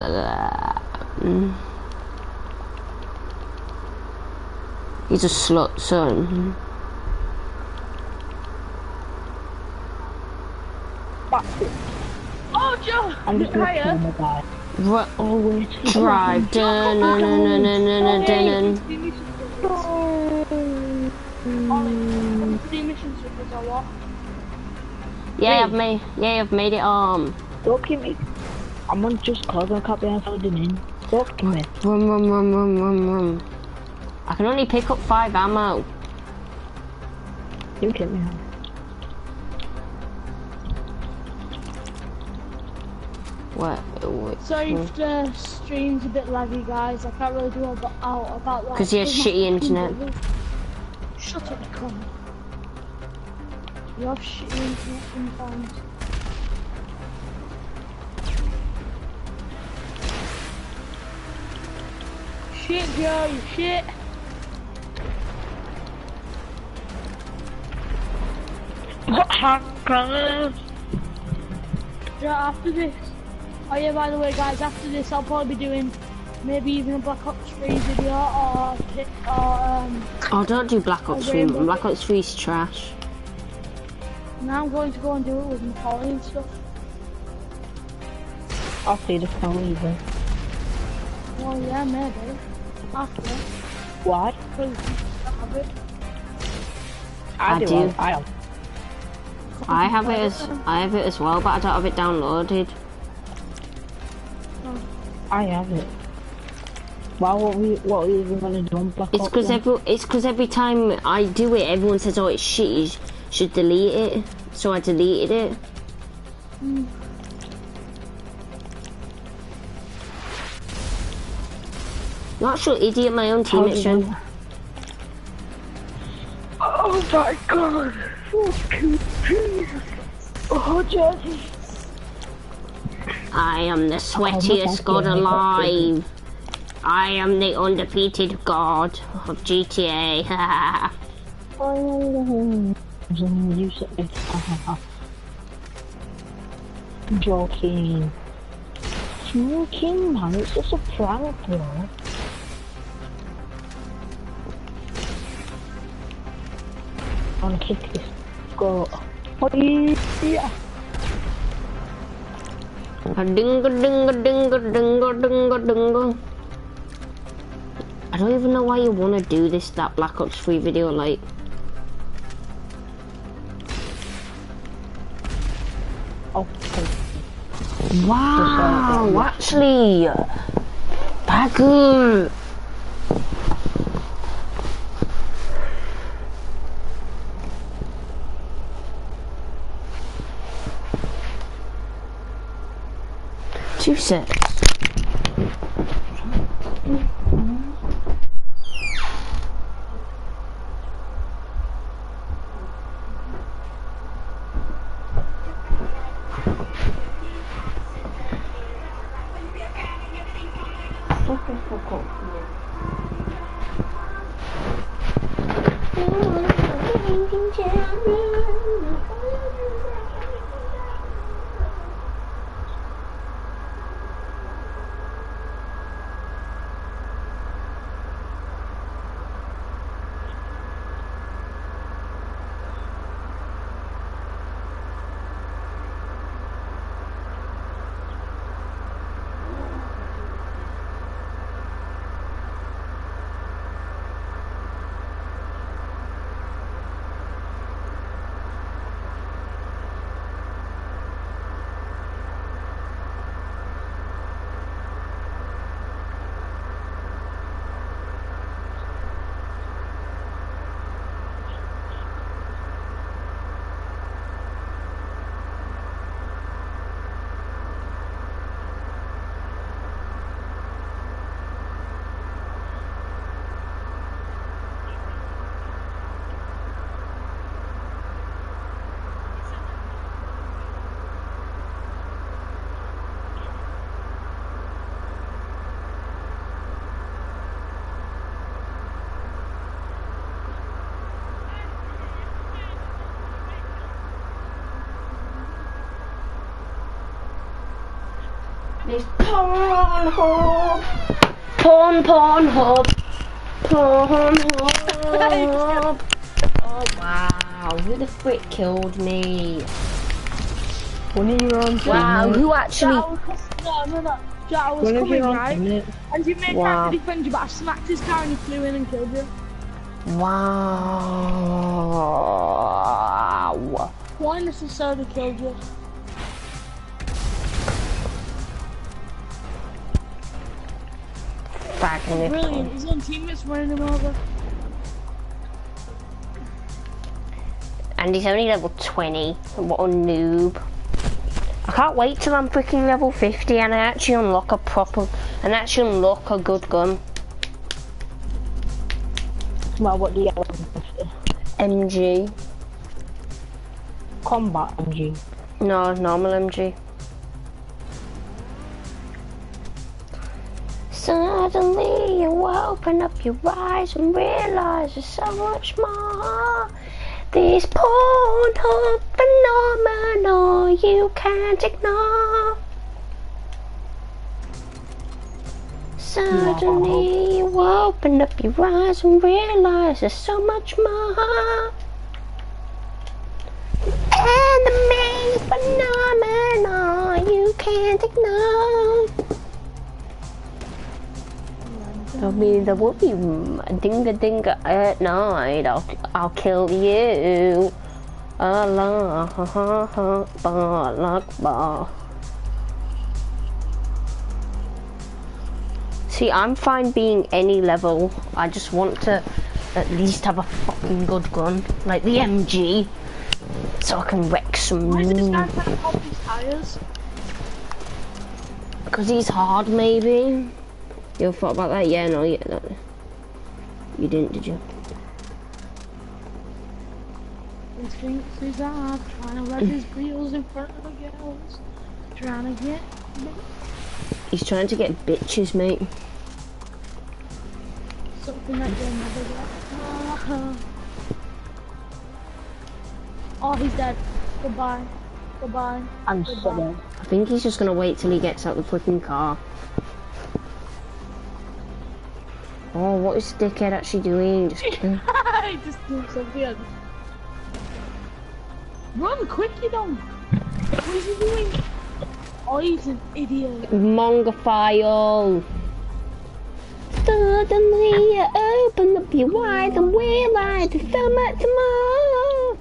He's a slut, son. Oh, Joe! I'm just gonna kill my guy. Always drive. Dun, dun, dun, dun, dun, dun, dun, dun. Ollie, 3 missions with us or what? Yeah, I've made it. Don't kill me. I'm on just cause I can't be holding in. Don't kill me. Rum. I can only pick up 5 ammo. You kill me. What? Sorry if the stream's a bit laggy, guys. I can't really do about that. Because he has shitty internet. Shut up, cunt. You have shitty internet sometimes. Shit, Joe, you shit. What happened? Yeah, after this. Oh yeah, by the way, guys, after this, I'll probably be doing maybe even a Black Ops 3 video or Oh, don't do Black Ops 3. Black Ops 3 is trash. now I'm going to go and do it with Macaulay and stuff. I'll see the phone either. Well, yeah, maybe. After. What? Because I have it. I do. I I have it as well, but I don't have it downloaded. I have it. Why what are we even gonna do on Black Ops? It's because every time I do it, everyone says, "Oh, it's shit. You should delete it." So I deleted it. Not sure, idiot. My own teammates. Oh my god! Fucking Jesus! Oh, Jesse! I am the sweatiest god alive. I am the undefeated god of GTA. You said it. Joking. Joking, man. It's just a prank, bro. I wanna kick this. Go. Oh, yeah. Dinga. I don't even know why you want to do that Black Ops 3 video, like. Oh, wow, actually, Bagger. Two sets. This Pornhub. Pornhub. Pornhub. Oh wow, who the frick killed me? One of your own Wow, who actually... No. I was coming, right? teammates. And you made Wow. time to defend you, but I smacked his car and he flew in and killed you. Wow. Why necessarily killed you? Fucking Brilliant, his own teammates running him over. And he's only level 20. What a noob. I can't wait till I'm freaking level 50 and I actually unlock a good gun. Well, what do you have? MG. Combat MG. No, normal MG. Suddenly you open up your eyes and realize there's so much more. This Pornhub phenomenon you can't ignore. Suddenly you open up your eyes and realize there's so much more. Anime phenomenon you can't ignore. I mean, there will be a dinga dinga at night. I'll kill you. Allah, Akbar. See, I'm fine being any level. I just want to at least have a fucking good gun, like the MG, so I can wreck some. Why is this guy trying to pop his tires? Because he's hard, maybe. You ever thought about that? Yeah, no, yeah, no. You didn't, did you? He thinks he's hard, trying to let his wheels in front of the girls. Trying to get... He's trying to get bitches, mate. something that you'll never get. Oh, he's dead. Goodbye. Goodbye. I'm Goodbye. sorry. I think he's just gonna wait till he gets out the flipping car. Oh, what is the dickhead actually doing? Just kill. He just did something. Run quick, you don't. What is he doing? Oh, he's an idiot. Mongophile. Suddenly you open up your eyes and realize there's so much more.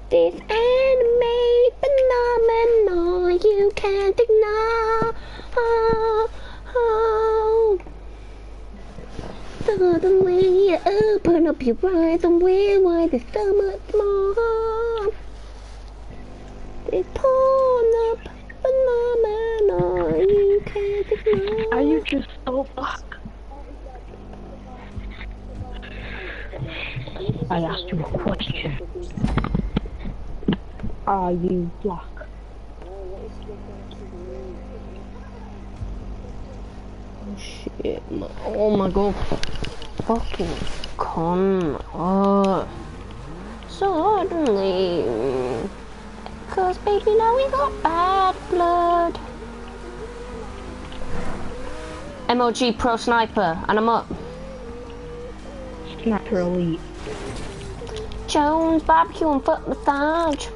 This anime phenomenon you can't ignore. Oh, oh. Suddenly you open up your eyes and realize there's so much more. This porn up phenomenon you can't ignore. Are you just so black? I asked you a question. Are you black? Oh shit, oh my god. Fucking con. Oh. Suddenly. Cause baby now we got bad blood. MLG Pro Sniper, and I'm up. Sniper Elite. Jones barbecue and foot massage.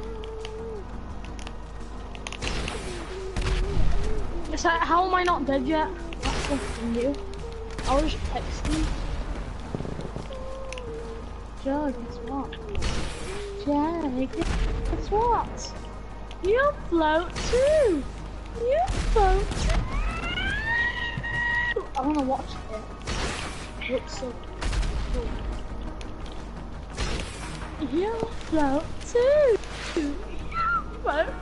It's like, how am I not dead yet? That's something new. I was texting. Joe, guess what? Joe, guess what? You float too! You float too! I wanna watch it. It looks so cool. You float too! You float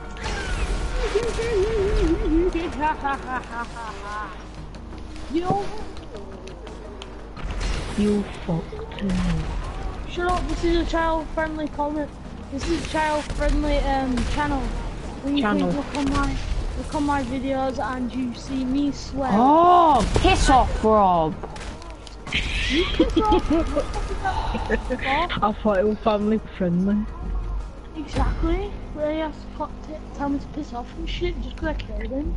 You fucked me. Shut up, this is a child-friendly comment. This is a child-friendly channel. Where you can look on my videos and you see me swear. Oh, piss off, Rob. You piss off. I thought it was family friendly. Exactly. Where he has to tell me to piss off and shit just because I killed him.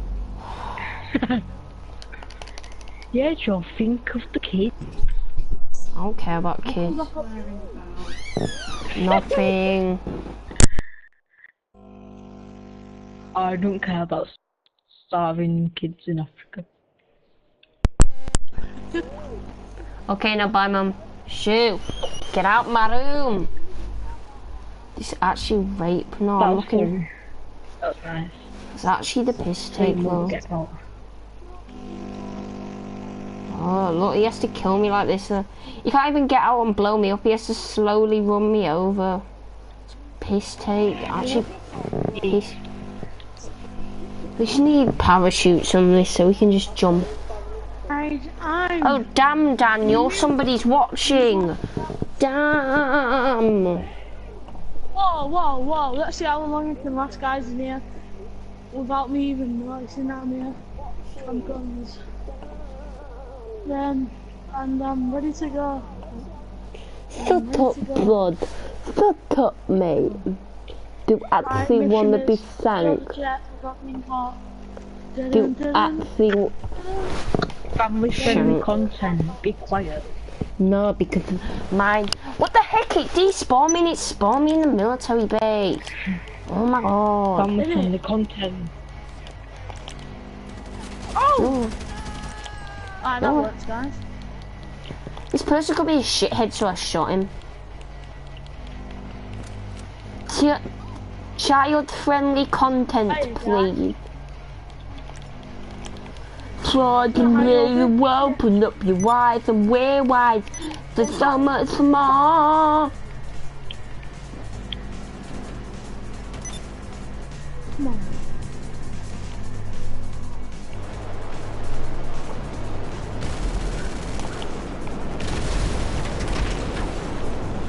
Yeah, Joe, think of the kids. I don't care about kids. Nothing. I don't care about starving kids in Africa. Okay, now bye, Mum. Shoo! Get out my room! This is actually rape. No, I'm looking. That was nice. It's actually the piss take, though. Get out. Oh, look, he has to kill me like this. He can't even get out and blow me up. He has to slowly run me over. It's piss take. Actually, piss. We just need parachutes on this so we can just jump. Oh, damn, Daniel. Somebody's watching. Damn. Whoa, whoa, whoa. Let's see how long it can last, guys, in here. Without me even noticing that I'm here. I'm guns. And I'm ready to go. Shut up, blood. Shut up, mate. Do you actually want to be sank? Do you actually... Family friendly content, be quiet. No, because mine... What the heck? It despawned me and it spawned me in the military base. Oh my god. Family friendly content. Oh! Alright, that works, guys. This person could be a shithead, so I shot him. Child-friendly content, please. Jordan, you open up your eyes and wear wise. There's so much more. Come on.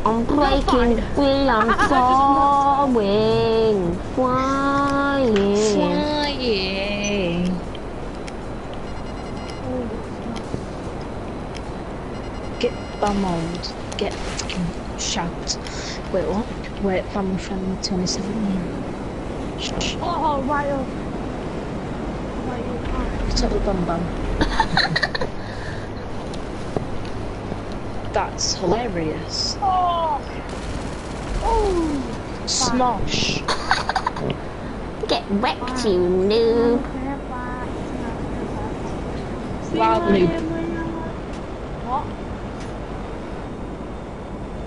I'm breaking free, I'm soaring, flying. Get bummed. Get shout. Wait, what? Wait, family friendly 2017. Shh. Oh, right up. It's up the bum bum. That's hilarious. Oh! Oh! Smosh. Get wrecked, you noob. Wild noob. What?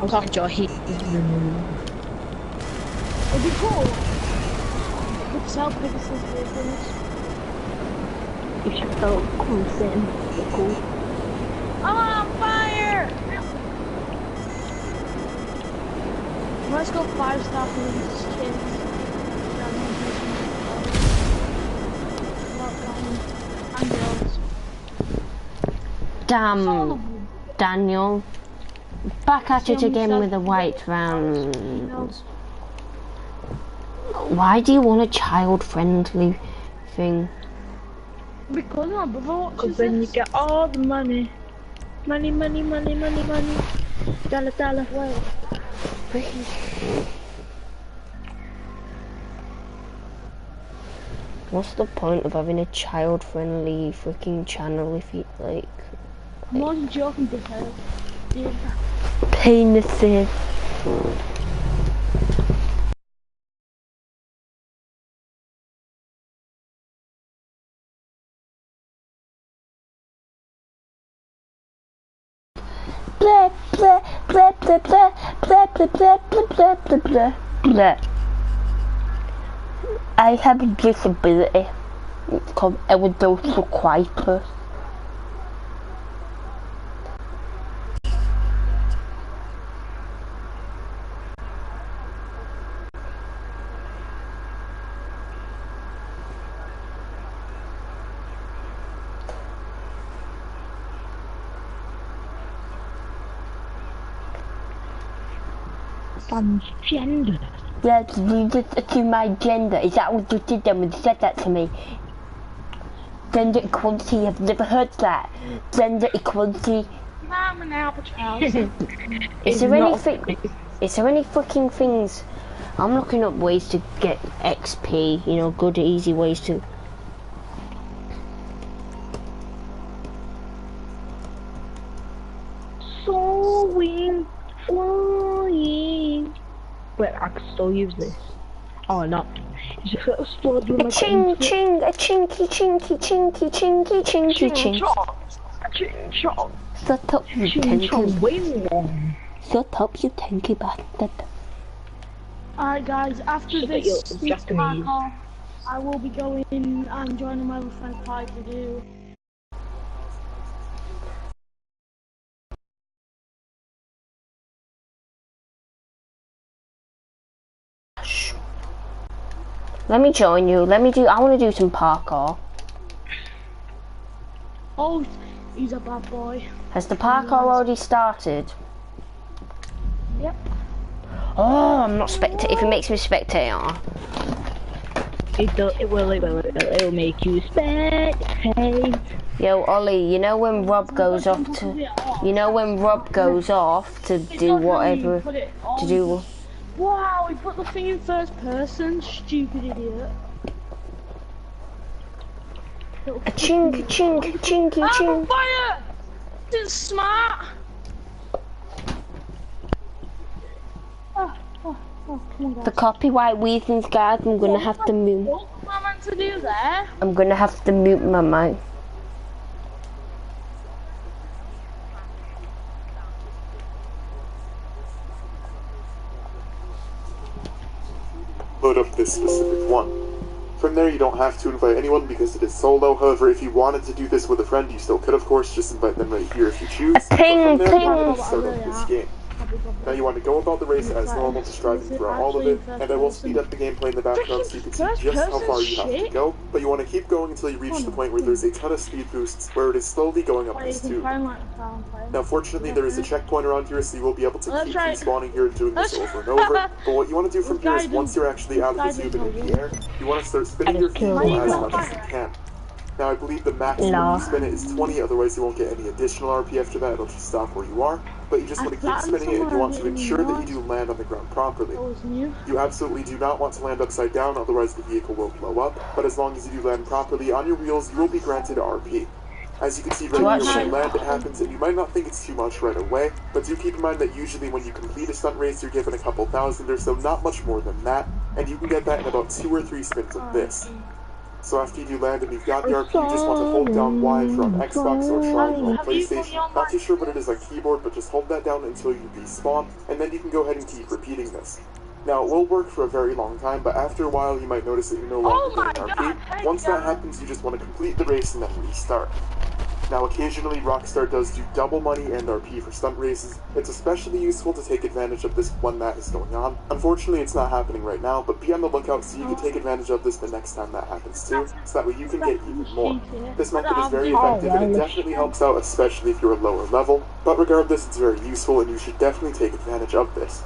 I'm talking to your heat. It'd be cool. With self-Pegasus vehicles. If you felt consent, cool. I'm on fire! Let's go 5-star for these kids. And girls. Damn, Daniel. Back at it again with the white rounds. Why do you want a child-friendly thing? Because my brother watches then you this. get all the money. Money. Dollar. Wait. What's the point of having a child-friendly freaking channel if you like? I'm not joking, dickhead. Dude. Penises. Blah blah blah blah blah blah blah blah blah blah blah blah. I have a disability. It's called epidorsal quipus. Transgender. Yes, you just assume my gender. Is that what you did then when you said that to me? Gender equality, I've never heard that. Gender equality. I'm an albatross. Is there any fucking things? I'm looking up ways to get XP, you know, good easy ways to. soaring, flying. Wait, I can still use this. Oh, no. Just explode with A my ching ching, a chinky chinky chinky chinky chinky ching. Ching chong. Shut up, you Ching chong. tanky. Wing wong. Shut up, you tanky bastard. Alright guys, after Shut up, this you Japanese. parkour, I will be going and joining my friend Pi to do. Let me join you. I want to do some parkour. Oh, he's a bad boy. Has the parkour already started? Yep. Oh, I'm not spectator. If it makes me spectator. It will make you spectate. Yo, Ollie, you know when Rob goes off to, do whatever, to do. Wow, he put the thing in first person, stupid idiot. A chink, chink, chinky, I'm chink. on fire! This is smart. Oh, come on, guys. The copyright reasons, guys, I'm gonna have to mute. What am I meant to do there? I'm gonna have to mute my mic. Load up this specific one. From there, you don't have to invite anyone because it is solo. However, if you wanted to do this with a friend, you still could, of course, just invite them right here if you choose. But Ping, from there, ping. you want to start up this game. Now you want to go about the race as normal, just driving throughout all of it, and I will speed up the gameplay in the background so you can see just how far you have to go, but you want to keep going until you reach the point where there's a ton of speed boosts, where it is slowly going up this tube. Now fortunately there is a checkpoint around here, so you will be able to keep respawning here and doing this over and over, but what you want to do from here is once you're actually out of the tube and in the air, you want to start spinning your vehicle as much as you can. Now I believe the maximum you spin it is 20, otherwise you won't get any additional RP after that, it'll just stop where you are. But you just want to keep spinning it and you want to ensure that you do land on the ground properly. You absolutely do not want to land upside down, otherwise the vehicle will blow up. But as long as you do land properly on your wheels, you will be granted RP. As you can see right here, when you land, it happens, and you might not think it's too much right away, but do keep in mind that usually when you complete a stunt race, you're given a couple thousand or so, not much more than that, and you can get that in about 2 or 3 spins of this. So after you do land and you've got the RP, you just want to hold down Y if you're on Xbox or Charlie or PlayStation. Not too sure what it is on keyboard, but just hold that down until you respawn, and then you can go ahead and keep repeating this. Now, it will work for a very long time, but after a while you might notice that you're no longer getting RP. Once that happens, you just want to complete the race and then restart. Now, occasionally Rockstar does do double money and RP for stunt races. It's especially useful to take advantage of this when that is going on. Unfortunately, it's not happening right now, but be on the lookout so you can take advantage of this the next time that happens too, so that way you can get even more. This method is very effective and it definitely helps out, especially if you're a lower level, but regardless, it's very useful and you should definitely take advantage of this.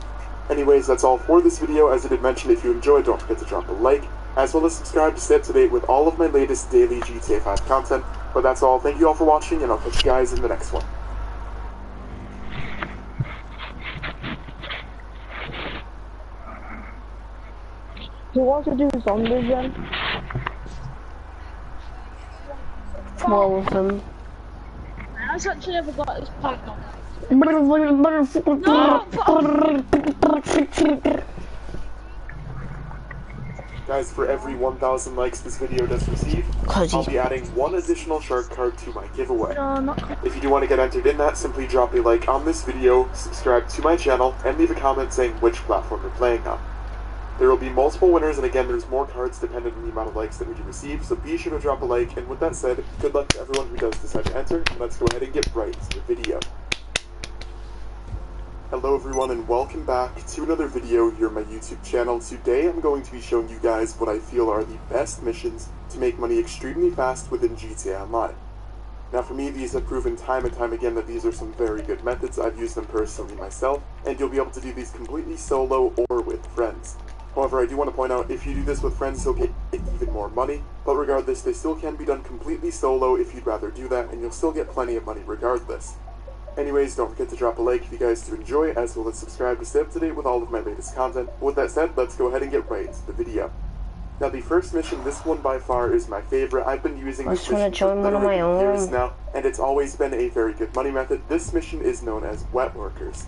Anyways, that's all for this video. As I did mention, if you enjoyed, don't forget to drop a like, as well as subscribe to stay up to date with all of my latest daily GTA 5 content. But that's all. Thank you all for watching, and I'll catch you guys in the next one. Who wants to do zombies then? 12 of them. I actually never got this pack on. Guys, for every 1,000 likes this video does receive, I'll be adding 1 additional shark card to my giveaway. If you do want to get entered in that, simply drop a like on this video, subscribe to my channel, and leave a comment saying which platform you're playing on. There will be multiple winners, and again, there's more cards depending on the amount of likes that we do receive, so be sure to drop a like, and with that said, good luck to everyone who does decide to enter, and let's go ahead and get right into the video. Hello everyone and welcome back to another video here on my YouTube channel. Today I'm going to be showing you guys what I feel are the best missions to make money extremely fast within GTA Online. Now for me, these have proven time and time again that these are some very good methods. I've used them personally myself, and you'll be able to do these completely solo or with friends. However, I do want to point out, if you do this with friends, you'll get even more money, but regardless, they still can be done completely solo if you'd rather do that, and you'll still get plenty of money regardless. Anyways, don't forget to drop a like if you guys do enjoy, as well as subscribe to stay up to date with all of my latest content. With that said, let's go ahead and get right into the video. Now the first mission, this one by far is my favorite. I've been using this mission for one of my literally years own. now, and it's always been a very good money method. This mission is known as Wet Workers.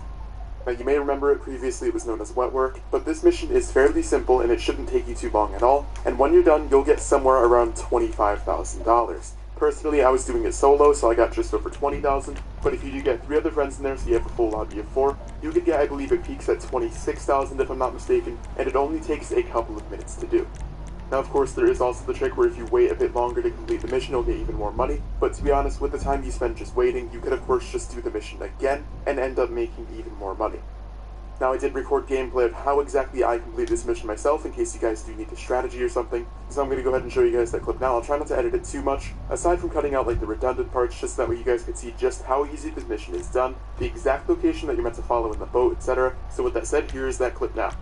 Now you may remember it previously, it was known as Wet Work, but this mission is fairly simple and it shouldn't take you too long at all, and when you're done, you'll get somewhere around $25,000. Personally, I was doing it solo, so I got just over $20,000, but if you do get 3 other friends in there, so you have a full lobby of 4, you could get, I believe it peaks at $26,000 if I'm not mistaken, and it only takes a couple of minutes to do. Now, of course, there is also the trick where if you wait a bit longer to complete the mission, you'll get even more money, but to be honest, with the time you spend just waiting, you could of course just do the mission again, and end up making even more money. Now, I did record gameplay of how exactly I completed this mission myself, in case you guys do need a strategy or something, so I'm going to go ahead and show you guys that clip now. I'll try not to edit it too much, aside from cutting out like the redundant parts, just so that way you guys can see just how easy this mission is done, the exact location that you're meant to follow in the boat, etc. So with that said, here is that clip now.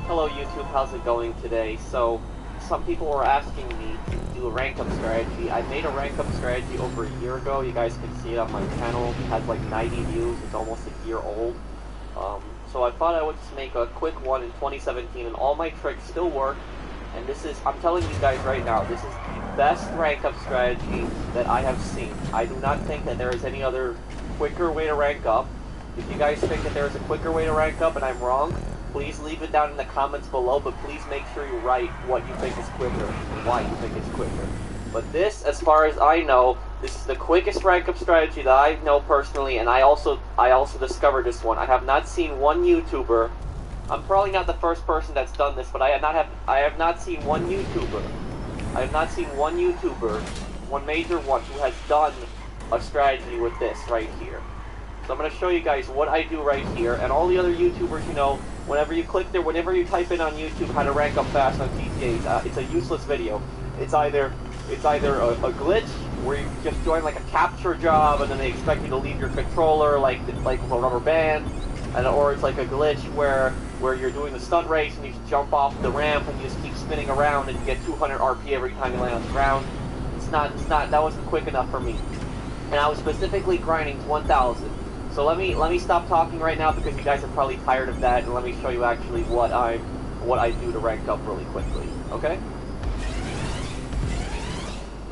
Hello YouTube, how's it going today? So, some people were asking me to do a rank up strategy. I made a rank up strategy over a year ago. You guys can see it on my channel. It has like 90 views. It's almost a year old. So I thought I would just make a quick one in 2017, and all my tricks still work. And this is, I'm telling you guys right now, this is the best rank up strategy that I have seen. I do not think that there is any other quicker way to rank up. If you guys think that there is a quicker way to rank up and I'm wrong, please leave it down in the comments below, but please make sure you write what you think is quicker and why you think it's quicker. But this, as far as I know, this is the quickest rank up strategy that I know personally, and I also discovered this one. I have not seen one YouTuber. I'm probably not the first person that's done this, but I have not seen one YouTuber. I have not seen one YouTuber, one major one, who has done a strategy with this right here. So I'm going to show you guys what I do right here, and all the other YouTubers, you know, whenever you click there, whenever you type in on YouTube how to rank up fast on GTA, it's a useless video. It's either a glitch where you just join like a capture job and then they expect you to leave your controller like a rubber band, or it's like a glitch where you're doing the stunt race and you just jump off the ramp and you just keep spinning around and you get 200 RP every time you land on the ground. That wasn't quick enough for me, and I was specifically grinding 1,000. So let me stop talking right now because you guys are probably tired of that, and let me show you actually what I do to rank up really quickly. Okay?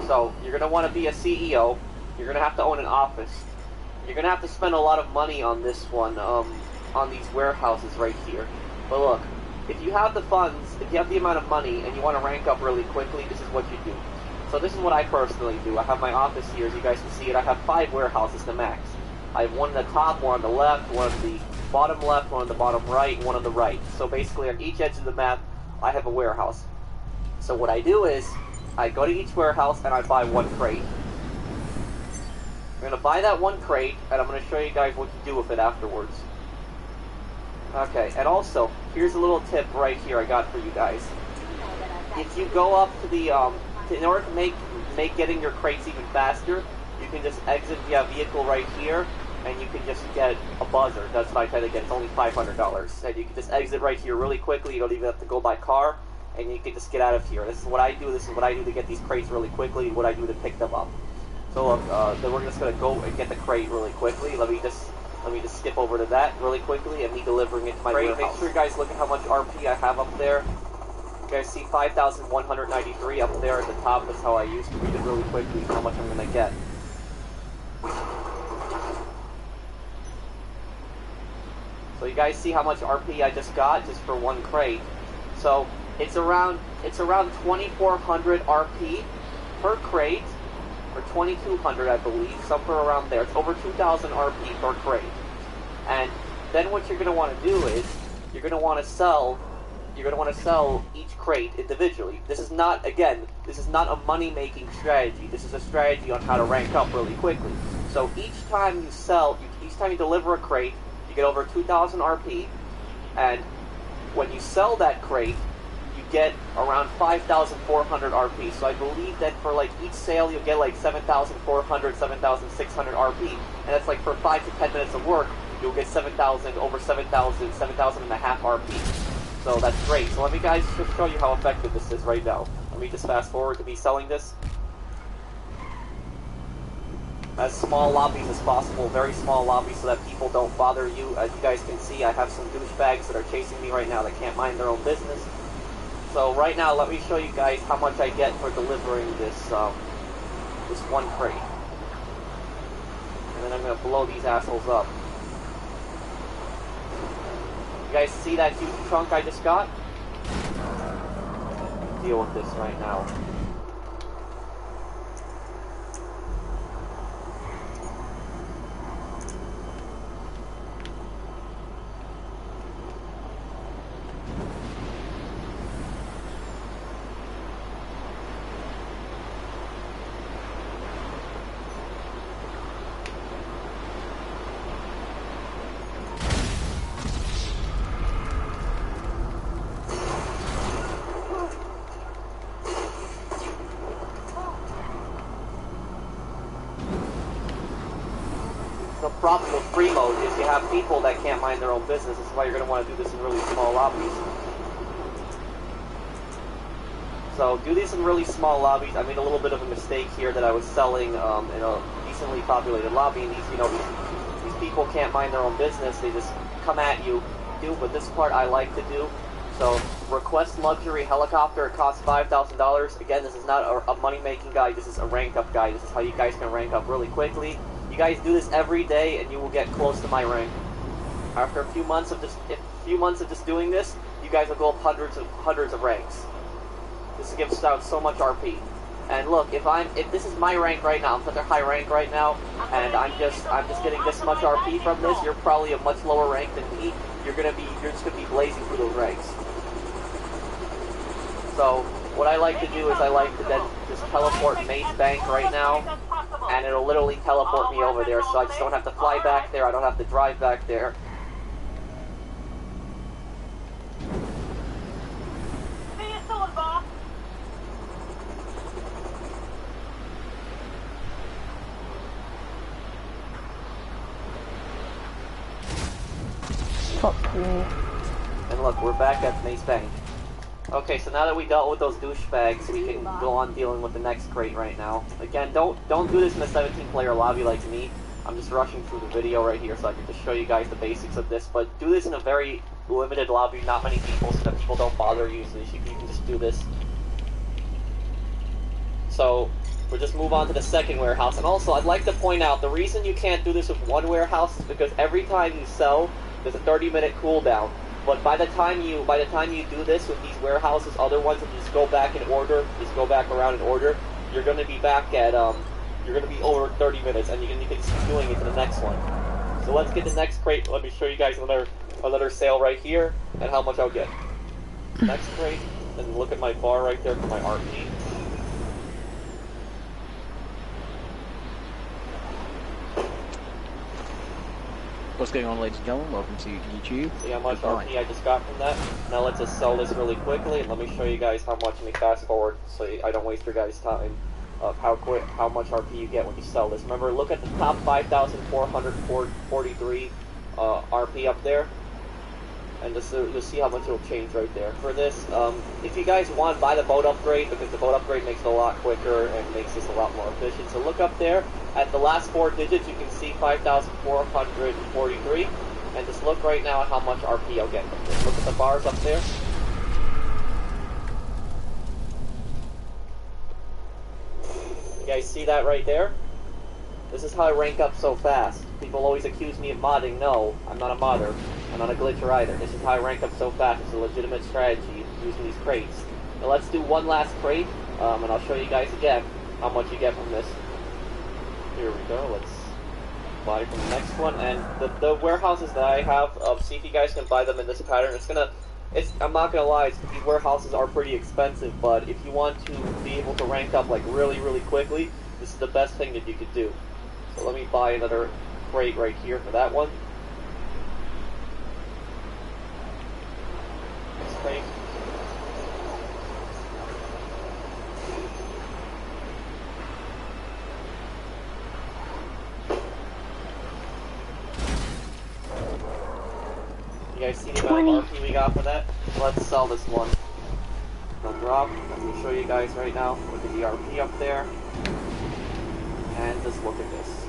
So you're gonna want to be a CEO. You're gonna have to own an office. You're gonna have to spend a lot of money on this one, on these warehouses right here. But look, if you have the funds, if you have the amount of money, and you want to rank up really quickly, this is what you do. So this is what I personally do. I have my office here, as you guys can see it. I have 5 warehouses to max. I have one on the top, one on the left, one on the bottom left, one on the bottom right, one on the right. So basically on each edge of the map, I have a warehouse. So what I do is, I go to each warehouse and I buy 1 crate. We're gonna buy that one crate, and I'm gonna show you guys what to do with it afterwards. Okay, and also, here's a little tip right here I got for you guys. If you go up to the, in order to make getting your crates even faster, you can just exit via vehicle right here, and you can just get a buzzer. That's what I try to get. It's only $500. And you can just exit right here really quickly. You don't even have to go by car, and you can just get out of here. This is what I do. This is what I do to get these crates really quickly, what I do to pick them up. So then we're just going to go and get the crate really quickly. Let me just skip over to that really quickly, and me delivering it to my warehouse. Make sure you guys look at how much RP I have up there. You guys see 5,193 up there at the top. That's how I used to read it really quickly, how much I'm going to get. So you guys see how much RP I just got just for one crate. So it's around 2,400 RP per crate, or 2,200 I believe, somewhere around there. It's over 2,000 RP per crate. And then what you're going to want to do is you're going to want to sell each crate individually. This is not a money-making strategy. This is a strategy on how to rank up really quickly. So each time you deliver a crate, you get over 2,000 RP, and when you sell that crate, you get around 5,400 RP. So I believe that for like each sale, you'll get like 7,400, 7,600 RP, and that's like for 5 to 10 minutes of work, you'll get 7,000, over 7,000, 7,000 and a half RP. So that's great. So let me guys just show you how effective this is right now. Let me just fast forward to me selling this. As small lobbies as possible, very small lobbies so that people don't bother you. As you guys can see, I have some douchebags that are chasing me right now that can't mind their own business. So right now, let me show you guys how much I get for delivering this this one crate. And then I'm going to blow these assholes up. You guys see that huge trunk I just got? Deal with this right now. The problem with free mode is you have people that can't mind their own business. This is why you're going to want to do this in really small lobbies. So do these in really small lobbies. I made a little bit of a mistake here that I was selling in a decently populated lobby, and these people can't mind their own business. They just come at you. But this part I like to do. So request luxury helicopter. It costs $5,000. Again, this is not a money-making guide. This is a rank-up guide. This is how you guys can rank up really quickly. You guys do this every day, and you will get close to my rank. After a few months of just doing this, you guys will go up hundreds of ranks. This gives out so much RP. And look, if this is my rank right now, I'm such a high rank right now, and I'm just getting this much RP from this. You're probably a much lower rank than me. You're just gonna be blazing through those ranks. So what I like to do is I like to then just teleport Maze Bank right now, and it'll literally teleport me over there, so I just don't have to fly back there, I don't have to drive back there. See you soon, boss. Fuck me. And look, we're back at Maze Bank. Okay, so now that we dealt with those douchebags, we can go on dealing with the next crate right now. Again, don't do this in a 17-player lobby like me. I'm just rushing through the video right here so I can just show you guys the basics of this. But do this in a very limited lobby, not many people, so that people don't bother you. So you can just do this. So we'll just move on to the second warehouse. And also, I'd like to point out, the reason you can't do this with one warehouse is because every time you sell, there's a 30-minute cooldown. But by the time you do this with these warehouses, other ones that just go back in order, just go back around in order, you're gonna be back at you're gonna be over 30 minutes, and you can keep doing it to the next one. So let's get the next crate. Let me show you guys another sale right here and how much I'll get. Next crate, and look at my bar right there for my RP. What's going on, ladies and gentlemen? Welcome to YouTube. See how much RP I just got from that? Now let's just sell this really quickly, and let me show you guys how much. Let me fast forward so I don't waste your guys' time of how much RP you get when you sell this. Remember, look at the top 5,443 RP up there, and you'll see how much it'll change right there. For this, if you guys want, buy the boat upgrade, because the boat upgrade makes it a lot quicker and makes this a lot more efficient. So look up there at the last 4 digits, you can see 5,443, and just look right now at how much RP I'll get from this. Look at the bars up there. You guys see that right there? This is how I rank up so fast. People always accuse me of modding. No, I'm not a modder. I'm not a glitcher either. This is how I rank up so fast. It's a legitimate strategy using these crates. Now let's do one last crate, and I'll show you guys again how much you get from this. Here we go. Let's buy from the next one. And the warehouses that I have, see if you guys can buy them in this pattern. I'm not gonna lie, these warehouses are pretty expensive, but if you want to be able to rank up like really, really quickly, this is the best thing that you could do. So let me buy another crate right here for that one. This crate. You guys see the amount of RP we got for that? Let's sell this one. No drop. Let me show you guys right now. Look at the RP up there. And just look at this.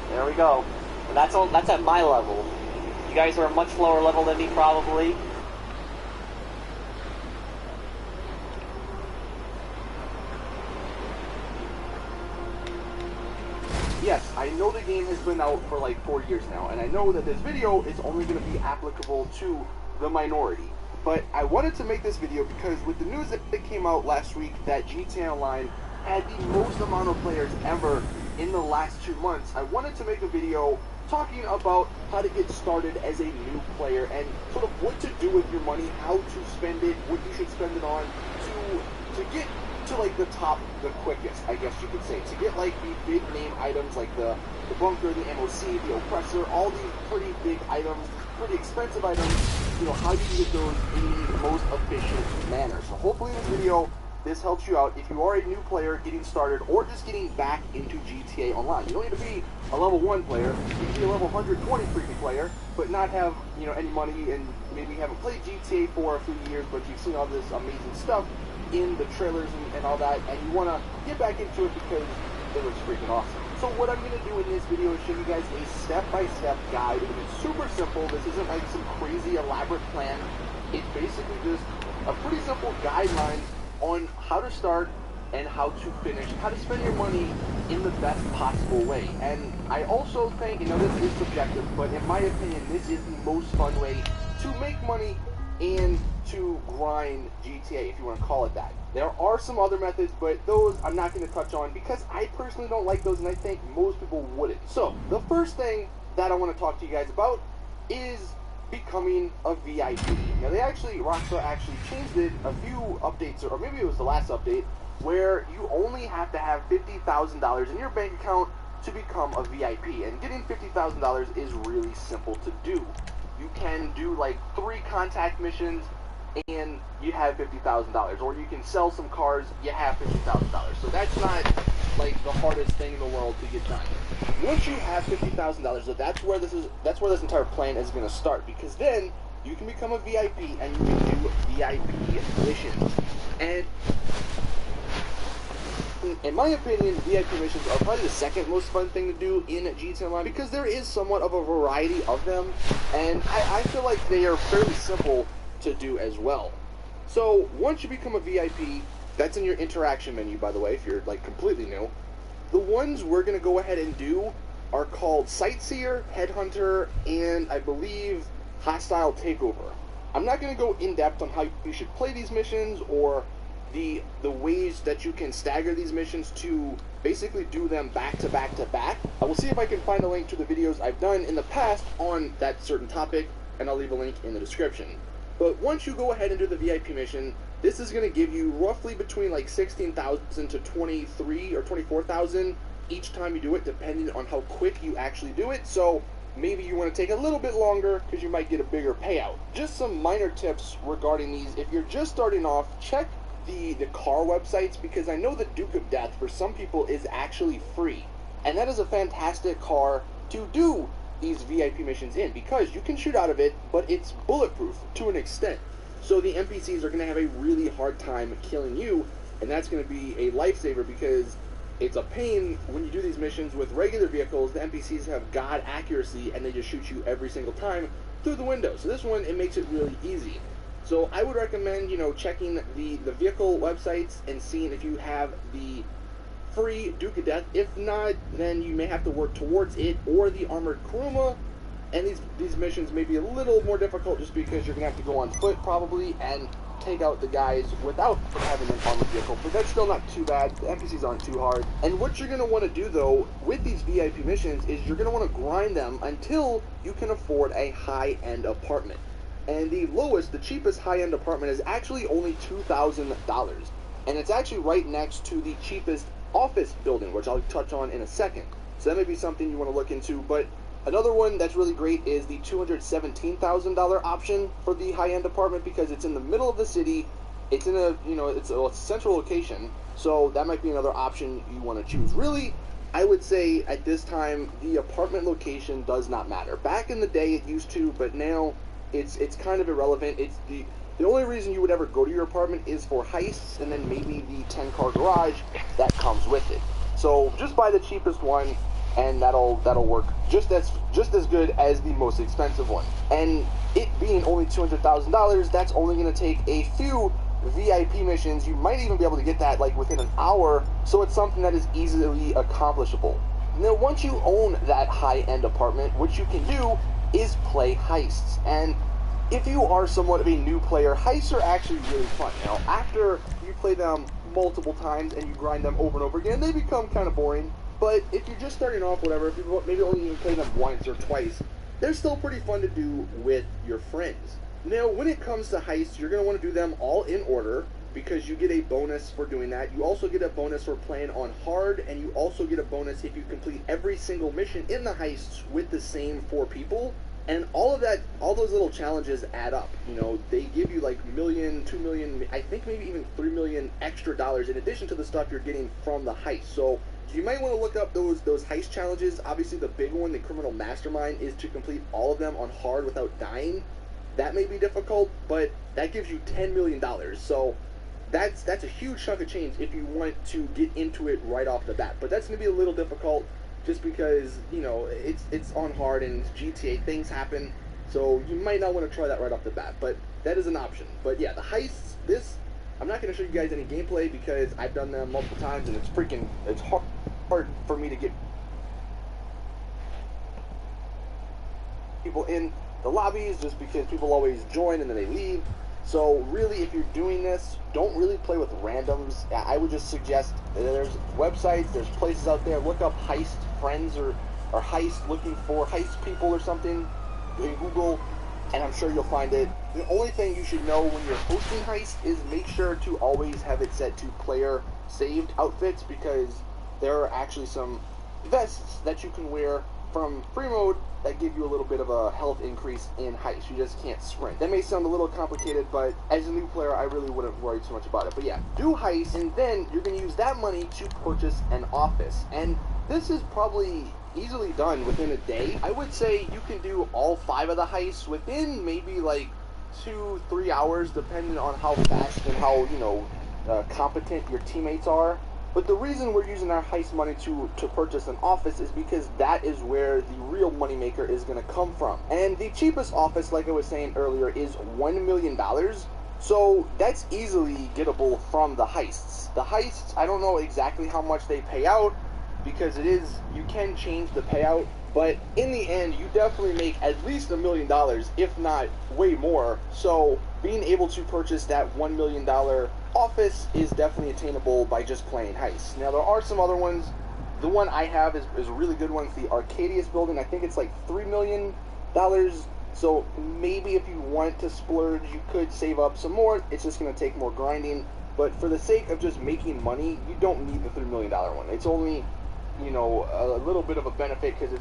There we go. And that's at my level. You guys are a much lower level than me probably. Yes, I know the game has been out for like 4 years now, and I know that this video is only going to be applicable to the minority. But I wanted to make this video because with the news that came out last week that GTA Online had the most amount of players ever in the last 2 months, I wanted to make a video talking about how to get started as a new player and sort of what to do with your money, how to spend it, what you should spend it on to get to like the top the quickest, I guess you could say. To get like the big name items like the bunker, the MOC, the oppressor, all these pretty big items, pretty expensive items, you know, how you can get those in the most efficient manner. So hopefully in this video, this helps you out if you are a new player getting started or just getting back into GTA Online. You don't need to be a level 1 player. You can be a level 120 freaking player, but not have, you know, any money and maybe you haven't played GTA for a few years, but you've seen all this amazing stuff in the trailers and all that, and you want to get back into it because it looks freaking awesome. So what I'm going to do in this video is show you guys a step-by-step guide, and it's super simple. This isn't like some crazy elaborate plan. It's basically just a pretty simple guideline on how to start and how to finish, how to spend your money in the best possible way. And I also think, you know, this is subjective, but in my opinion, this is the most fun way to make money and to grind GTA, if you want to call it that. There are some other methods, but those I'm not going to touch on because I personally don't like those, and I think most people wouldn't. So, the first thing that I want to talk to you guys about is becoming a VIP. Now, Rockstar actually changed it a few updates, or maybe it was the last update, where you only have to have $50,000 in your bank account to become a VIP, and getting $50,000 is really simple to do. You can do like 3 contact missions and you have $50,000, or you can sell some cars, you have $50,000. So that's not like the hardest thing in the world to get done. Once you have $50,000, that's where this entire plan is going to start, because then you can become a VIP and you can do VIP missions. And in my opinion, VIP missions are probably the second most fun thing to do in GTA Online, because there is somewhat of a variety of them, and I feel like they are fairly simple to do as well. So once you become a VIP, that's in your interaction menu, by the way, if you're like completely new. The ones we're going to go ahead and do are called Sightseer, Headhunter, and I believe Hostile Takeover. I'm not going to go in depth on how you should play these missions or the ways that you can stagger these missions to basically do them back to back to back. I will see if I can find a link to the videos I've done in the past on that certain topic, and I'll leave a link in the description. But once you go ahead and do the VIP mission, this is going to give you roughly between like 16,000 to 23 or 24,000 each time you do it, depending on how quick you actually do it. So maybe you want to take a little bit longer because you might get a bigger payout. Just some minor tips regarding these. If you're just starting off, check the car websites, because I know the Duke of Death for some people is actually free. And that is a fantastic car to do these VIP missions in, because you can shoot out of it, but it's bulletproof to an extent. So the NPCs are going to have a really hard time killing you, and that's going to be a lifesaver, because it's a pain when you do these missions with regular vehicles. The NPCs have god accuracy, and they just shoot you every single time through the window. So this one, it makes it really easy. So I would recommend, you know, checking the vehicle websites and seeing if you have the free Duke of Death. If not, then you may have to work towards it or the Armored Kuruma. And these missions may be a little more difficult just because you're going to have to go on foot probably and take out the guys without having an armored vehicle. But that's still not too bad. The NPCs aren't too hard. And what you're going to want to do, though, with these VIP missions is you're going to want to grind them until you can afford a high-end apartment. And the lowest, the cheapest high-end apartment is actually only $2,000. And it's actually right next to the cheapest office building, which I'll touch on in a second. So that may be something you want to look into. But another one that's really great is the $217,000 option for the high-end apartment, because it's in the middle of the city. It's in a, you know, it's a central location. So that might be another option you want to choose. Really, I would say at this time, the apartment location does not matter. Back in the day it used to, but now it's kind of irrelevant. It's the only reason you would ever go to your apartment is for heists, and then maybe the 10-car garage that comes with it. So just buy the cheapest one, and that'll work just as good as the most expensive one. And it being only $200,000, that's only going to take a few VIP missions. You might even be able to get that like within an hour, so it's something that is easily accomplishable. Now, once you own that high-end apartment, what you can do is play heists. And if you are somewhat of a new player, heists are actually really fun. Now, after you play them multiple times and you grind them over and over again, they become kind of boring. But if you're just starting off, whatever, if you maybe only even play them once or twice, they're still pretty fun to do with your friends. Now, when it comes to heists, you're going to want to do them all in order, because you get a bonus for doing that. You also get a bonus for playing on hard, and you also get a bonus if you complete every single mission in the heists with the same 4 people. And all of that, all those little challenges add up. You know, they give you like $1 million, $2 million, I think maybe even $3 million extra dollars in addition to the stuff you're getting from the heist. So you might want to look up those heist challenges. Obviously, the big one, the Criminal Mastermind, is to complete all of them on hard without dying. That may be difficult, but that gives you $10 million. So that's a huge chunk of change if you want to get into it right off the bat. But that's going to be a little difficult, just because, you know, it's on hard and it's GTA, things happen, so you might not want to try that right off the bat, but that is an option. But yeah, the heists, I'm not going to show you guys any gameplay because I've done them multiple times, and it's hard for me to get people in the lobbies, just because people always join and then they leave. So really, if you're doing this, don't really play with randoms. I would just suggest there's websites, there's places out there. Look up heist friends or heist, looking for heist people or something in Google, and I'm sure you'll find it. The only thing you should know when you're hosting heist is make sure to always have it set to player saved outfits, because there are actually some vests that you can wear from free mode that give you a little bit of a health increase in heist. You just can't sprint. That may sound a little complicated, but as a new player, I really wouldn't worry too much about it. But yeah, do heist, and then you're going to use that money to purchase an office. And this is probably easily done within a day. I would say you can do all 5 of the heists within maybe like 2-3 hours, depending on how fast and how, you know, competent your teammates are. But the reason we're using our heist money to purchase an office is because that is where the real moneymaker is going to come from. And the cheapest office, like I was saying earlier, is $1 million. So that's easily gettable from the heists. The heists, I don't know exactly how much they pay out, because you can change the payout. But in the end, you definitely make at least $1 million, if not way more. So being able to purchase that $1 million office is definitely attainable by just playing heists. Now, there are some other ones. The one I have is a really good one. It's the Arcadius building. I think it's like $3 million So maybe if you want to splurge, you could save up some more. It's just going to take more grinding. But for the sake of just making money, you don't need the $3 million one. It's only, you know, a little bit of a benefit because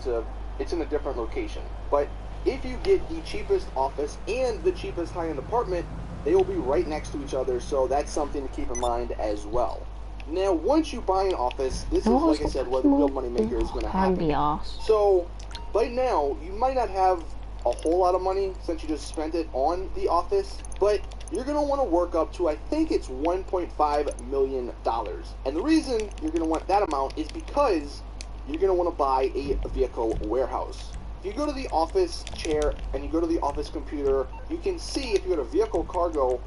it's in a different location. But if you get the cheapest office and the cheapest high-end apartment, they will be right next to each other. So that's something to keep in mind as well. Now, once you buy an office, this is, like I said, where the real money maker is going to happen. So, right now, you might not have a whole lot of money since you just spent it on the office, but you're going to want to work up to, I think it's $1.5 million. And the reason you're going to want that amount is because you're going to want to buy a vehicle warehouse. If you go to the office chair and you go to the office computer, you can see, if you go to vehicle cargo,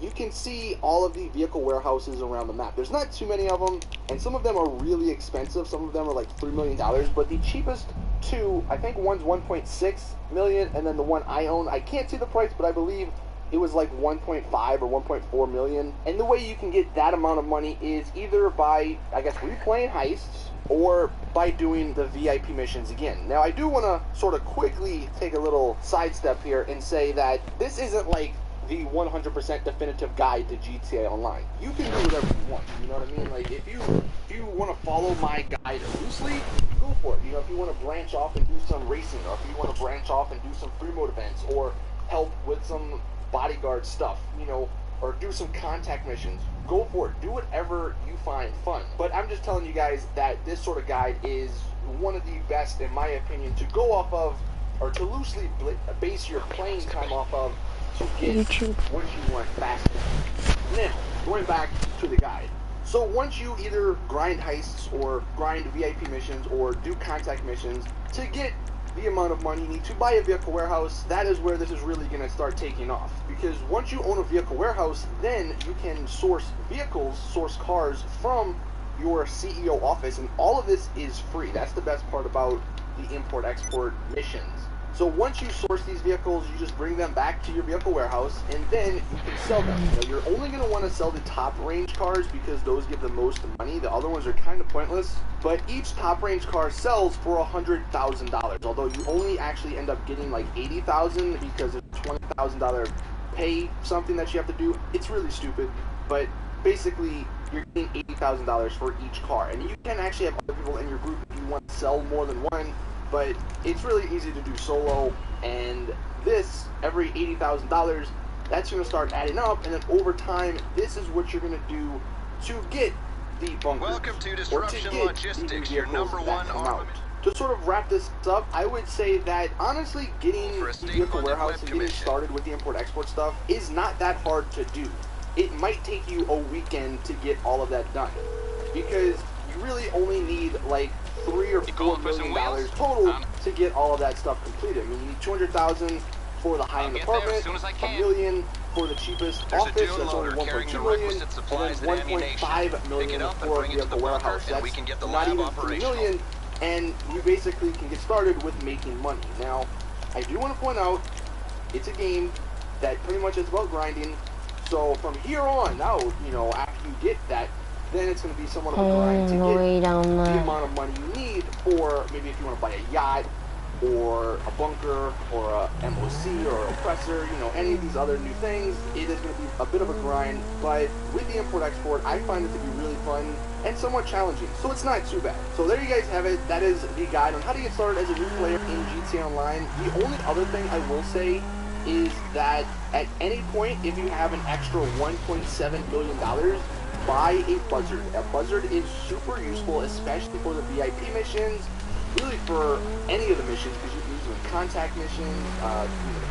you can see all of the vehicle warehouses around the map. There's not too many of them, and some of them are really expensive. Some of them are like $3 million, but the cheapest two, I think one's 1.6 million, and then the one I own, I can't see the price, but I believe it was like 1.5 or 1.4 million. And the way you can get that amount of money is either by, I guess, replaying heists, or by doing the VIP missions again. Now, I do want to sort of quickly take a little sidestep here and say that this isn't like the 100% definitive guide to GTA Online. You can do whatever you want, you know what I mean? Like, if you want to follow my guide loosely, go for it. You know, if you want to branch off and do some racing, or if you want to branch off and do some free mode events, or help with some bodyguard stuff, you know, or do some contact missions, go for it. Do whatever you find fun. But I'm just telling you guys that this sort of guide is one of the best, in my opinion, to go off of, or to loosely base your playing time off of, to get what you want faster. Now, going back to the guide. So once you either grind heists, or grind VIP missions, or do contact missions, to get the amount of money you need to buy a vehicle warehouse, that is where this is really going to start taking off. Because once you own a vehicle warehouse, then you can source vehicles, source cars from your CEO office, and all of this is free. That's the best part about the import-export missions. So once you source these vehicles, you just bring them back to your vehicle warehouse, and then you can sell them. You know, you're only going to want to sell the top range cars because those give the most money. The other ones are kind of pointless. But each top range car sells for $100,000. Although you only actually end up getting like $80,000 because it's $20,000 pay something that you have to do. It's really stupid. But basically, you're getting $80,000 for each car. And you can actually have other people in your group if you want to sell more than one. But it's really easy to do solo, and this, every $80,000, that's going to start adding up, and then over time, this is what you're going to do to get the bunkers. Welcome to Disruption Logistics, your #1 armament. To sort of wrap this up, I would say that, honestly, getting the vehicle warehouse and getting started with the import-export stuff is not that hard to do. It might take you a weekend to get all of that done, because you really only need, like, $3 or $4 million total to get all of that stuff completed. I mean, you need $200,000 for the high-end apartment, $1 million for the cheapest office, that's only $1.2 million, and then $1.5 million for a vehicle warehouse. That's not even $3 million, and you basically can get started with making money. Now, I do want to point out, it's a game that pretty much is about grinding, so from here on out, you know, after you get that, then it's going to be somewhat of a grind to get the amount of money you need for, maybe if you want to buy a yacht, or a bunker, or a MOC, or a oppressor, you know, any of these other new things. It is going to be a bit of a grind, but with the import-export, I find it to be really fun and somewhat challenging, so it's not too bad. So there you guys have it. That is the guide on how to get started as a new player in GTA Online. The only other thing I will say is that at any point, if you have an extra $1.7 million, buy a buzzard. A buzzard is super useful, especially for the VIP missions, really for any of the missions, because you can use them in contact missions,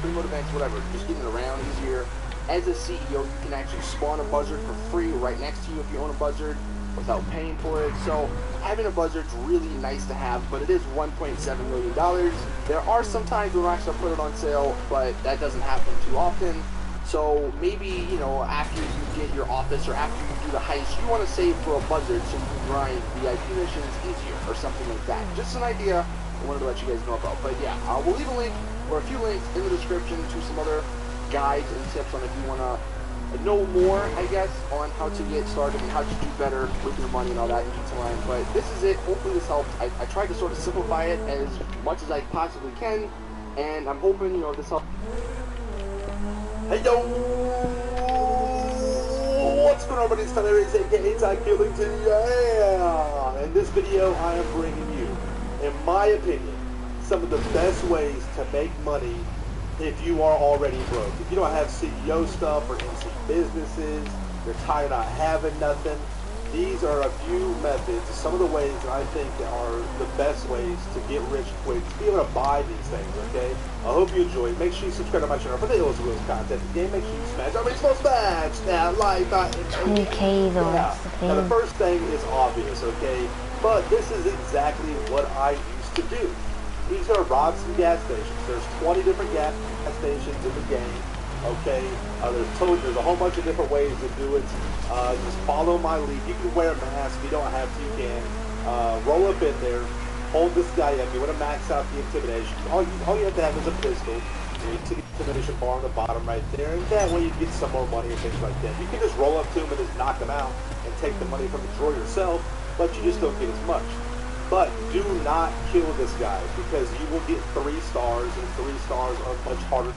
free mode events, whatever, just getting around easier. As a CEO, you can actually spawn a buzzard for free right next to you if you own a buzzard without paying for it. So having a buzzard's really nice to have, but it is $1.7 million. There are some times when Rockstar put it on sale, but that doesn't happen too often. So maybe, you know, after you get your office or after you do the heist, you want to save for a buzzard so you can grind VIP missions easier or something like that. Just an idea I wanted to let you guys know about. But yeah, we'll leave a link or a few links in the description to some other guides and tips on if you want to know more, I guess, on how to get started and how to do better with your money and all that in GTA Online. But this is it. Hopefully this helped. I tried to sort of simplify it as much as I possibly can. And I'm hoping, you know, this helps. Hey yo! What's going on, everybody? It's Tyler, aka Ty Killington. Yeah! In this video, I am bringing you, in my opinion, some of the best ways to make money if you are already broke. If you don't have CEO stuff or MC businesses, you're tired of not having nothing, these are a few methods, some of the ways that I think are the best ways to get rich quick, to be able to buy these things, okay? I hope you enjoy it. Make sure you subscribe to my channel for the Hills Wheels content. Again, make sure you smash that baseball smash that like button. 20K though, that's the thing. Now, the first thing is obvious, okay? But this is exactly what I used to do. He's going to rob some gas stations. There's 20 different gas stations in the game. Okay, there's a whole bunch of different ways to do it. Just follow my lead. You can wear a mask. If you don't have to, you can. Roll up in there. Hold this guy up. You want to max out the intimidation. All you have to have is a pistol. You take the intimidation bar on the bottom right there. And that way you get some more money and things like that. You can just roll up to him and just knock him out and take the money from the drawer yourself, but you just don't get as much. But do not kill this guy, because you will get 3 stars, and 3 stars are much harder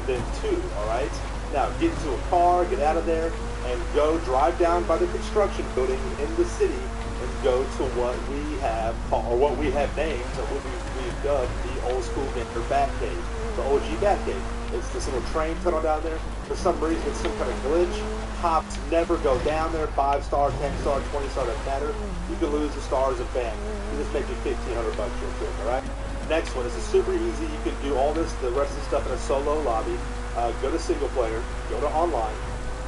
than 2, alright? Now, get into a car, get out of there, and go drive down by the construction building in the city, and go to what we have called, or what we have named, or what we've dubbed the old school gamer Batcave, the OG Batcave. It's this little train tunnel down there. For some reason, it's some kind of glitch. Cops never go down there. 5 star, 10 star, 20 star, doesn't matter. You can lose the stars and bam. You just make you $1,500 real quick, alright? Next one, this is super easy. You can do all this, the rest of the stuff in a solo lobby. Go to single player, go to online,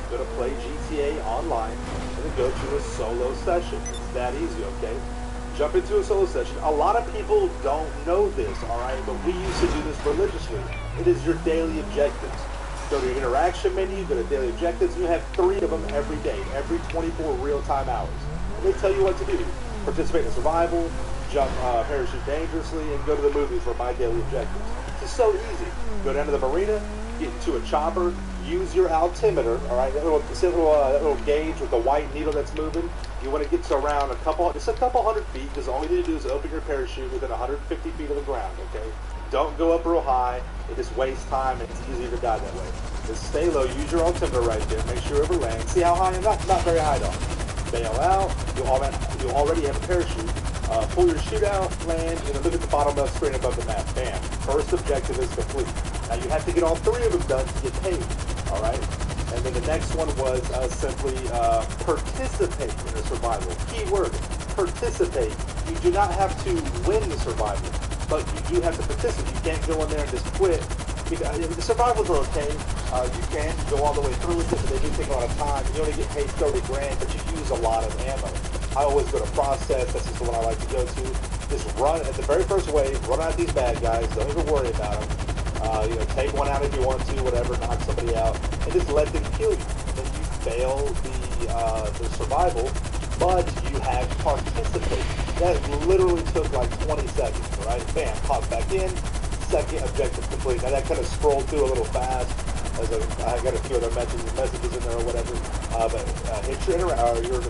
go to play GTA online, and then go to a solo session. It's that easy, okay? Jump into a solo session. A lot of people don't know this, alright? But we used to do this religiously. It is your daily objectives. Go to your interaction menu, go to daily objectives. You have 3 of them every day, every 24 real-time hours. And they tell you what to do. Participate in survival, jump, parachute dangerously, and go to the movies for my daily objectives. It's so easy. Go down to the marina, get into a chopper, use your altimeter, alright, that little gauge with the white needle that's moving. You want to get to around just a couple hundred feet, because all you need to do is open your parachute within 150 feet of the ground, okay? Don't go up real high, it just wastes time, and it's easier to die that way. Just stay low, use your altimeter right there, make sure you ever land. See how high? Not very high though. Bail out, you'll already have a parachute. Pull your chute out, land, and then look at the bottom left screen above the map. Bam. First objective is complete. Now you have to get all 3 of them done to get paid. Alright? And then the next one was simply participate in the survival. Keyword, participate. You do not have to win the survival, but you do have to participate. You can't go in there and just quit. Because the survivals are okay. You can go all the way through with it, but they do take a lot of time. You only get paid 30 grand, but you use a lot of ammo. I always go to process. That's just the one I like to go to. Just run at the very first wave, run out these bad guys. Don't even worry about them. Take one out if you want to, whatever, knock somebody out, and just let them kill you. Then you fail the survival, but you have participated. That literally took like 20 seconds, right? Bam, pop back in. Second objective complete. Now that kind of scrolled through a little fast. I got a few other messages in there or whatever. But hit your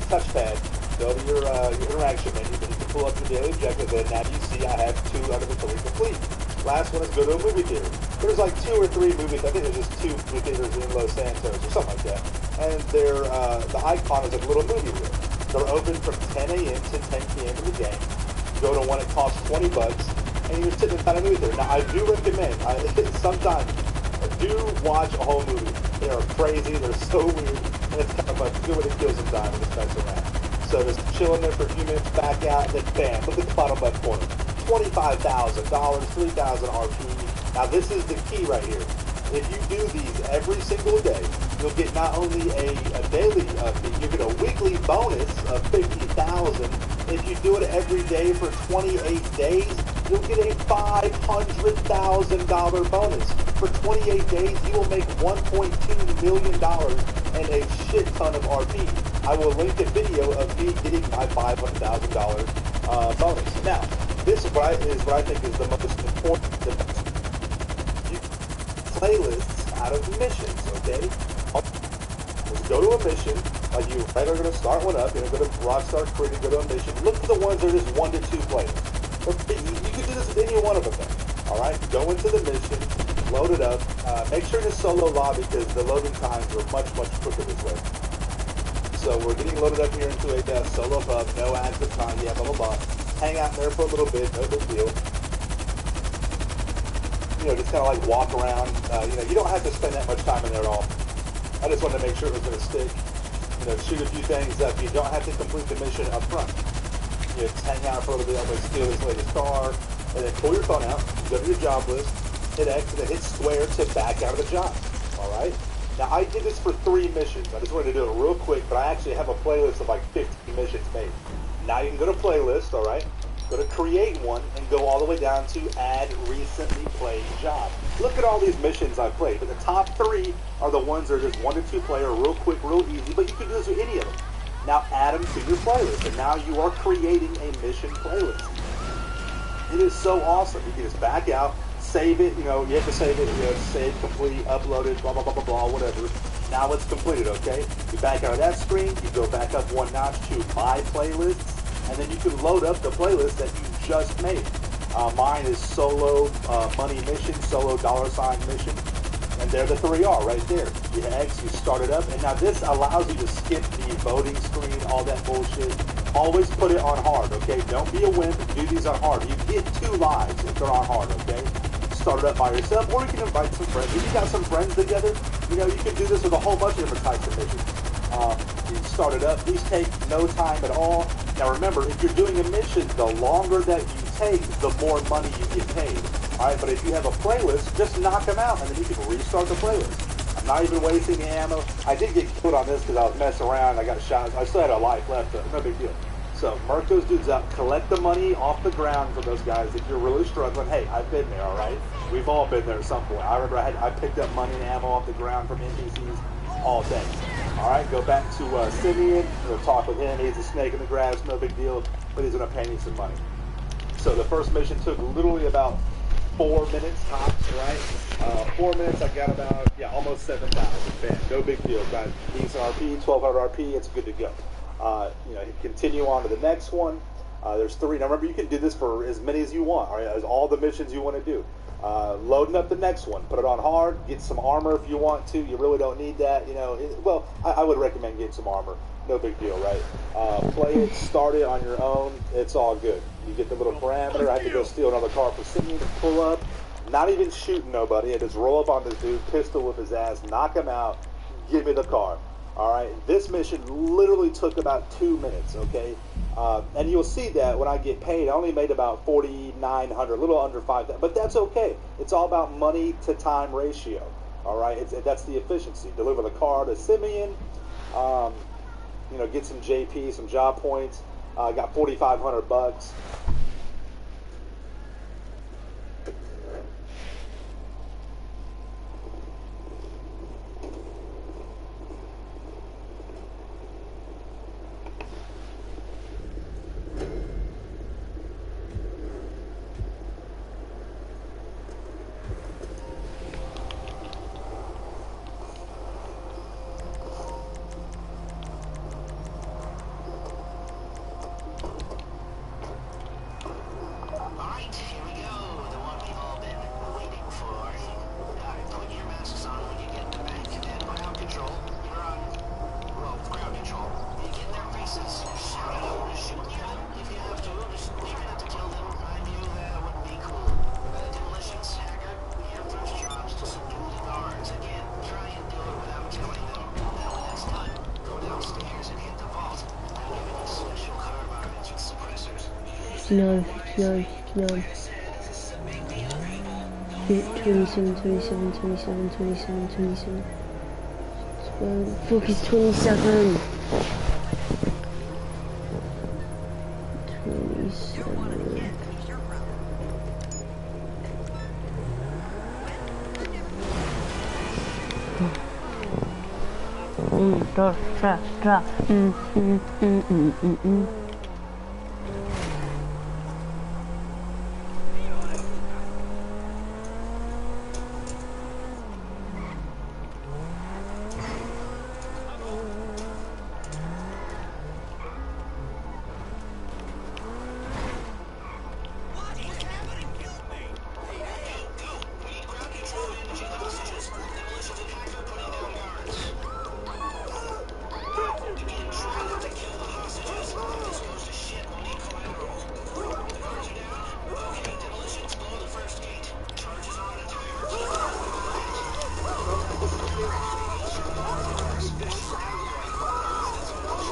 touchpad. Go to your interaction menu, then you can pull up your daily objective, and now you see I have 2 out of the 3 complete. Last one is go to a movie theater. There's like 2 or 3 movies, I think there's just 2 movie theaters in Los Santos or something like that. And the icon is a little movie reel. They're open from 10 a.m. to 10 p.m. in the game. Go to one, it costs $20, and you're sitting inside a movie theater. Now I do recommend, sometimes, do watch a whole movie. They are crazy, they're so weird, and it's kind of a good way to kill some time and just mess around. So just chill in there for a few minutes, back out, and then bam, look at the bottom left corner. $25,000, 3,000 RP. Now this is the key right here. If you do these every single day, you'll get not only a daily fee, you get a weekly bonus of $50,000. If you do it every day for 28 days, you'll get a $500,000 bonus. For 28 days, you will make $1.2 million and a shit ton of RP. I will link a video of me getting my $500,000 bonus. Now, this is what I think is the most important. Playlists out of missions, okay? Just go to a mission, like you are going to start one up, go to Rockstar Creative, go to a mission, look for the ones that are just 1 to 2 players. You can do this with any one of them. Alright, go into the mission, load it up, make sure to solo lobby because the loading times are much, much quicker this way. So we're getting loaded up here into a solo hub, no active time, yeah, blah, blah, blah. Hang out in there for a little bit, no big deal. You know, just kind of like walk around. You know, you don't have to spend that much time in there at all. I just wanted to make sure it was going to stick. You know, shoot a few things up. You don't have to complete the mission up front. You know, just hang out for a little bit, I'm going to steal this lady's car, and then pull your phone out, go to your job list, hit X, and then hit square to back out of the job. Alright? Now, I did this for 3 missions. I just wanted to do it real quick, but I actually have a playlist of like 50 missions made. Now you can go to playlist, alright? Go to create one, and go all the way down to add recently played job. Look at all these missions I've played, but the top 3 are the ones that are just 1 to 2 player, real quick, real easy, but you can do this with any of them. Now add them to your playlist, and now you are creating a mission playlist. It is so awesome. You can just back out, save it, you know, you have to save it, you know, save, complete, upload it, blah, blah, blah, blah, blah, whatever. Now it's completed, okay? You back out of that screen, you go back up 1 notch to My Playlists, and then you can load up the playlist that you just made. Mine is Solo Money Mission, Solo $sign Mission, and there the 3 are right there. You hit X, you start it up, and now this allows you to skip the voting screen, all that bullshit. Always put it on hard, okay? Don't be a wimp, do these on hard. You get 2 lives if they're on hard, okay? Start it up by yourself, or you can invite some friends. If you got some friends together, you know, you can do this with a whole bunch of different types of missions. You start it up. These take no time at all. Now remember, if you're doing a mission, the longer that you take, the more money you get paid. Alright, but if you have a playlist, just knock them out, and then you can restart the playlist. I'm not even wasting the ammo. I did get killed on this because I was messing around. I got shot. I still had a life left, but no big deal. So, mark those dudes out. Collect the money off the ground for those guys. If you're really struggling, hey, I've been there, alright? We've all been there at some point. I remember I picked up money and ammo off the ground from NPCs all day. Alright, go back to Simeon. We'll talk with him. He's a snake in the grass, no big deal. But he's going to pay me some money. So the first mission took literally about 4 minutes tops, right? 4 minutes, I got about, almost 7,000. Bam, no big deal. Got decent RP, 1,200 RP, it's good to go. You know, continue on to the next one. There's 3. Now remember, you can do this for as many as you want, all right? As all the missions you want to do. Loading up the next one, put it on hard, get some armor if you want to. You really don't need that, you know. Well, I would recommend getting some armor. No big deal, right? Play it, start it on your own. It's all good. You get the little parameter. I had to go steal another car for Simeon to pull up. Not even shooting nobody. I just roll up on this dude, pistol whip his ass, knock him out, give me the car. All right, this mission literally took about 2 minutes, okay? And you'll see that when I get paid, I only made about 4,900, a little under 5,000, but that's okay. It's all about money to time ratio, all right? That's the efficiency. Deliver the car to Simeon, you know, get some JP, some job points. Got 4,500 bucks. No, 27. Fuck is 27? 27.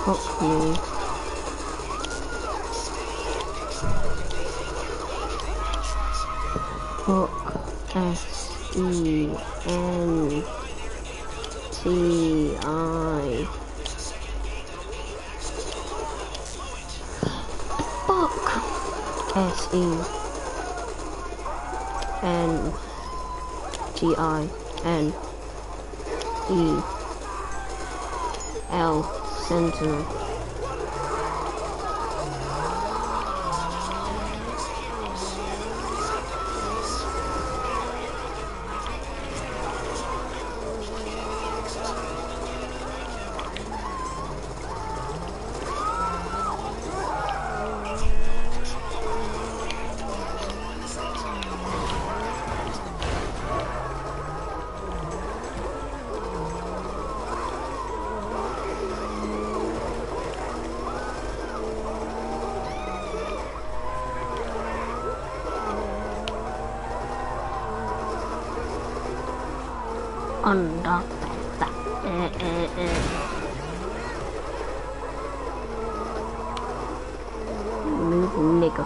Fuck me. Fuck S-E-N-T-I. Fuck S-E-N-T-I-N-E-L Sentinel. Under that. Move nigga.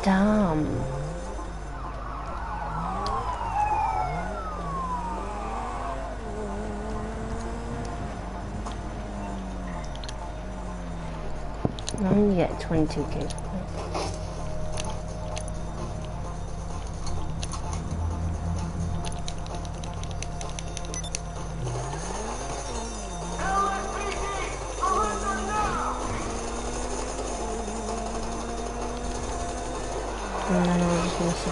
Damn. I only get 22 gigs. And then I'll just miss it.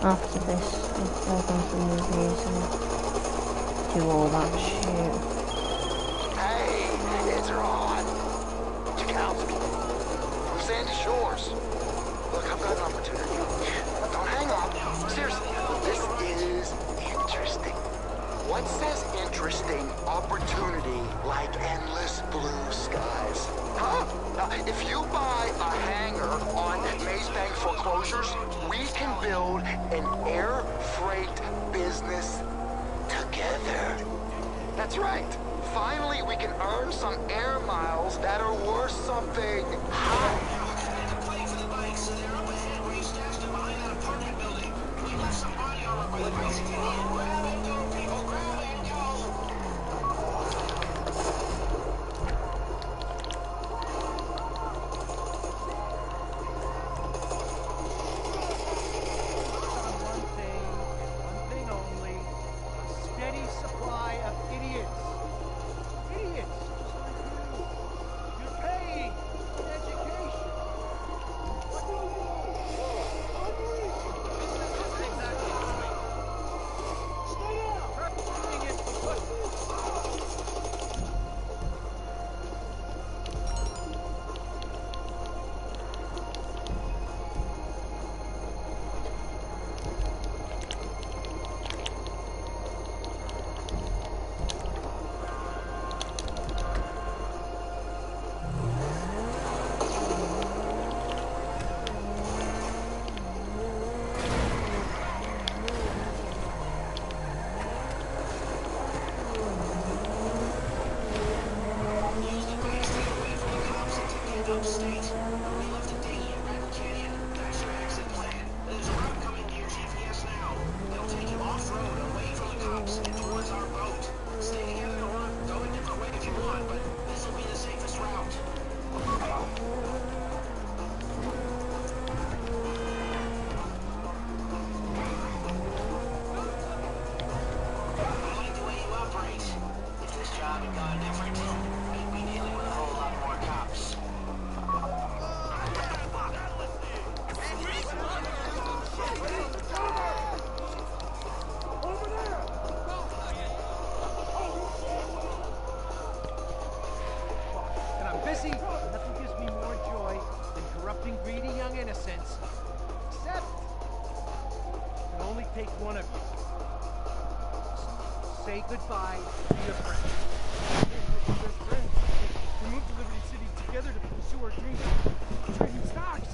After this, I'll go to movies and do all that shit. Hey, it's Ron. Chakowski. From Sandy Shores. Look, I've got an opportunity. Don't hang up. Seriously, this is interesting. What says interesting opportunity like endless blue skies? Huh? If you buy a hangar on Maze Bank foreclosures, we can build an air freight business together. That's right. Finally, we can earn some air miles that are worth something. Say goodbye to your friends. We moved to Liberty City together to pursue our dreams of trading stocks.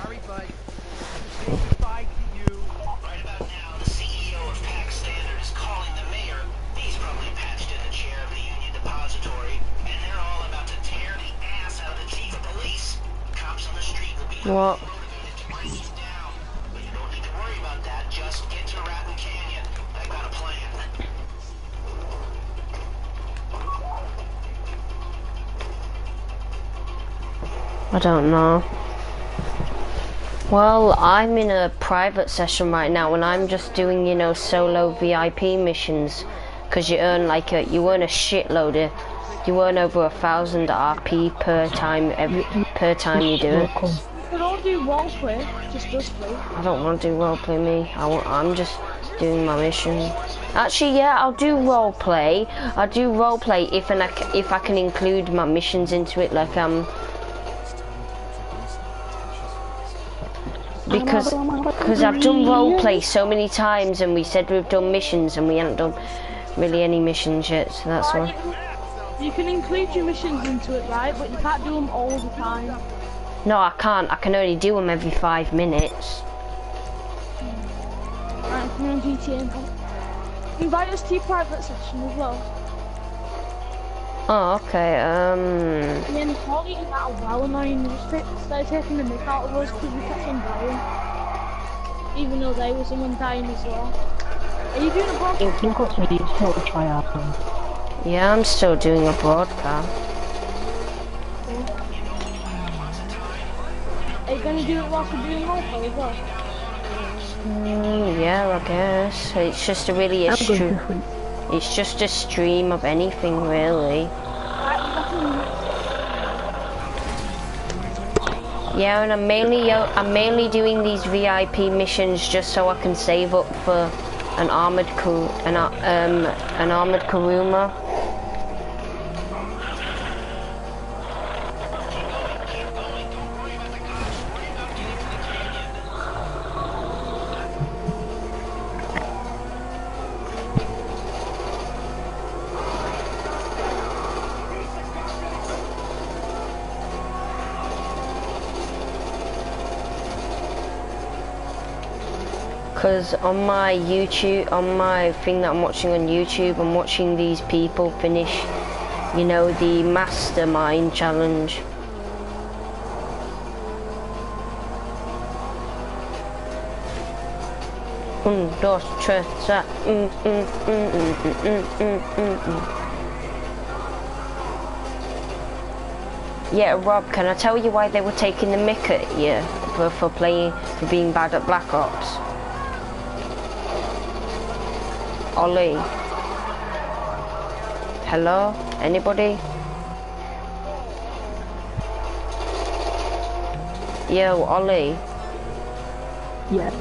Sorry, bud. Say goodbye to you. Right about now, the CEO of Pack Standard is calling the mayor. He's probably patched in the chair of the Union Depository, and they're all about to tear the ass out of the chief of police. Cops on the street will be What? motivated to break these down. But you don't need to worry about that. Just get to Raton Canyon. I got a plan. I don't know. Well, I'm in a private session right now and I'm just doing, you know, solo VIP missions. Cause you earn like you earn a shitload you earn over 1,000 RP per time per time you do it. But don't do roleplay, just does play. I don't want to do roleplay, me. I'm just doing my mission. Actually, yeah, I'll do roleplay. I'll do roleplay if I can include my missions into it, like because I've done roleplay so many times, and we said we've done missions, and we haven't done really any missions yet, so that's why. You can include your missions into it, right? But you can't do them all the time. No, I can't. I can only do them every 5 minutes. Right, come on, GTA. Invite us to your private session as well. Oh, okay. And then Holly and that are well annoying. Started taking the mick out of us because we kept on dying, even though they were someone dying as well. Are you doing a broadcast? You've got to try out. Yeah, I'm still doing a broadcast. Are you gonna do it whilst you're doing roleplay as well? Yeah, I guess. It's just it's just a stream of anything, really. Yeah, and I'm mainly doing these VIP missions just so I can save up for an armored Kuruma. Because on my YouTube, on my thing that I'm watching on YouTube, I'm watching these people finish, you know, the Mastermind Challenge. Un, dos, tres, Yeah, Rob, can I tell you why they were taking the mick at you for being bad at Black Ops? Ollie. Hello? Anybody? Yo, Ollie. Yes.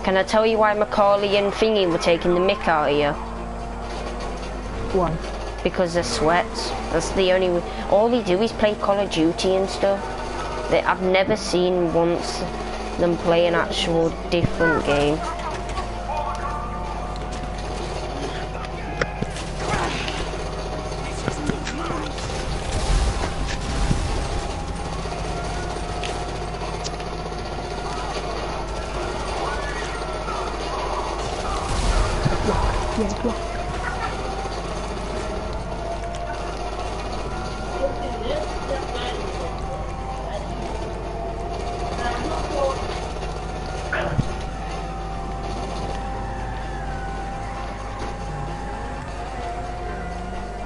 Can I tell you why Macaulay and Thingy were taking the mick out of you? Why? Because they're sweats. That's the only... All they do is play Call of Duty and stuff. I've never seen once them play an actual different game.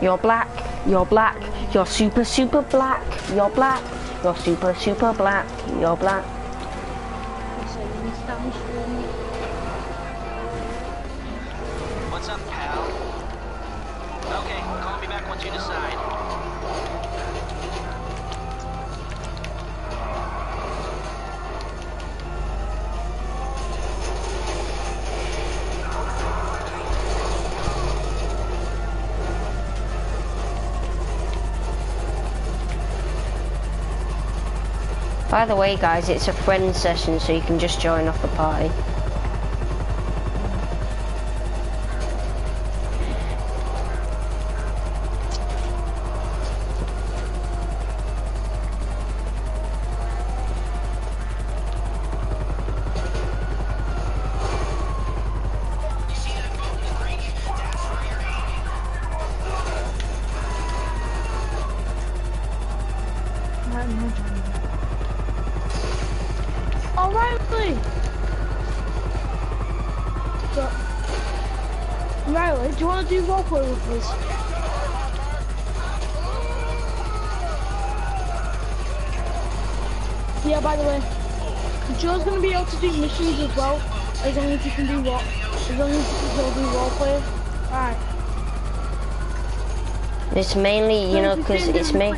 You're black, you're black, you're super, super black, you're black, you're super, super black, you're black. What's up, pal? Okay, call me back once you decide. By the way, guys, it's a friend session, so you can just join off the party. Riley, do you want to do roleplay with us? Yeah, by the way, Joe's going to be able to do missions as well, as long as you can do what? As long as you can do roleplay. Alright. It's mainly, you know, because it's me.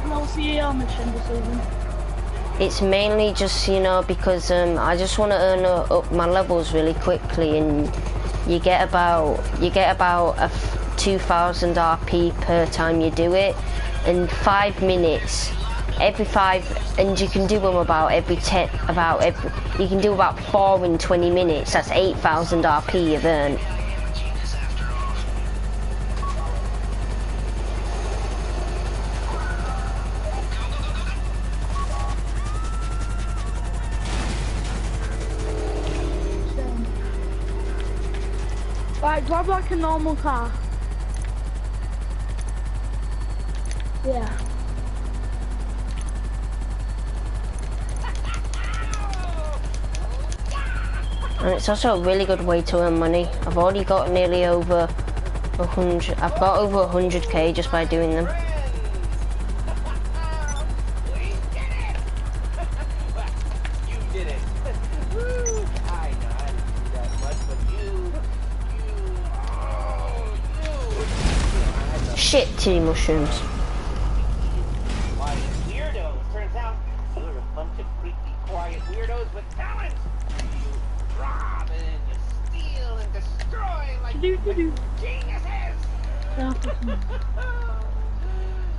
It's mainly just, you know, because I just want to earn up my levels really quickly, and you get about a 2,000 RP per time you do it, in 5 minutes, every 5, and you can do them about every 10, you can do about 4 in 20 minutes. That's 8,000 RP you've earned. Right, grab like a normal car. Yeah. And it's also a really good way to earn money. I've already got nearly over 100. I've got over 100k just by doing them. Shit, titty mushrooms. Why, weirdos. Turns out you're a bunch of freaky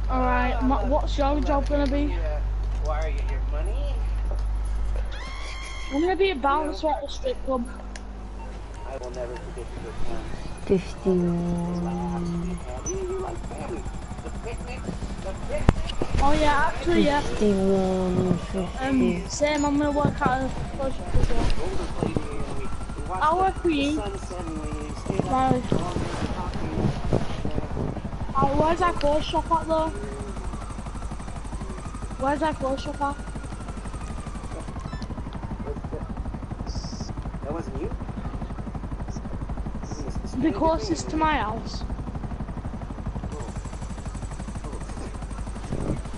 Alright, what's your job gonna be? Wire you your money? I'm gonna be a bouncer at the strip club. I will never forget the good times. 51. Oh yeah, actually yeah. 51, 50. Same, I'm gonna work at a push as well. I'll work for you. Right. Where's that clothes shop at though? Where's that clothes shop at? That wasn't you? The closest to my house.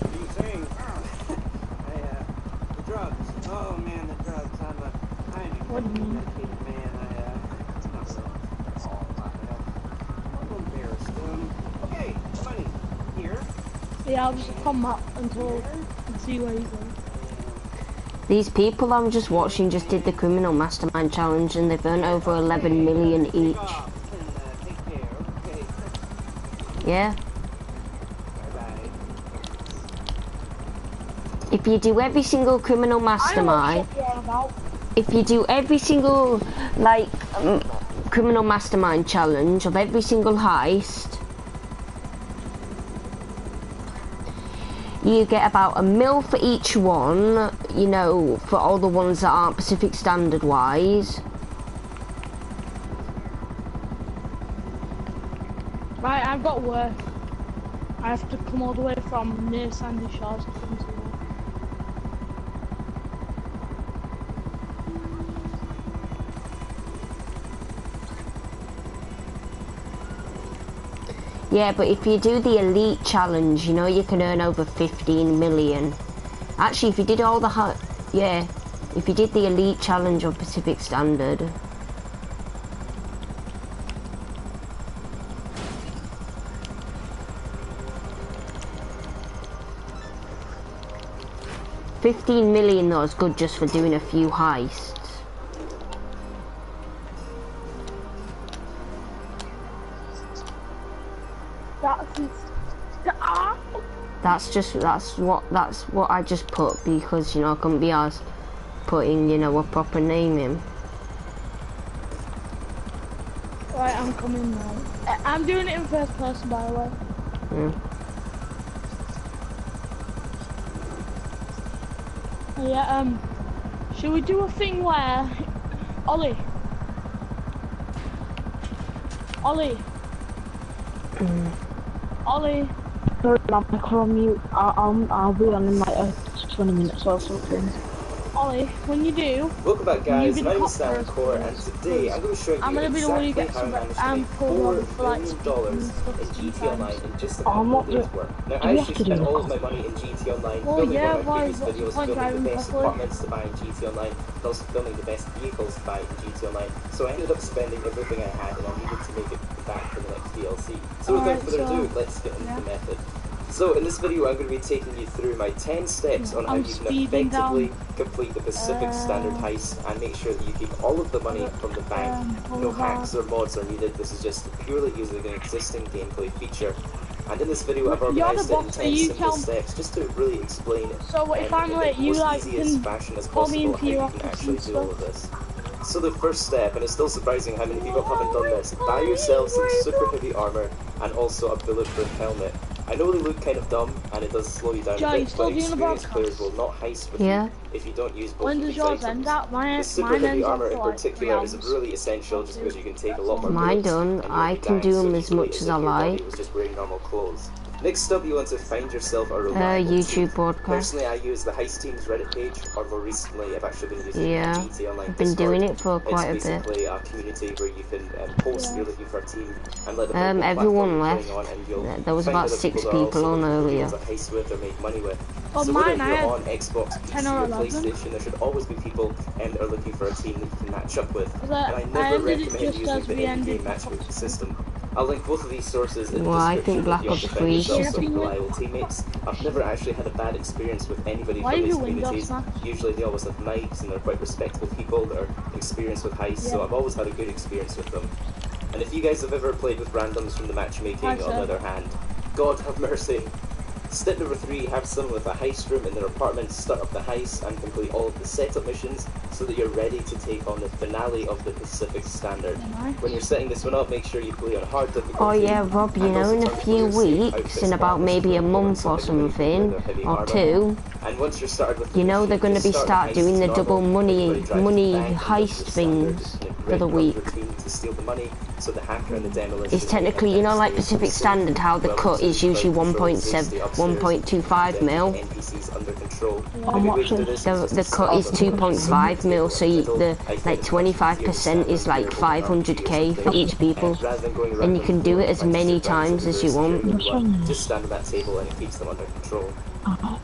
What are you saying? The drugs. Oh man, the drugs. I'm What do you mean? medicated man. It's not so. I'm embarrassed. Okay, money. Here. Yeah, I'll just come up until and see where you go. These people I'm just watching just did the criminal mastermind challenge and they've earned over 11 million each. Yeah. If you do every single criminal mastermind, if you do every single like criminal mastermind challenge of every single heist, you get about $1 mil for each one, you know, for all the ones that aren't Pacific Standard wise. Right, I've got work. I have to come all the way from near Sandy Shores to come to work. Yeah, but if you do the elite challenge, you know, you can earn over 15 million. Actually, if you did all the if you did the elite challenge on Pacific Standard. $15 million though is good just for doing a few heists. That's what I just put because, you know, I couldn't be asked putting, you know, a proper name in. Right, I'm coming now. I'm doing it in first person, by the way. Yeah, should we do a thing where Ollie? Sorry, I'm on mute. I'll be on in like 20 minutes or something. Ollie, when you do, welcome back guys, my name is Sam Core and today I'm going to show you exactly how I managed to make $4 million in GTA Online in just a couple of days work. Now I actually spent all of my money in GTA Online filming one of my previous videos, filming the best apartments to buy in GTA Online, and also filming the best vehicles to buy in GTA Online. So I ended up spending everything I had and I needed to make it back for the next DLC. So without further ado, let's get into the method. So in this video I'm going to be taking you through my 10 steps on how you can effectively complete the Pacific Standard heist and make sure that you keep all of the money from the bank. No hacks or mods are needed, this is just purely using an existing gameplay feature. And in this video I've organised it in 10 simple steps just to really explain it so if I'm late, you like easiest fashion as possible how you can actually do all of this. So the first step, and it's still surprising how many people haven't done this, buy yourself some super heavy armour and also a bulletproof helmet. I know they look kind of dumb and it does slow you down a bit, but experienced players will not heist with you if you don't use both of these items. The super heavy armour in particular is really essential just because you can take a lot more bullets. I can do them as much as I like. He was just wearing normal clothes. Next up, you want to find yourself a reliable YouTube team. broadcast. Personally, I use the Heist Team's Reddit page, or more recently, I've actually been using GTA Online I've been doing it for quite a bit. It's basically a community where you can post you're looking for a team and let them know everyone left. There was about 6 people on earlier. Heist with or make money with. Oh, so mine, whether you're on Xbox, PC, or PlayStation, there should always be people that are looking for a team that you can match up with. And I never recommend using the in-game matchmaking system. I'll link both of these sources in the description. I think Black Ops 3 is also reliable teammates. I've never actually had a bad experience with anybody from these communities. Usually they always have knives and they're quite respectable people that are experienced with heists, so I've always had a good experience with them. And if you guys have ever played with randoms from the matchmaking, on the other hand, God have mercy. Step number 3, have someone with a heist room in their apartment start up the heist and complete all of the setup missions so that you're ready to take on the finale of the Pacific Standard. When you're setting this one up, make sure you play on hard difficulty. Oh yeah, Rob, you know, in a few weeks, in about maybe a month or something, or 2, and once you're started with you know they're going to start doing the double money heist things for the week. To steal the money, so the hacker and the demolition. It's technically, you know, like Pacific Standard, how the cut is usually 1.25 mil. The cut is 2.5 mil, so the like 25% is like 500k for each people, and you can do it as many times as you want. Just stand at that table and it keeps them under control.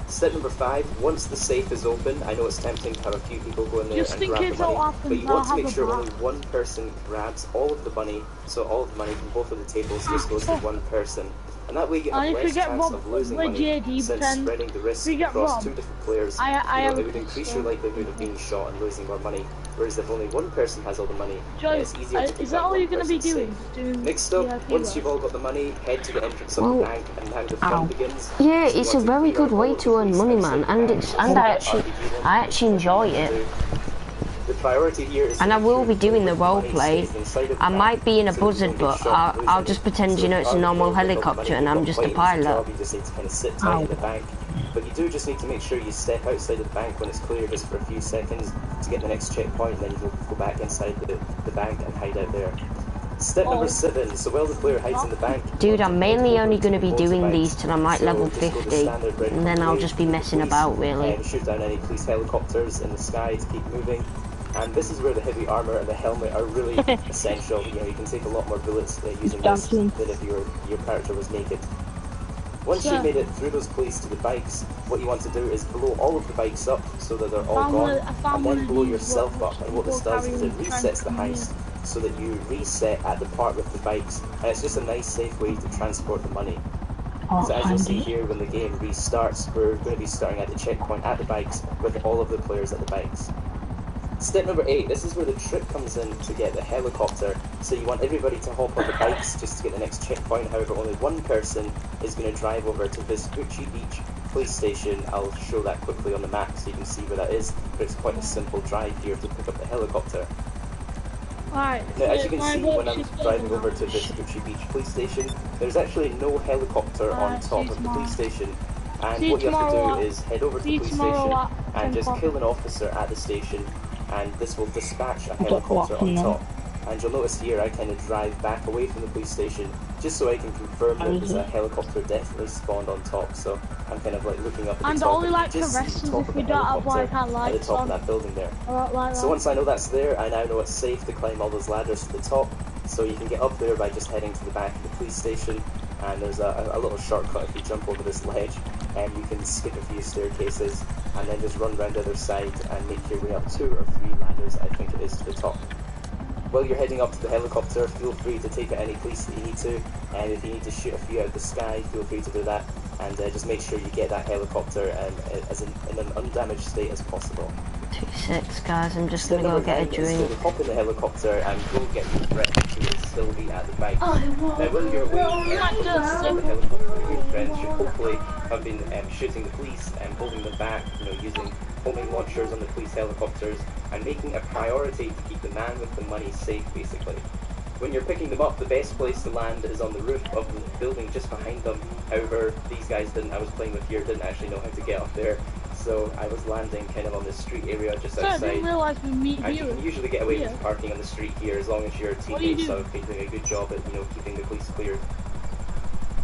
Step number 5, once the safe is open, I know it's tempting to have a few people go in there and grab the money, but you want to make sure only one person grabs all of the money, so all of the money from both of the tables just goes to one person. And that way you have less chance of losing money, since spreading the risk across 2 different players, it would increase your likelihood of being shot and losing more money. Whereas if only one person has all the money, it's easier to keep that one person safe. Next up, once you've all got the money, head to the entrance of the bank, and now the fun begins. Yeah, it's a very good way to earn money, man, and I actually enjoy it. The priority here is, and I will be doing the roleplay. I might be in a buzzard, but I'll just pretend, you know, it's a normal helicopter and I'm just a pilot. You just need to kind of sit tight in the bank, but you do just need to make sure you step outside of the bank when it's clear, just for a few seconds to get the next checkpoint, and then you go back inside the bank and hide out there. Step number 7, so while the player hides in the bank... Dude, I'm mainly only going to be doing these till I'm like level 50, and then I'll just be messing about, really. Shoot down any police helicopters in the sky to keep moving. And this is where the heavy armor and the helmet are really essential. You know, you can take a lot more bullets using this than if your character was naked. Once you've made it through those police to the bikes, what you want to do is blow all of the bikes up so that they're all gone, and then blow yourself up. And what this does is it resets the heist so that you reset at the part with the bikes, and it's just a nice, safe way to transport the money. So as you'll see here, when the game restarts, we're going to be starting at the checkpoint at the bikes with all of the players at the bikes. Step number 8, this is where the trick comes in to get the helicopter. So you want everybody to hop on the bikes just to get the next checkpoint. However, only one person is going to drive over to Vespucci Beach police station. I'll show that quickly on the map so you can see where that is, but it's quite a simple drive here to pick up the helicopter. Now, as you can see, when I'm driving over to Vespucci Beach police station, there's actually no helicopter on top of the police station. And what you have to do is head over to the police station and just kill an officer at the station, and this will dispatch a helicopter on top. And you'll notice here I kind of drive back away from the police station just so I can confirm that there's a helicopter definitely spawned on top. So I'm kind of like looking up at the top, and just see the top of the helicopter at the top of that building there. So once I know that's there, I now know it's safe to climb all those ladders to the top. So you can get up there by just heading to the back of the police station, and there's a little shortcut if you jump over this ledge, and you can skip a few staircases and then just run around the other side and make your way up 2 or 3 ladders, I think it is, to the top. While you're heading up to the helicopter, feel free to take out any police that you need to, and if you need to shoot a few out of the sky, feel free to do that, and just make sure you get that helicopter in an undamaged state as possible. 2-6, guys, I'm just gonna go get a drink. So hop in the helicopter and go get your breath, you will still be at the bike. Now while you're away, the helicopter, your friends should hopefully have been shooting the police and holding them back, you know, using homing launchers on the police helicopters, and making a priority to keep the man with the money safe, basically. When you're picking them up, the best place to land is on the roof of the building just behind them. However, these guys I was playing with here didn't actually know how to get up there, so I was landing kind of on the street area just outside. I didn't realise we meet and here. You can usually get away with parking on the street here as long as your teammates have been doing a good job at, you know, keeping the police cleared.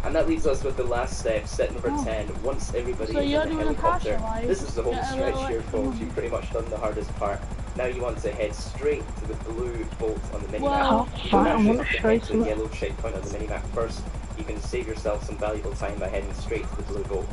And that leaves us with the last step, step number 10. Once everybody is in the helicopter, this is the home stretch here, folks. You've pretty much done the hardest part. Now you want to head straight to the blue bolt on the minimap. You don't actually have to head to the yellow checkpoint on the minimap first. You can save yourself some valuable time by heading straight to the blue bolt.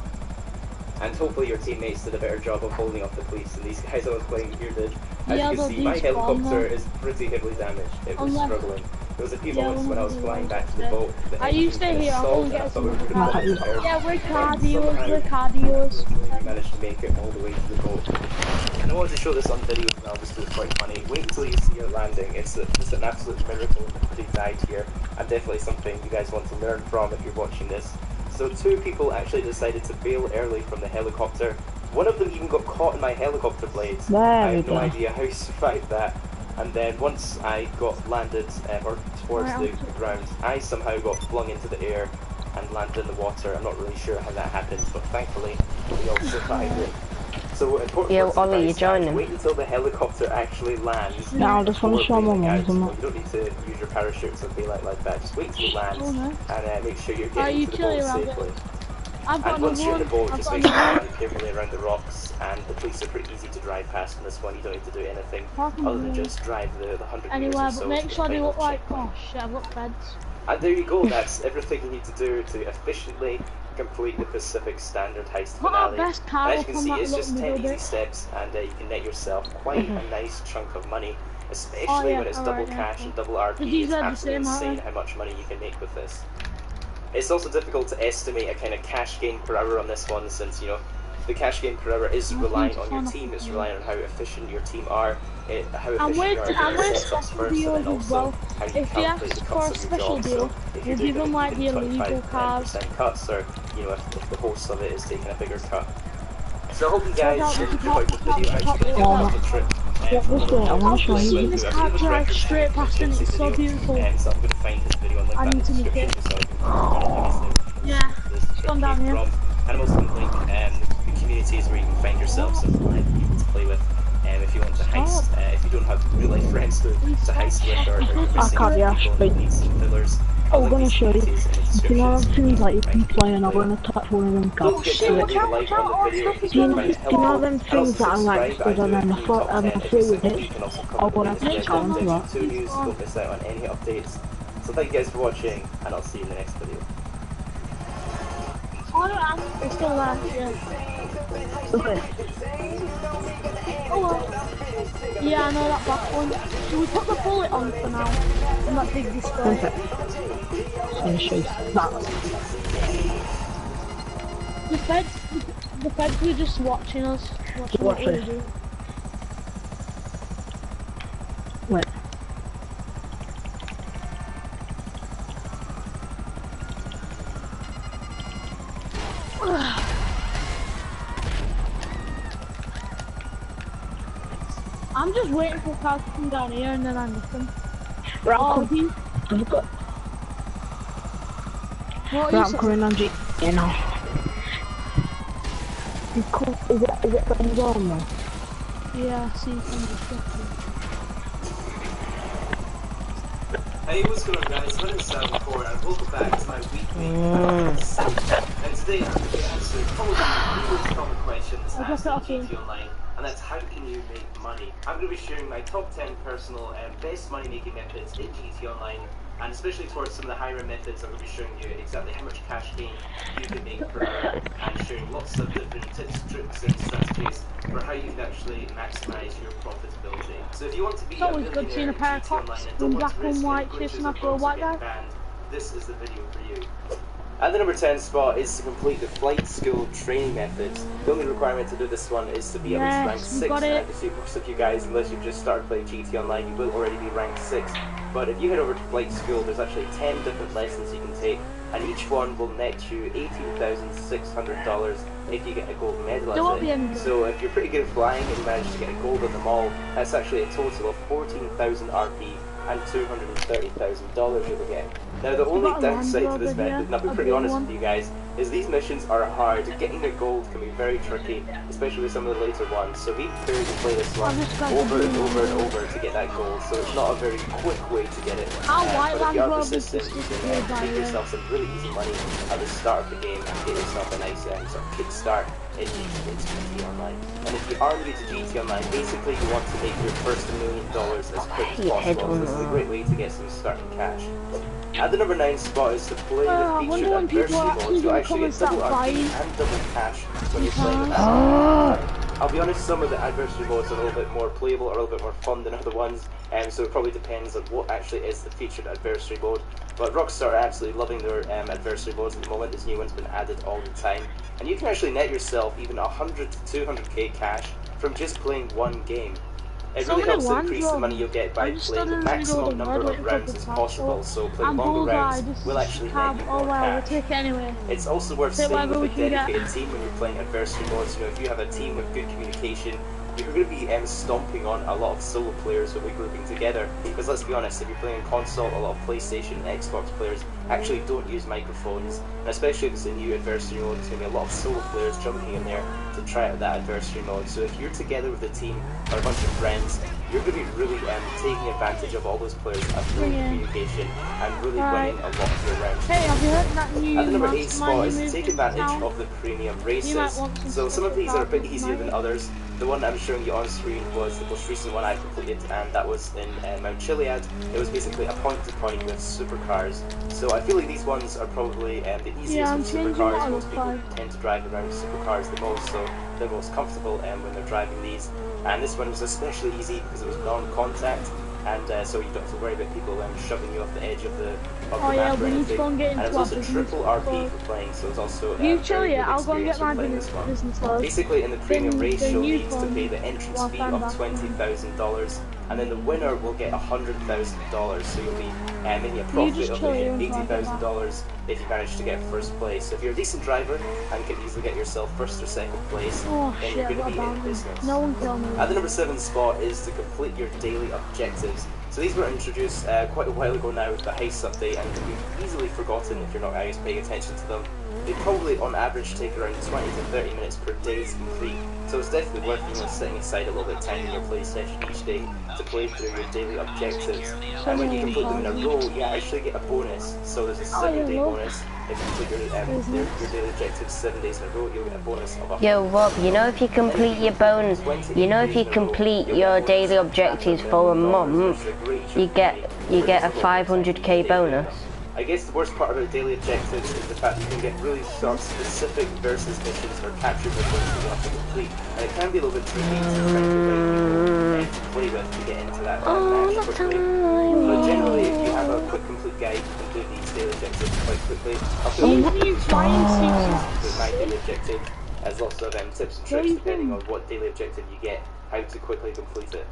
And hopefully your teammates did a better job of holding up the police than these guys I was playing here did. As you can see, my helicopter is pretty heavily damaged. It was struggling. There was a few moments when I was flying back to the boat. Are you stay here? I'll go and get some. Yeah, we're cardios. We managed to make it all the way to the boat. And I wanted to show this on video as well, just because it's quite funny. Wait until you see it landing. It's just an absolute miracle that he died here, and definitely something you guys want to learn from if you're watching this. So 2 people actually decided to bail early from the helicopter. One of them even got caught in my helicopter blades. I have no idea how he survived that. And then once I got landed or towards the ground, I somehow got flung into the air and landed in the water. I'm not really sure how that happened, but thankfully we all survived it. So important Ollie, you joining? Wait until the helicopter actually lands. No, I just want to show my mum. You don't need to use your parachutes or daylight like that. Just wait till it lands and make sure you're getting to the boat safely. And once you're in the boat, just make sure you drive carefully around the rocks, and the police are pretty easy to drive past in this one. You don't need to do anything other than just drive the 100 meters or so. But make sure they look like, oh shit, I've got beds. And there you go, that's everything you need to do to efficiently complete the Pacific Standard heist finale. As you can see, it's just 10 easy steps, and you can net yourself quite a nice chunk of money, especially when it's double cash and double RP. It's absolutely insane how much money you can make with this. It's also difficult to estimate a kind of cash gain per hour on this one, since, you know, the cash gain per hour is reliant on your team. It's reliant on how efficient your team are, how efficient you are doing setups first, and then also how you calculate the cuts of your job. So if you're doing like 25% cuts, or, you know, if the host of it is taking a bigger cut. So I hope you guys enjoyed the video. I actually love the trip. I want to show you. This car drives straight past and it's so beautiful. So I'm going to find this video and link that in the description, so yeah, it's gone down here. And I'm also going to link the communities where you can find yourself some people to play with. If you want to heist, if you don't have real life friends to heist with, or you're missing people and need some fillers. I'm gonna show you. You know things like you can play and I'm gonna touch one of them guns. Do you know them things that I'm like good and then I'm free with it? I'll go and challenge that. Don't miss out on any updates. So thank you guys for watching, and I'll see you in the next video. It's still there, yeah. Okay. Oh well. Yeah, I know that black one. Should we put the bullet on for now? And that big display. Okay. That. The feds were just watching us. Watching what we do. Wait. I'm just waiting for cars to come down here and then I miss them. Right, I'm coming on G. You know. Is it going on now? Yeah, I see you from the Hey, what's going on, guys? My name is Sam McCord, and welcome back to my weekly And today I'm going to answer probably the most common question that's asked on GT Online, and that's how can you make money? I'm going to be sharing my top 10 personal best money making methods in GT Online, and especially towards some of the higher methods. I'm going to be showing you exactly how much cash gain you can make per hour, and sharing lots of different tips, tricks and strategies for how you can actually maximise your profitability. So if you want to be a millionaire in GT Online and don't want to risk any glitches or bugs getting banned, this is the video for you. At the number 10 spot is to complete the flight school training methods. The only requirement to do this one is to be at least rank 6. I see most of you guys, unless you've just started playing GT Online, you will already be ranked 6. But if you head over to flight school, there's actually 10 different lessons you can take, and each one will net you $18,600 if you get a gold medal at it. So if you're pretty good at flying and you manage to get a gold on them all, that's actually a total of 14,000 RP and $230,000 you'll get. Now the only downside to this method, and I'll be pretty honest with you guys, is these missions are hard. Getting a gold can be very tricky, especially with some of the later ones. So be prepared to play this one over and over and over to get that gold, so it's not a very quick way to get it. But if you are persistent, you can make yourself some really easy money at the start of the game and get yourself a nice sort of kickstart in GT Online. And if you are new to GT Online, basically you want to make your first $1 million as quick as possible. So this is a great way to get some starting cash. At the number 9 spot is to play the featured adversity modes. You'll actually get double RP and double cash when you're playing with that. I'll be honest, some of the adversary modes are a little bit more playable or a little bit more fun than other ones, so it probably depends on what actually is the featured adversary mode. But Rockstar are absolutely loving their adversary modes at the moment. This new one's been added all the time. And you can actually net yourself even 100 to 200k cash from just playing one game. It really helps to increase the money you'll get by playing the maximum number of rounds as possible, so playing longer rounds will actually net you more cash. It's also worth saying with a dedicated team when you're playing adversary modes, you know, if you have a team with good communication, you're going to be stomping on a lot of solo players who will be grouping together, because let's be honest, if you're playing on console, a lot of PlayStation and Xbox players actually don't use microphones, and especially if it's a new adversary mode, there's going to be a lot of solo players jumping in there to try out that adversary mode. So if you're together with a team or a bunch of friends, you're going to be really taking advantage of all those players have good communication and really winning a lot of your rounds. Hey, have you heard that new At the number 8 spot is to take advantage of the premium races. So some of these are a bit easier than others. The one I'm showing you on screen was the most recent one I completed, and that was in Mount Chiliad. It was basically a point-to-point with supercars. So I feel like these ones are probably the easiest with supercars. Most people tend to drive around supercars the most, so they're most comfortable when they're driving these. And this one was especially easy because it was non-contact, and so you don't have to worry about people shoving you off the edge of the map or anything. And it was also triple RP for playing, so it's also very good experience for playing this one. Basically, in the premium race, you'll need to pay the entrance fee of $20,000, and then the winner will get $100,000, so you'll be making a profit of $80,000 if you manage to get first place. So if you're a decent driver and can easily get yourself first or second place, then you're going to be in business. At the number 7 spot is to complete your daily objectives. So these were introduced quite a while ago now with the heist update, and can be easily forgotten if you're not paying attention to them. They probably on average take around 20 to 30 minutes per day to complete, so it's definitely worth setting aside a little bit of time in your play session each day to play through your daily objectives. And when you complete them in a row, you actually get a bonus. So there's a 7-day bonus. If you complete your daily objectives 7 days in a row, you'll get a bonus of Yo, Rob, you know if you complete your daily objectives for a month, you get a 500k bonus. I guess the worst part about daily objectives is the fact that you can get really short, specific versus missions or capture missions that you have to complete, and it can be a little bit tricky to try to play with to get into that match quickly. But generally, if you have a quick complete guide, you can do these daily objectives quite quickly. I'll put my daily objective as lots of tips and tricks depending on what daily objective you get, how to quickly complete it.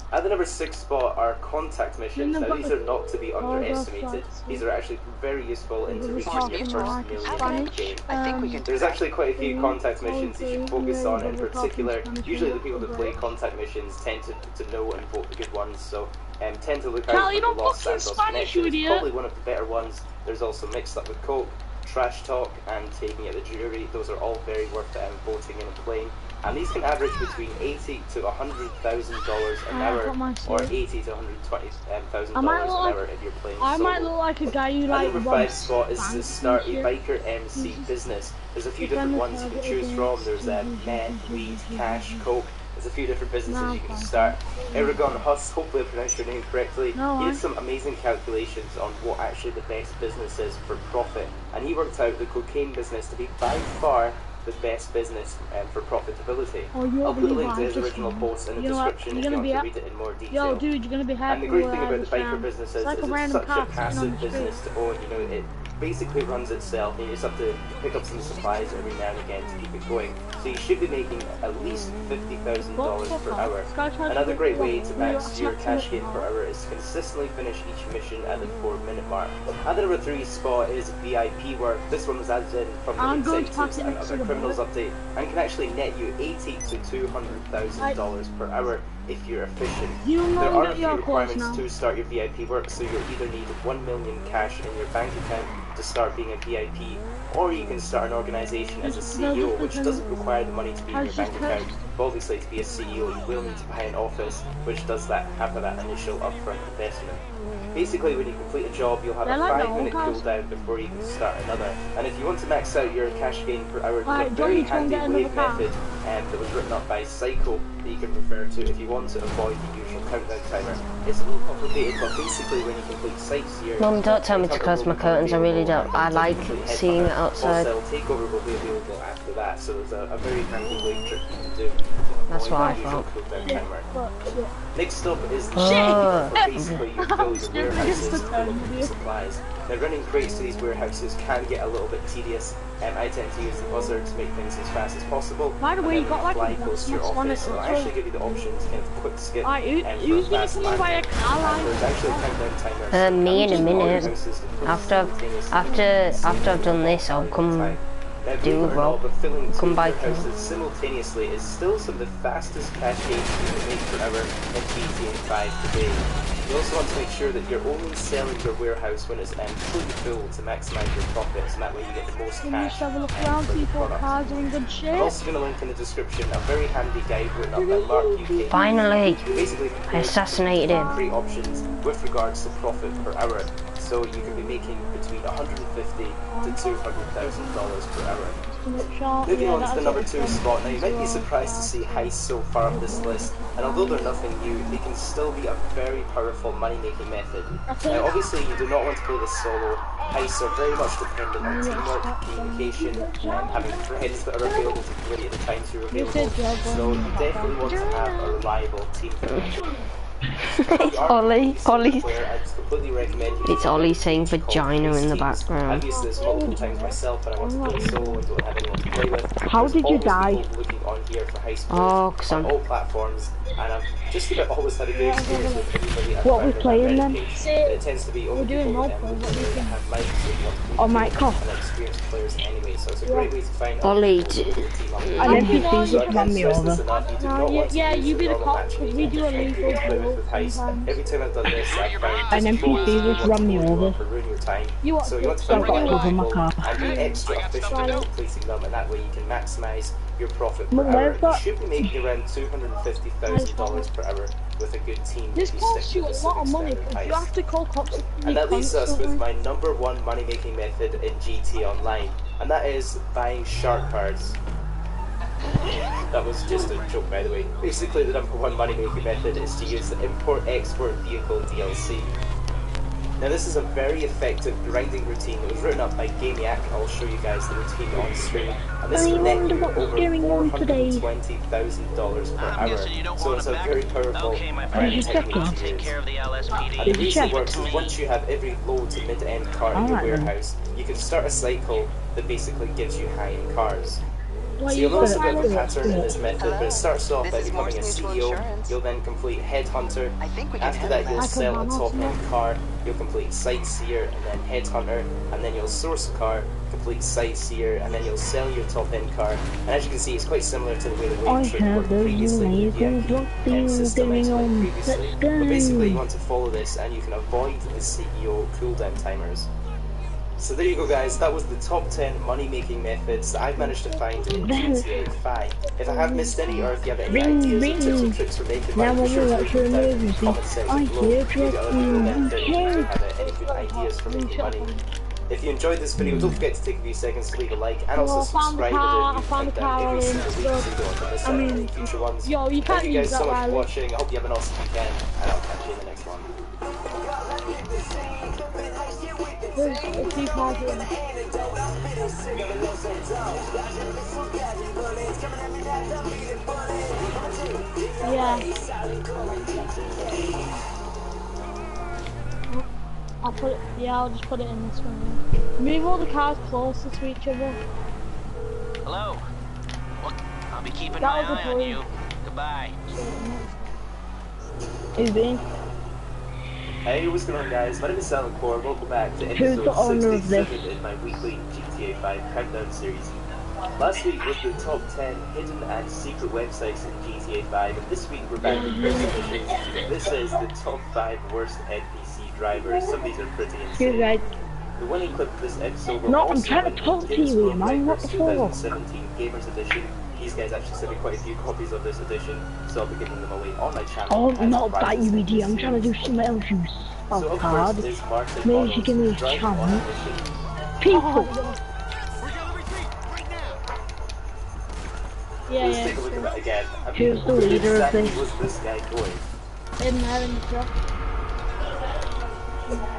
At the number 6 spot are contact missions. Now these are not to be underestimated. These are actually very useful into reaching your first million in the game. There's actually quite a few contact missions you should focus on in particular. Usually the people that play contact missions tend to know and vote the good ones, so tend to look out for the Los Santos connection. It's probably one of the better ones. There's also Mixed Up with Coke, Trash Talk, and Taking Out the Jury. Those are all very worth voting in and playing. And these can average between $80,000 to $100,000 an hour, or $80,000 to $120,000 an hour if you're playing solo. I might look like a guy who like number 5 spot is to start a biker MC business. There's a few different ones you can choose from. There's meth, weed, cash, coke. There's a few different businesses you can start. Eragon Huss, hopefully I pronounced your name correctly, he did some amazing calculations on what actually the best business is for profit. And he worked out the cocaine business to be by far the best business for profitability. I'll put a link to his original post in the description if you want to read it in more detail. Yo, dude, you're gonna be happy. And the great thing about the biker business is it's such a passive business to own. You know, it basically runs itself. You just have to pick up some supplies every now and again to keep it going. So you should be making at least $50,000 per hour. Another great way to max your cash gain per hour is to consistently finish each mission at the 4-minute mark. At the number 3 spot is VIP work. This one was added in from the Executives and Other Criminals update, and can actually net you $80,000 to $200,000 per hour if you're efficient. There are a few requirements to start your VIP work, so you'll either need 1 million cash in your bank account to start being a VIP, or you can start an organisation as a CEO, which doesn't require the money to be in your bank account. But obviously to be a CEO you will need to buy an office, which does have that initial upfront investment. Basically, when you complete a job, you'll have a 5-minute cooldown before you can start another. And if you want to max out your cash gain per hour, there's a very handy wave method that was written up by Psycho that you can refer to if you want to avoid the usual countdown timer. It's a little complicated, but basically when you complete sites here... Mum, don't tell me to close my curtains, I really outside. I like seeing it outside. Wholesale Takeover will be available after that, so there's a very handy link trip you can do. That's what I thought. Next up is the shop, where basically you fill your warehouses with supplies. Now running crates to these warehouses can get a little bit tedious, and I tend to use the buzzer to make things as fast as possible. By the way, you got like a close to your office, so I actually give you the options, kind of quick skip. Who's gonna come in by a car line? There's actually a countdown timer. Me in a minute. After I've done this, I'll come do a rob. Come by. Simultaneously is still some of the fastest cash gains you can make forever in GTA 5 today. You also want to make sure that you're only selling your warehouse when it's completely full to maximise your profits, and that way you get the most cash. Can you just have a look around, people? Cars are in good shape. I'm also going to link in the description a very handy guide written up by Mark UK. Finally! Basically, I assassinated him. 3 options with regards to profit per hour. So you can be making between $150,000 to $200,000 per hour. Moving on to the number 2 spot. Now you might be surprised to see heists so far up this list, and although they're nothing new, they can still be a very powerful money-making method. Now obviously you do not want to play this solo. Heists are very much dependent on teamwork, communication, and having friends that are available to play at the times you're available. So you definitely want to have a reliable team. It's Ollie. It's Ollie saying vagina in the background. I've used this multiple times myself, and I want to play solo and don't have anyone to play with. How did you die? On all platforms, and I've just about always had a good experience with everybody. What we playing then? It tends to be we're doing multiple. Oh my god. Experienced players anyway, so it's a great way to find Ollie, and NPCs just run me over. Yeah, you be the cop, because we do a lethal drill sometimes. Every time I've done this, I've found an NPC just run me over. So you want to So I've got to cover my car. and be extra efficient in completing them, and that way you can maximise your profit per hour. You should be making around $250,000 per hour with a good team. This costs you a lot of money, because you have to call cops. And that leaves us with my number 1 money making method in GT Online, and that is buying shark cards. That was just a joke, by the way. Basically, the number 1 money making method is to use the import-export vehicle DLC. Now this is a very effective grinding routine that was written up by Gamiac. I'll show you guys the routine on screen. And this will net you over $420,000 per hour. So it's a very powerful grinding technique to use. And the reason it works is once you have every low to mid-end car in your warehouse, you can start a cycle that basically gives you high-end cars. So you'll notice a bit of a pattern in this method, but it starts off by becoming a CEO, you'll then complete Headhunter, after that you'll sell a top-end car, you'll complete Sightseer, and then Headhunter, and then you'll source a car, complete Sightseer, and then you'll sell your top-end car, and as you can see it's quite similar to the way the wage trade worked previously with the VIP system I explained previously, but basically you want to follow this and you can avoid the CEO cooldown timers. So there you go guys, that was the top 10 money making methods that I've managed to find in GTA 5. If I have missed any or if you have any ideas or tips and tricks for making money, be sure to leave them down in the comment section below. Maybe other people that if you have any good ideas for making money. If you enjoyed this video, don't forget to take a few seconds to leave a like and also subscribe to the new content every single week so you don't miss out on any future ones. Thank you guys so much for watching, I hope you have an awesome weekend and I'll catch you in the next one. Yeah. I'll just put it in this one. Move all the cars closer to each other. Hello. Well, I'll be keeping my eye on you. Goodbye. Who's in? Hey, what's going on guys? My name is Silent Core. Welcome back to episode 67 in my weekly GTA 5 Countdown series. Last week was the top 10 hidden and secret websites in GTA 5, and this week we're back with first edition. This is the top 5 worst NPC drivers. Some of these are pretty insane. The winning clip of this episode will also I'm trying to talk to you, man. What the fuck? 2017 Gamers Edition. These guys actually sent me quite a few copies of this edition, so I'll be giving them away on my channel. Oh, not that, you idiot. I'm trying to do something else, you fucktard. Maybe you give me a chance. People! Yeah, Let's take a look at that again. Who's the leader of this? Was this guy going? In the truck.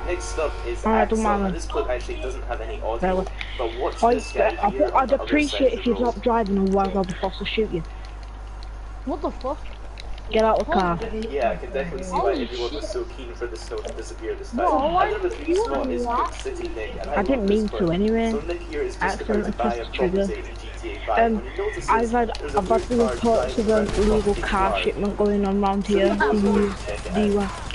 Next up is Axel. Now, this clip actually doesn't have any audio, but watch this guy here. I'd appreciate if you stopped driving, otherwise I'll be forced to shoot you. What the fuck? Get out of the car. Yeah, I can definitely see why everyone was so keen for the snow to disappear this time. No, Another new spot is Cook City Nick, and I didn't mean to anyway. So Nick here is just about to buy a property in GTA 5. I've had reports of an illegal car shipment going on around here.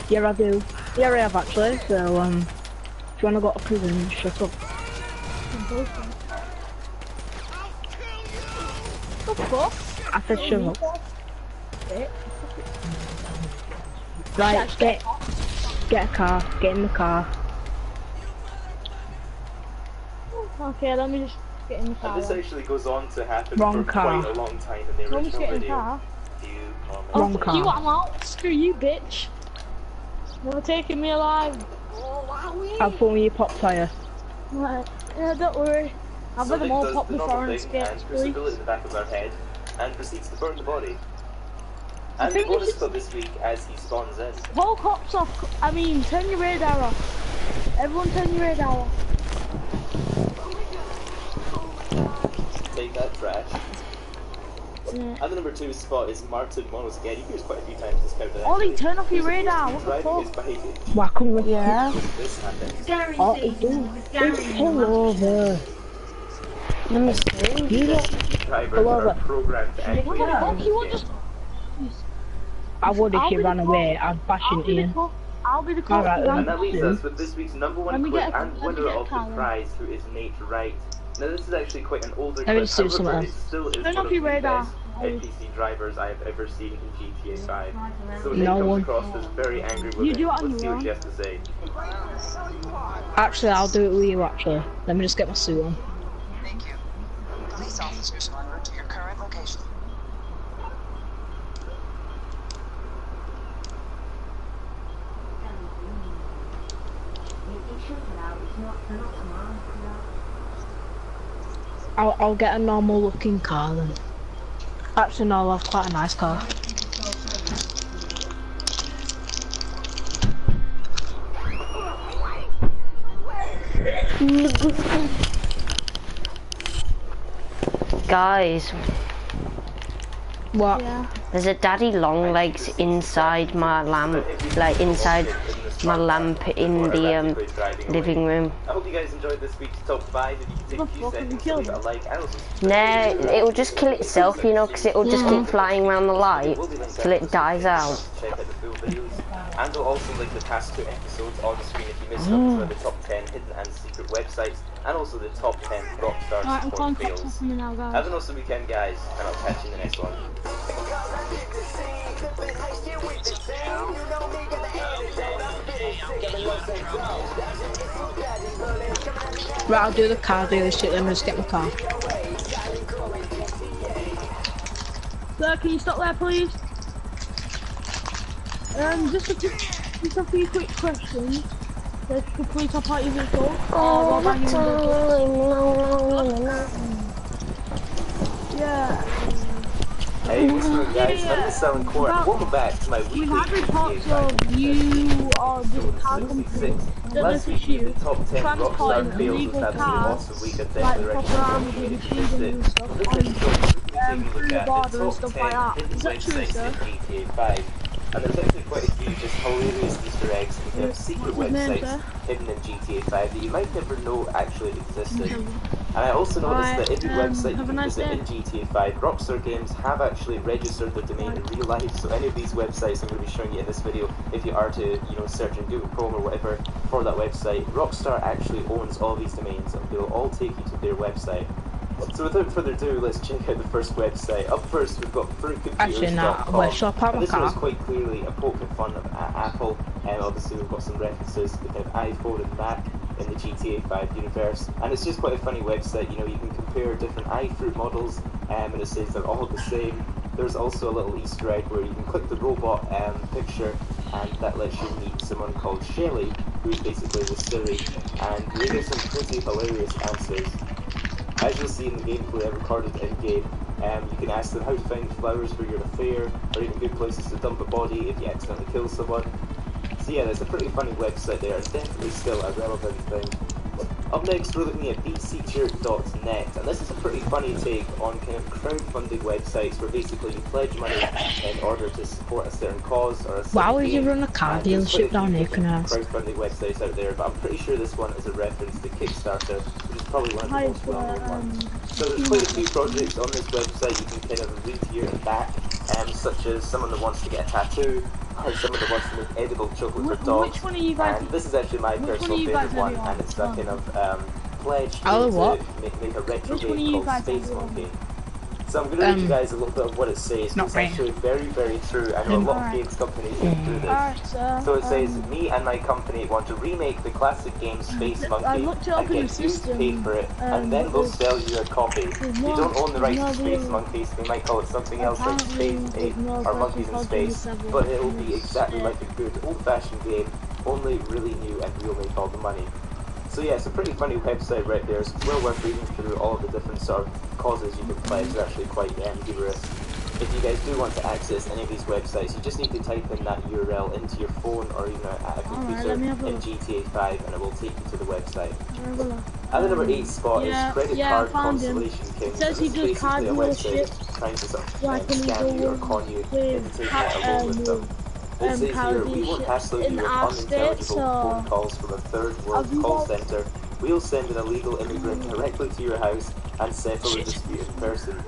Yeah, I do. Yeah, I have actually. So, if you wanna go to prison, shut up. What the fuck? I said shut up. Right, get a car. Get in the car. Okay, let me just get in the car. And this actually goes on to happen Wrong for car. quite a long time in the original video. Wrong car. You, I'm out. Screw you, bitch. Never taking me alive. I'll phone you pop tire. Right. Yeah, don't worry. I've had them all pop before and escaped. And puts a bullet in the back of their head and proceeds to burn the body. And the bonus clip this week as he spawns in. Whole cops off. I mean, turn your radar off. Everyone turn your radar off. Take that, trash. Yeah. And the number 2 spot is Martin Monos again. He appears quite a few times this character. Ollie, turn off your radar. What the fuck? Whack him with This happened. Oh, it's pull over. Let me see. Drivers are programmed to actually What the fuck? You want just... I would if you ran away. I'd bash into you. I'll be the cop. And that leaves us with this week's number 1 clip and winner of the prize, who is Nate Wright. Now this is actually quite an older clip, however it still is one of the best NPC drivers I have ever seen in GTA 5. So Nate comes across as very angry with it. Let's see what she has to say. Actually, I'll do it with you actually. Let me just get my suit on. Thank you. Police officers en route to your current location. I'll get a normal looking car then. Actually no, I'll have quite a nice car. Guys. What? Yeah. There's a daddy long legs inside my lamp, like inside my lamp in the living room. I hope you guys enjoyed this week's top 5. If you can take a few seconds to leave a like and also No, it'll just kill itself, you know, because it'll just keep flying around the light till it dies out. Check out the full videos. And we'll also link the past 2 episodes on the screen if you missed them, for the top 10 hidden and secret websites, and also the top 10 Rockstar support fails. Have an awesome weekend, guys, and I'll catch you in the next one. Right, I'll do the car dealership, let me just get my car. Sir, can you stop there, please? Just a few quick questions. So if you could please hop out your vehicle. Oh, that's Yeah. Hey, what's up, guys? My name is Silent Court. Welcome back to my weekly We've had reports of you or this car company, last week we did the top 10 Rockstar fails with that awesome week. I definitely recommend you if you missed it. This episode, we'll be taking a look at the top 10 hidden websites in GTA 5. And there's actually quite a few just hilarious Easter eggs and kind of secret websites hidden in GTA 5 that you might never know actually existed. And I also noticed that every website you can visit in GTA 5, Rockstar Games have actually registered their domain in real life. So any of these websites I'm going to be showing you in this video, if you are to, you know, search in Google Chrome or whatever for that website, Rockstar actually owns all these domains and they'll all take you to their website. So without further ado, let's check out the first website. Up first, we've got fruitcomputers.com. This one is quite clearly a poking fun at Apple, and obviously we've got some references to kind of iPhone and Mac in the GTA 5 universe. And it's just quite a funny website. You know, you can compare different iFruit models, and it says they're all the same. There's also a little Easter egg where you can click the robot picture, and that lets you meet someone called Shelly, who's basically the Siri, and they get some pretty hilarious answers. As you'll see in the gameplay I recorded in-game, you can ask them how to find flowers for your affair, or even good places to dump a body if you accidentally kill someone. So yeah, there's a pretty funny website there, and definitely still a relevant thing. Up next, we're looking at bccheer.net, and this is a pretty funny take on kind of crowdfunding websites where basically you pledge money in order to support a certain cause or a certain Why would game. you run a car dealership down here, can I ask? Crowdfunding websites out there, but I'm pretty sure this one is a reference to Kickstarter, which is probably one of the most well-known ones. So there's quite a few projects on this website you can kind of read here and back, such as someone that wants to get a tattoo, or someone that wants to make edible chocolate for dogs. Which one are you guys? And this is actually my personal favourite one, and it's that kind of pledge to make a retro game called Space Monkey. So I'm going to read you guys a little bit of what it says. It's actually very, very true. I know a lot of games companies do this. So it says, me and my company want to remake the classic game Space Monkey and get you to pay for it, and then we'll sell you a copy. You don't own the rights to Space Monkeys, they might call it something else like Space 8 or Monkeys in Space, but it will be exactly like a good old-fashioned game, only really new, and we'll make all the money. So yeah, it's a pretty funny website right there. It's well worth reading through all of the different sort of causes you can pledge. They're actually quite humorous. If you guys do want to access any of these websites, you just need to type in that URL into your phone or even at a computer in GTA 5 and it will take you to the website. At the number 8 spot is Credit Card Consolation King. This is basically a website trying to sort of scam you or con you into taking out a loan with them. It says here, we won't hassle you with unintelligible phone calls from a third world call centre. We'll send an illegal immigrant directly to your house and settle the dispute in person. And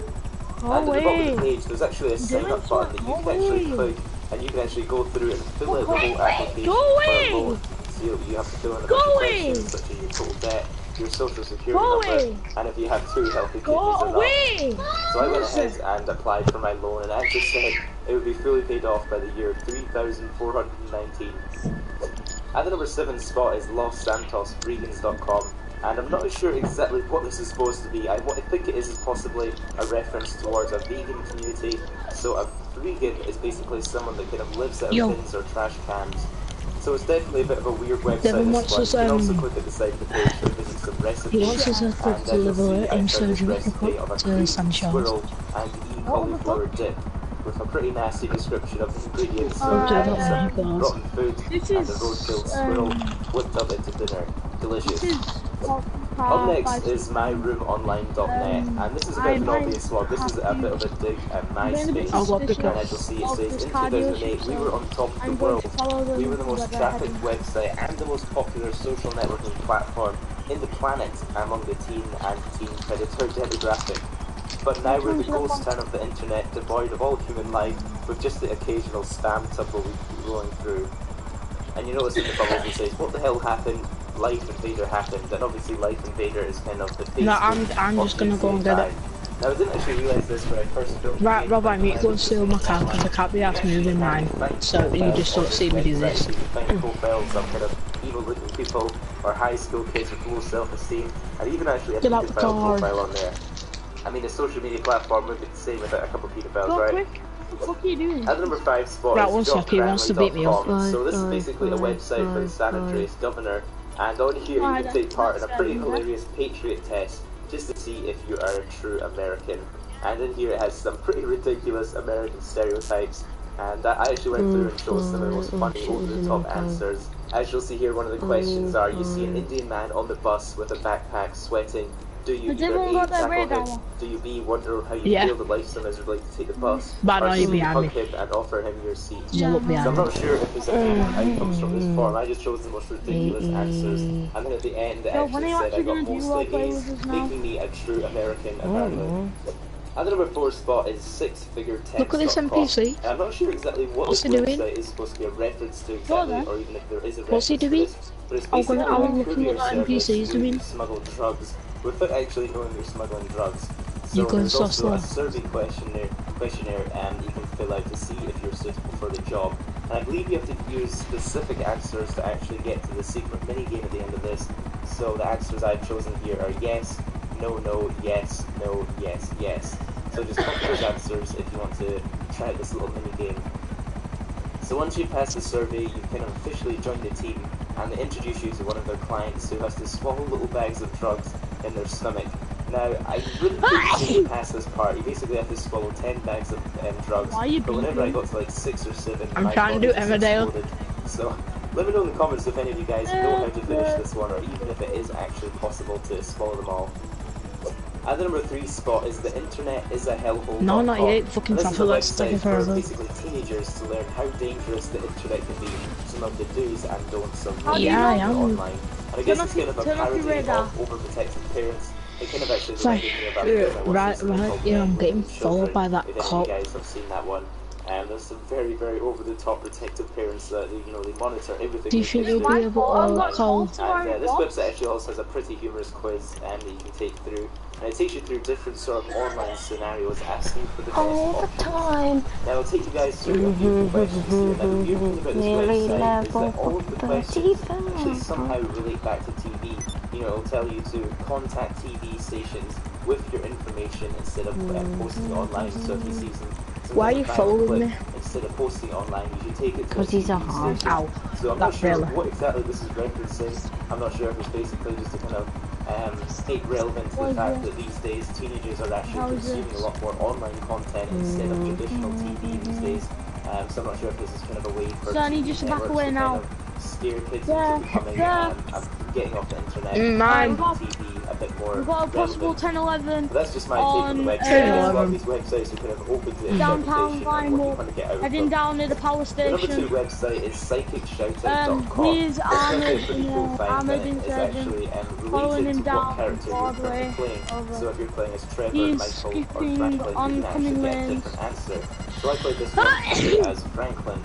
at the bottom of the page, there's actually a sign up button that you can actually click and you can actually go through and fill out the whole application for a loan. So you have to fill in a bunch of questions such as your total debt, your social security number, and if you have 2 healthy kidneys or not. So I went ahead and applied for my loan and I just said it would be fully paid off by the year 3419. At the number 7 spot is LosSantosVegans.com, and I'm not sure exactly what this is supposed to be. What I think it is possibly a reference towards a vegan community. So a vegan is basically someone that kind of lives out of bins or trash cans. So it's definitely a bit of a weird website. This one. You can also click at the side of the page to visit some recipes. He wants us to deliver a surgery to Sunshine. Squirrel and cauliflower dip, with a pretty nasty description of the ingredients, rotten food, and a road-killed squirrel whipped up into dinner. Delicious. Up next is myroomOnline.net, and this is a bit of an obvious one. This is a bit of a dig at MySpace, and as you'll see it says, in 2008 we were on top of the world. We were the most trafficked website and the most popular social networking platform in the planet among the teen and teen predator demographic. But now we're the ghost town of the internet, devoid of all human life, with just the occasional spam tumbleweed rolling through. And you notice in the bubbles it says, what the hell happened? Life Invader happened, and obviously Life Invader is kind of the Facebook. No, I'm just gonna go and get it. Now I didn't actually realise this when I first built the Right, Rob, I need to go and steal my car because I can't be asked moving mine, so you just don't see me do this. You can find profiles of kind of evil looking people, or high school kids with low self-esteem, and even actually a pedophile profile on there. I mean, a social media platform would be the same without a couple of pedophiles, right? What are you doing? At the number 5 spot right, is he wants to beat me up. So this is basically a website for the San Andreas governor, and on here you can take part in a pretty hilarious Patriot test just to see if you are a true American. And in here it has some pretty ridiculous American stereotypes, and I actually went through and chose some of the most funny over-the-top answers. As you'll see here, one of the questions are, you see an Indian man on the bus with a backpack sweating. Do you either A, tackle him? Do you B, wonder how you feel the life's so miserably to take the bus? But or C, hug him and offer him your seat? So I'm not sure if it's a outcomes from this form. I just chose the most ridiculous answers. And then at the end, it actually said I got mostly A's, making me a true American apparently. At the number 4 spot is sixfiguretext.com. Look at this NPC. I'm not sure exactly what this website is supposed to be a reference to exactly, or even if there is a reference. What's he doing? But it's basically I'm looking at what NPCs doing. Smuggle drugs without actually knowing you're smuggling drugs. So there's also a survey questionnaire you can fill out to see if you're suitable for the job. And I believe you have to use specific answers to actually get to the secret minigame at the end of this. So the answers I've chosen here are yes, no, no, yes, no, yes, yes. So just copy those answers if you want to try out this little minigame. So once you pass the survey, you kind of officially join the team, and they introduce you to one of their clients who has to swallow little bags of drugs in their stomach. Now, I really couldn't see you pass this part. You basically have to swallow 10 bags of drugs, but whenever I got to like 6 or 7, I'm trying to do Emmerdale. So Let me know in the comments if any of you guys know how to finish this one, or even if it is actually possible to swallow them all. At the number 3 spot is the internet is a hellhole. No, not yet. Fucking traffic lights taking forever. Basically teenagers to learn how dangerous the internet can be, some of the do's and don'ts of yeah, I am. online. And I guess it's kind of a parody of overprotective parents. It kind of actually reminded me about yeah, I'm getting followed by that cop. You guys have seen that one. And there's some very, very over-the-top protective parents that they monitor everything. Do you think you'll be able to call? And this website actually also has a pretty humorous quiz that you can take through, and it takes you through different sort of online scenarios, asking for the best options. Now, it'll take you guys through a few questions here. Now, the beautiful thing about this website is that all of the questions actually somehow relate back to TV. You know, it'll tell you to contact TV stations with your information instead of posting it online. So if you see some why are you following me? Instead of posting online, you should take it to because he's a hard ow. So I'm not sure what exactly this is referencing. I'm not sure if it's basically just to kind of make relevant to the fact that these days teenagers are actually consuming a lot more online content instead of traditional TV these days. So I'm not sure if this is kind of a way for just back away now. Scare kids into becoming getting off the internet and TV a bit more. We've got a possible 10-11. That's just my take on the website. A lot of these websites are kind of open to downtown Vinewood, heading down near the power station. The number 2 website is psychicshoutout.com. He's armoured insurgent, following him down Broadway. So if you're playing as Trevor, he's Michael, or skipping Franklin, you can oncoming actually get a lanes. different answer. So I played this one as Franklin.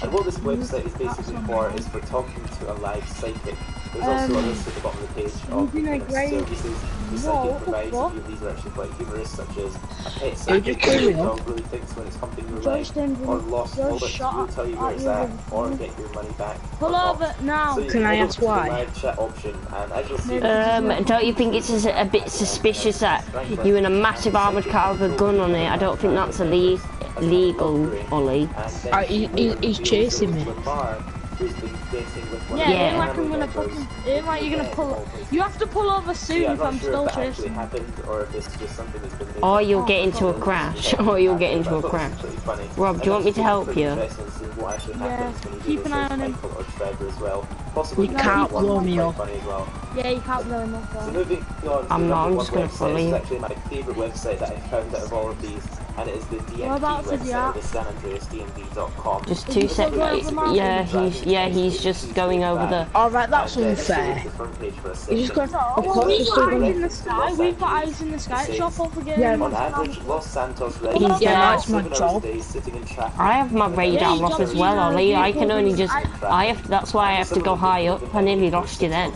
And what this website is basically for is for talking to a live psychic. There's also a list at the bottom of the page of the kind of services the psychic provides. These are actually quite humorous, such as a pet psychic where your dog really thinks when it's humping your leg, or lost bullets will tell you where it's at, or get your money back. Pull over now. So can I ask why? Live chat option, and as you'll see, don't you think it's a bit suspicious that you in a massive armoured car with a gun on it? I don't think that's illegal, Ollie. He's chasing me. Yeah, like I'm gonna fucking, like you're gonna pull. You have to pull over soon if I'm still chasing. Or you'll get into a crash. Or you'll get into a crash. Rob, do you want me to help you? Yeah, keep an eye on him. You can't blow me off. Yeah, you can't blow him off. I'm not, I'm just gonna follow you. It's actually my favourite website that I found out of all of these. And it is the DMV website, the SanAndreasDMV.com. Just 2 seconds. Yeah, he's just going over the. Alright, that's unfair. He's just going. Of course, we've got eyes in the sky. We've got eyes in the sky. Shop off again. Yeah, on average, Los Santos that's my job. I have my radar off as well, Ollie. I can only just. That's why I have to go high up. I nearly lost you then.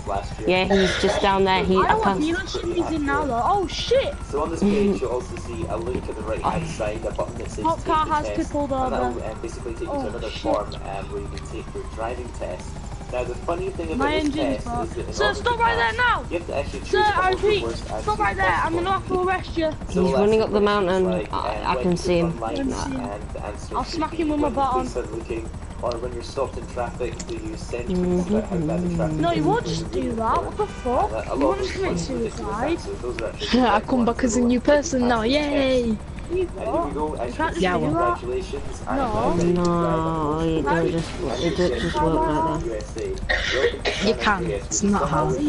Yeah, he's just down there. I know what dealership he's in now, though. Oh shit! So on this page, you'll also see a link at the right hand side, a button that says Hot car has pulled over. And that'll basically take you to another form where you can take your driving test. Now the funny thing about this test is that Sir, stop right there now! You have to actually choose Sir, I repeat, stop right there. I'm gonna have to arrest you. He's running up the mountain. I can see him. I'll smack him with my baton. Or when you're stopped in traffic, do you send tweets about how bad the traffic is? No, you won't just do that. What the fuck? You won't just commit suicide. I come back as a new person now. Yay! You can't just do that. No, it don't just work like that. You can. It's not hard.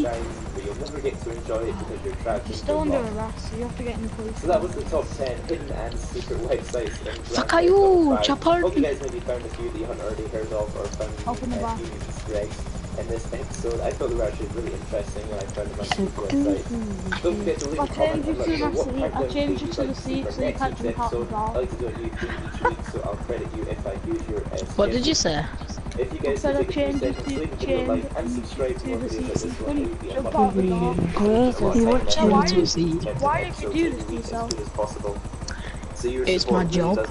Never get to enjoy it because you're trapped. You're still under arrest, so you have to get in the police. So that was the top 10 hidden and secret websites. Fuck you, Chopper! Hope you guys maybe found a few that you hadn't already heard of or found Easter eggs in this episode. I thought they were actually really interesting when I found them on the website. Don't forget to leave a comment and let me know what I changed you to the seat so you can't jump out the car. I like to do a new thing each week, so I'll credit you if I use your What did you say? If you guys said I changed it to like and subscribe to the seats and fully jump out the car. Why did you do this to yourself? It's my job.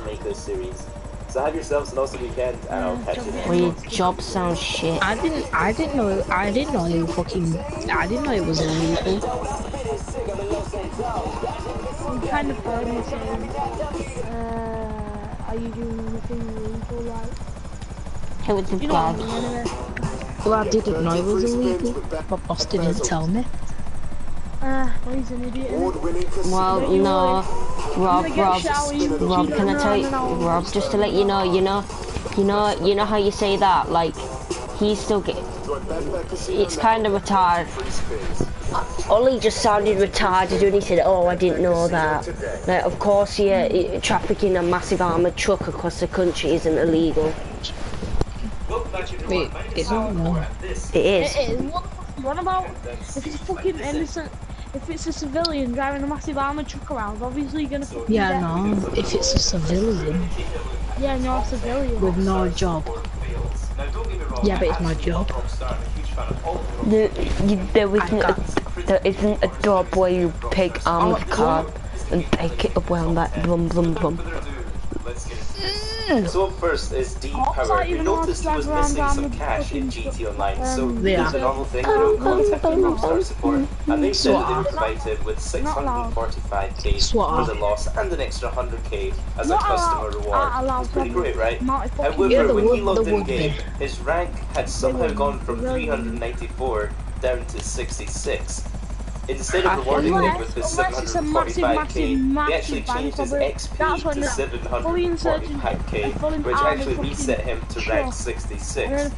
So have yourselves an awesome weekend, and I'll catch you next Well, your job sounds shit. I didn't know you fucking. I didn't know it was illegal. You kind of heard me saying, are you doing anything illegal, like? It was the bag. Well, I didn't know it was illegal. My boss didn't tell me. Well, he's an idiot. Well, no, Rob, can I tell you, Rob, just to let you know, you know how you say that, like, he's still getting. It's kind of retarded. Ollie just sounded retarded when he said, "Oh, I didn't know that." Like, of course, yeah, trafficking a massive armoured truck across the country isn't illegal. Wait, it's not. No. It is. It is. What about if it's fucking innocent? If it's a civilian driving a massive armoured truck around, obviously you're gonna. Yeah, no. If it's a civilian. Yeah, and you're a civilian. With no job. Yeah, but it's my job. There isn't a job where you pick armoured car and pick it up around that blum blum blum. So up first is D-Power, who noticed he was missing some cash in GT Online, so it's a normal thing, contacting Rockstar support, and they said that they provided with 645k for the loss and an extra 100k as a customer reward. It's pretty great, right? However, when he logged in game, his rank had somehow gone from 394 down to 66. Instead of rewarding him with his 745k, they actually changed his XP to 745k, which actually reset him to rank 66. I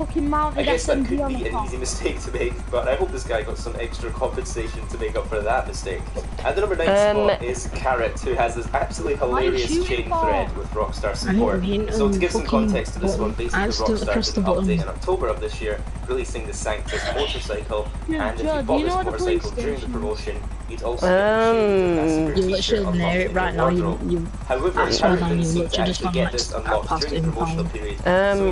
guess that could be an easy mistake to make, but I hope this guy got some extra compensation to make up for that mistake. At the number 9 spot is Carrot, who has this absolutely hilarious chain thread with Rockstar support. So to give some context to this one, basically Rockstar did an update in October of this year, releasing the Sanctus motorcycle, and if you bought this motorcycle during the promotion, you'd also you literally know it right now. However, you literally just get this unlocked during the promotional period.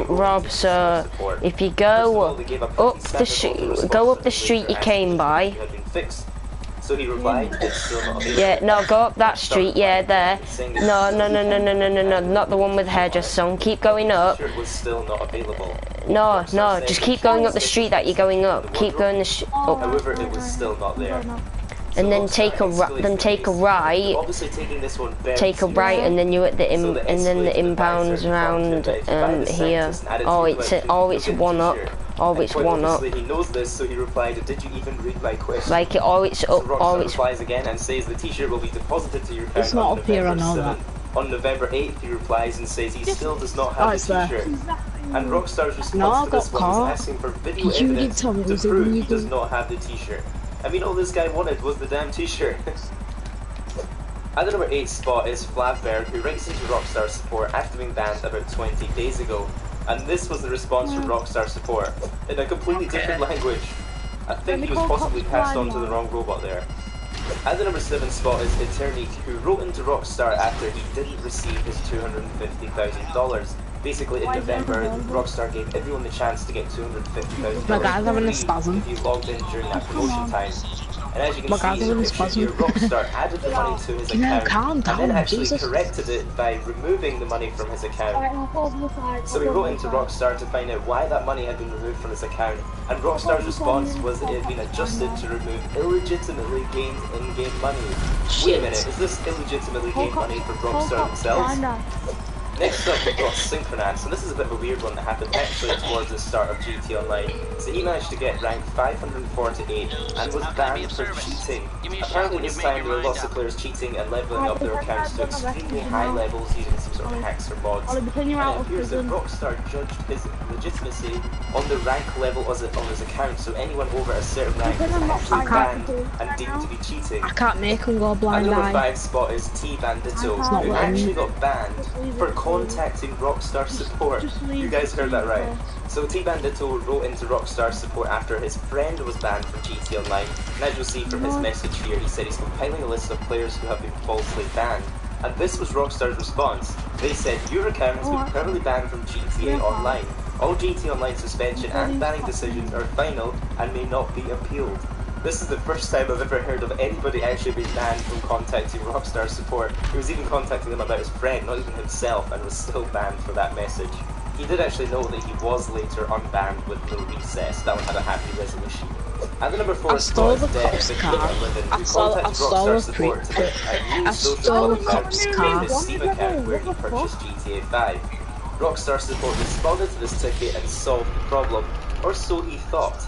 Rob, so if you go up the street you came by. So he replied, it's still not available. Yeah, no, go up that street, yeah, there. No, not the one with the hairdresser on. Keep going up. It was still not available. No, just keep going up the street that you're going up. Keep going up. However, it was still not there. And then take a right. Obviously taking this one take a right, and then you're at the inbounds around here. It's one up. It's one up. He knows this, so he replied, "Did you even read my question?" Like it, it's up. Rockstar replies again and says the T-shirt will be deposited to your account. It's not up here, I know that. On November 8th, he replies and says he still does not have the T-shirt. And Rockstar's response to this one is asking for video evidence to prove he does not have the T-shirt. I mean, all this guy wanted was the damn T-shirt. At the number 8 spot is Flavberg, who writes into Rockstar support after being banned about 20 days ago. And this was the response from Rockstar support, in a completely different language. I think he was possibly passed on to the wrong robot there. At the number 7 spot is Eternique, who wrote into Rockstar after he didn't receive his $250,000. Basically, in November, Rockstar gave everyone the chance to get $250,000 My guy's having a spasm. if you logged in during that promotion time. And as you can see, Rockstar added the money to his account and then actually corrected it by removing the money from his account. So he wrote into Rockstar to find out why that money had been removed from his account, and Rockstar's response was that it had been adjusted to remove illegitimately gained in-game money. Wait a minute, is this illegitimately gained money from Rockstar themselves? Next up, we've got Synchronass, and this is a bit of a weird one that happened actually towards the start of GT Online. So he managed to get rank 548 and was banned for cheating. Apparently this time there were lots of players cheating and leveling up their accounts to extremely high levels using some sort of hacks or mods. And it appears that Rockstar judged his legitimacy on the rank level of his account, so anyone over a certain rank was actually banned and deemed to be cheating. I can't make him go blind eye. And number 5 spot is T-Bandito, who actually got banned for contacting Rockstar support. You guys heard that right. So T-Bandito wrote into Rockstar support after his friend was banned from GT Online, and as you'll see from his message here, he said he's compiling a list of players who have been falsely banned. And this was Rockstar's response. They said, your account has been permanently banned from GTA Online. All GT Online suspension and banning decisions are final and may not be appealed. This is the first time I've ever heard of anybody actually being banned from contacting Rockstar support. He was even contacting them about his friend, not even himself, and was still banned for that message. He did actually note that he was later unbanned with no recess. That one had a happy resolution. At the number 4 spot is Dev, I stole the cop's car. His Steam account where he purchased GTA 5. Rockstar support responded to this ticket and solved the problem, or so he thought.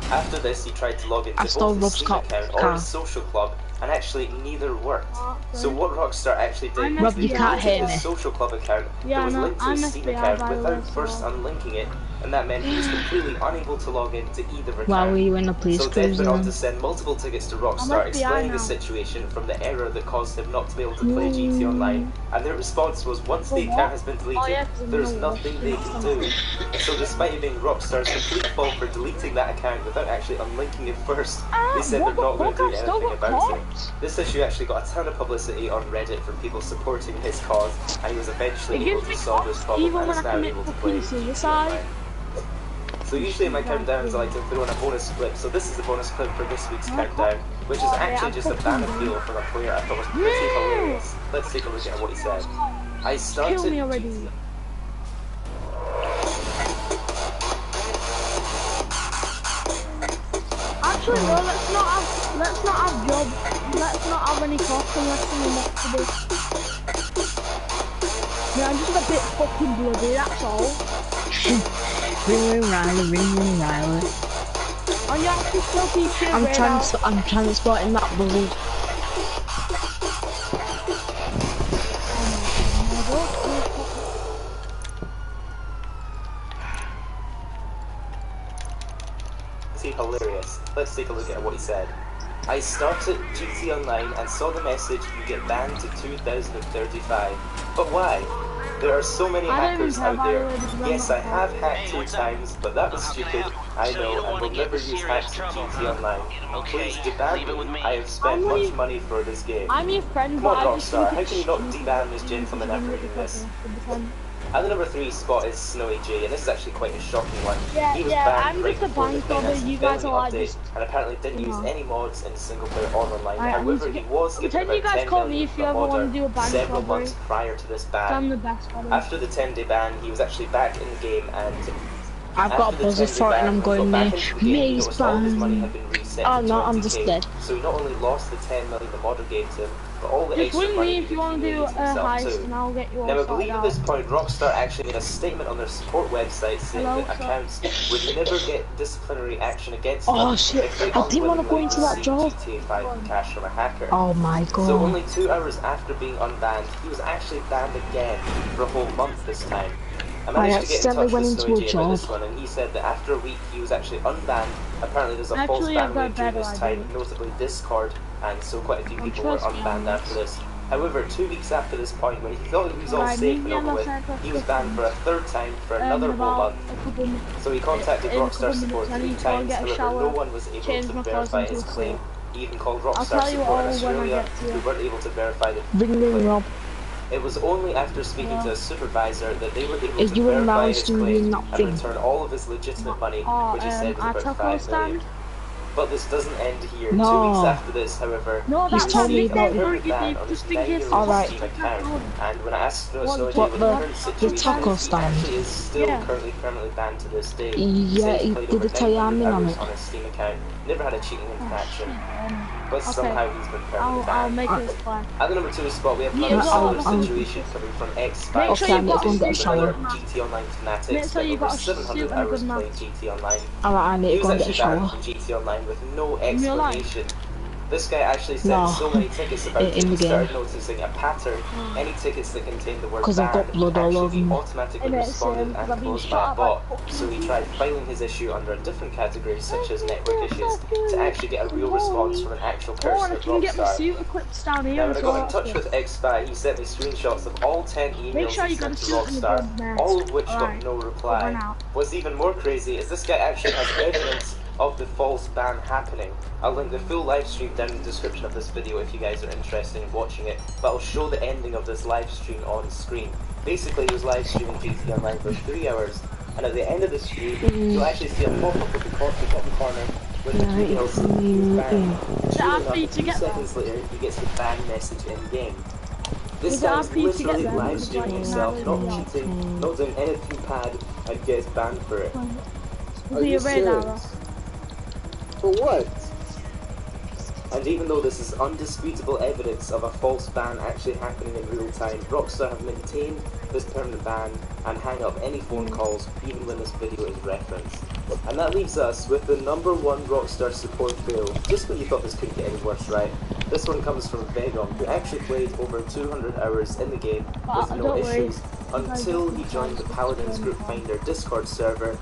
After this, he tried to log into both his Steam account or his social club and actually neither worked. So what Rockstar actually did was they can't hear deleted me. his social club account that was linked to his Steam account without first unlinking it, and that meant he was completely unable to log into either account. While we were in a police So Dev cruiser. went on to send multiple tickets to Rockstar explaining the situation from the error that caused him not to be able to play GT Online, and their response was once the account has been deleted, there's nothing they can do. So despite it being Rockstar's complete fault for deleting that account without actually unlinking it first, they said they're not going to do anything about it. This issue actually got a ton of publicity on Reddit from people supporting his cause, and he was eventually able to solve this problem and is now able to play GT Online. So usually in my countdowns I like to throw in a bonus clip, so this is the bonus clip for this week's countdown, which is actually just a ban appeal from a player I thought was pretty hilarious. Let's take a look at what he said. I started Kill me already. Actually, no, let's not have jobs. Let's not have any costs unless someone wants to do. Yeah, I'm just a bit fucking bloody, that's all. Ring Riley, ring Riley. Oh, you actually still keep shit I'm transporting that bubble. Hilarious. Let's take a look at what he said. I started GT Online and saw the message you get banned to 2035. But why? There are so many hackers out there. Yes, I have hacked 2 times, but that was stupid. I know, and will never use hacks in GT Online. Please deban me. I have spent much money for this game. I'm your friend, Come on, Rockstar, how can you not deban this gentleman after reading this? At the number 3 spot is Snowy J, and this is actually quite a shocking one. He was banned right before the famous update, and apparently didn't use any mods in single player or online. However, he was given about 10 million from modder several months prior to this ban. After the 10-day ban, he was actually back in the game, and I've got a buzzer for it and I'm going there. Maze ban. Oh no, I'm just dead. So he not only lost the 10 million the modder gave to him, but all the extra money if you want to do a heist, and I'll get you all. Now I believe at this point Rockstar actually made a statement on their support website saying that accounts would never get disciplinary action against them. Oh shit, I didn't want to go into that job. GTA 5 cash from a hacker. Oh my god. So only 2 hours after being unbanned, he was actually banned again for a whole month this time. I managed to get in touch with Snowy J about this one, and he said that after a week he was actually unbanned. Apparently there's a false ban rate during this time, notably Discord, and so quite a few people were unbanned after this. However, 2 weeks after this point, when he thought he was all safe and over with, he was banned for a 3rd time for another whole month. So he contacted Rockstar support 3 times, however no one was able to verify his claim. He even called Rockstar support in Australia, who weren't able to verify the claim. It was only after speaking to a supervisor that they were able to verify his claim and return all of his legitimate money, which he said was about 5 million. But this doesn't end here. 2 weeks after this, however, he's told me about the ban on his 9-year-old Steam account, and when I asked Snowy J what the current situation, he actually is still currently permanently banned to this day. Yeah, he did a tell you I'm in on it. On his Steam account, never had a cheating interaction, but somehow he's been permanently banned. At the number 2 spot, we have another similar situation coming from X-Spy. Okay, I'm going to get a shower. GT Online fanatics spent over 700 hours playing GT Online. Alright, I need to go and get a shower. GT Online with no explanation. This guy actually sent so many tickets about it, he started noticing a pattern. Any tickets that contained the word ban actually automatically responded and closed by a bot. So he tried filing his issue under a different category, such as network issues, to actually get a real response from an actual person at Rockstar. Now when I got in touch with X-Spy, he sent me screenshots of all 10 emails he sent to Rockstar, all of which got no reply. What's even more crazy is this guy actually has evidence of the false ban happening. I'll link the full live stream down in the description of this video if you guys are interested in watching it, but I'll show the ending of this live stream on screen. Basically, he was live streaming GT Online for 3 hours, and at the end of the stream, you'll actually see a pop-up at the bottom corner with the details he was banned. Sure enough, 2 seconds later, he gets the ban message in-game. This guy's literally live streaming himself, not cheating, not doing anything bad, and gets banned for it. Are you serious? For what? And even though this is undisputable evidence of a false ban actually happening in real time, Rockstar have maintained this permanent ban and hang up any phone calls even when this video is referenced. And that leaves us with the #1 Rockstar support fail. Just when you thought this couldn't get any worse, right? This one comes from Begum, who actually played over 200 hours in the game with no issues until he joined the Paladins Group Finder Discord server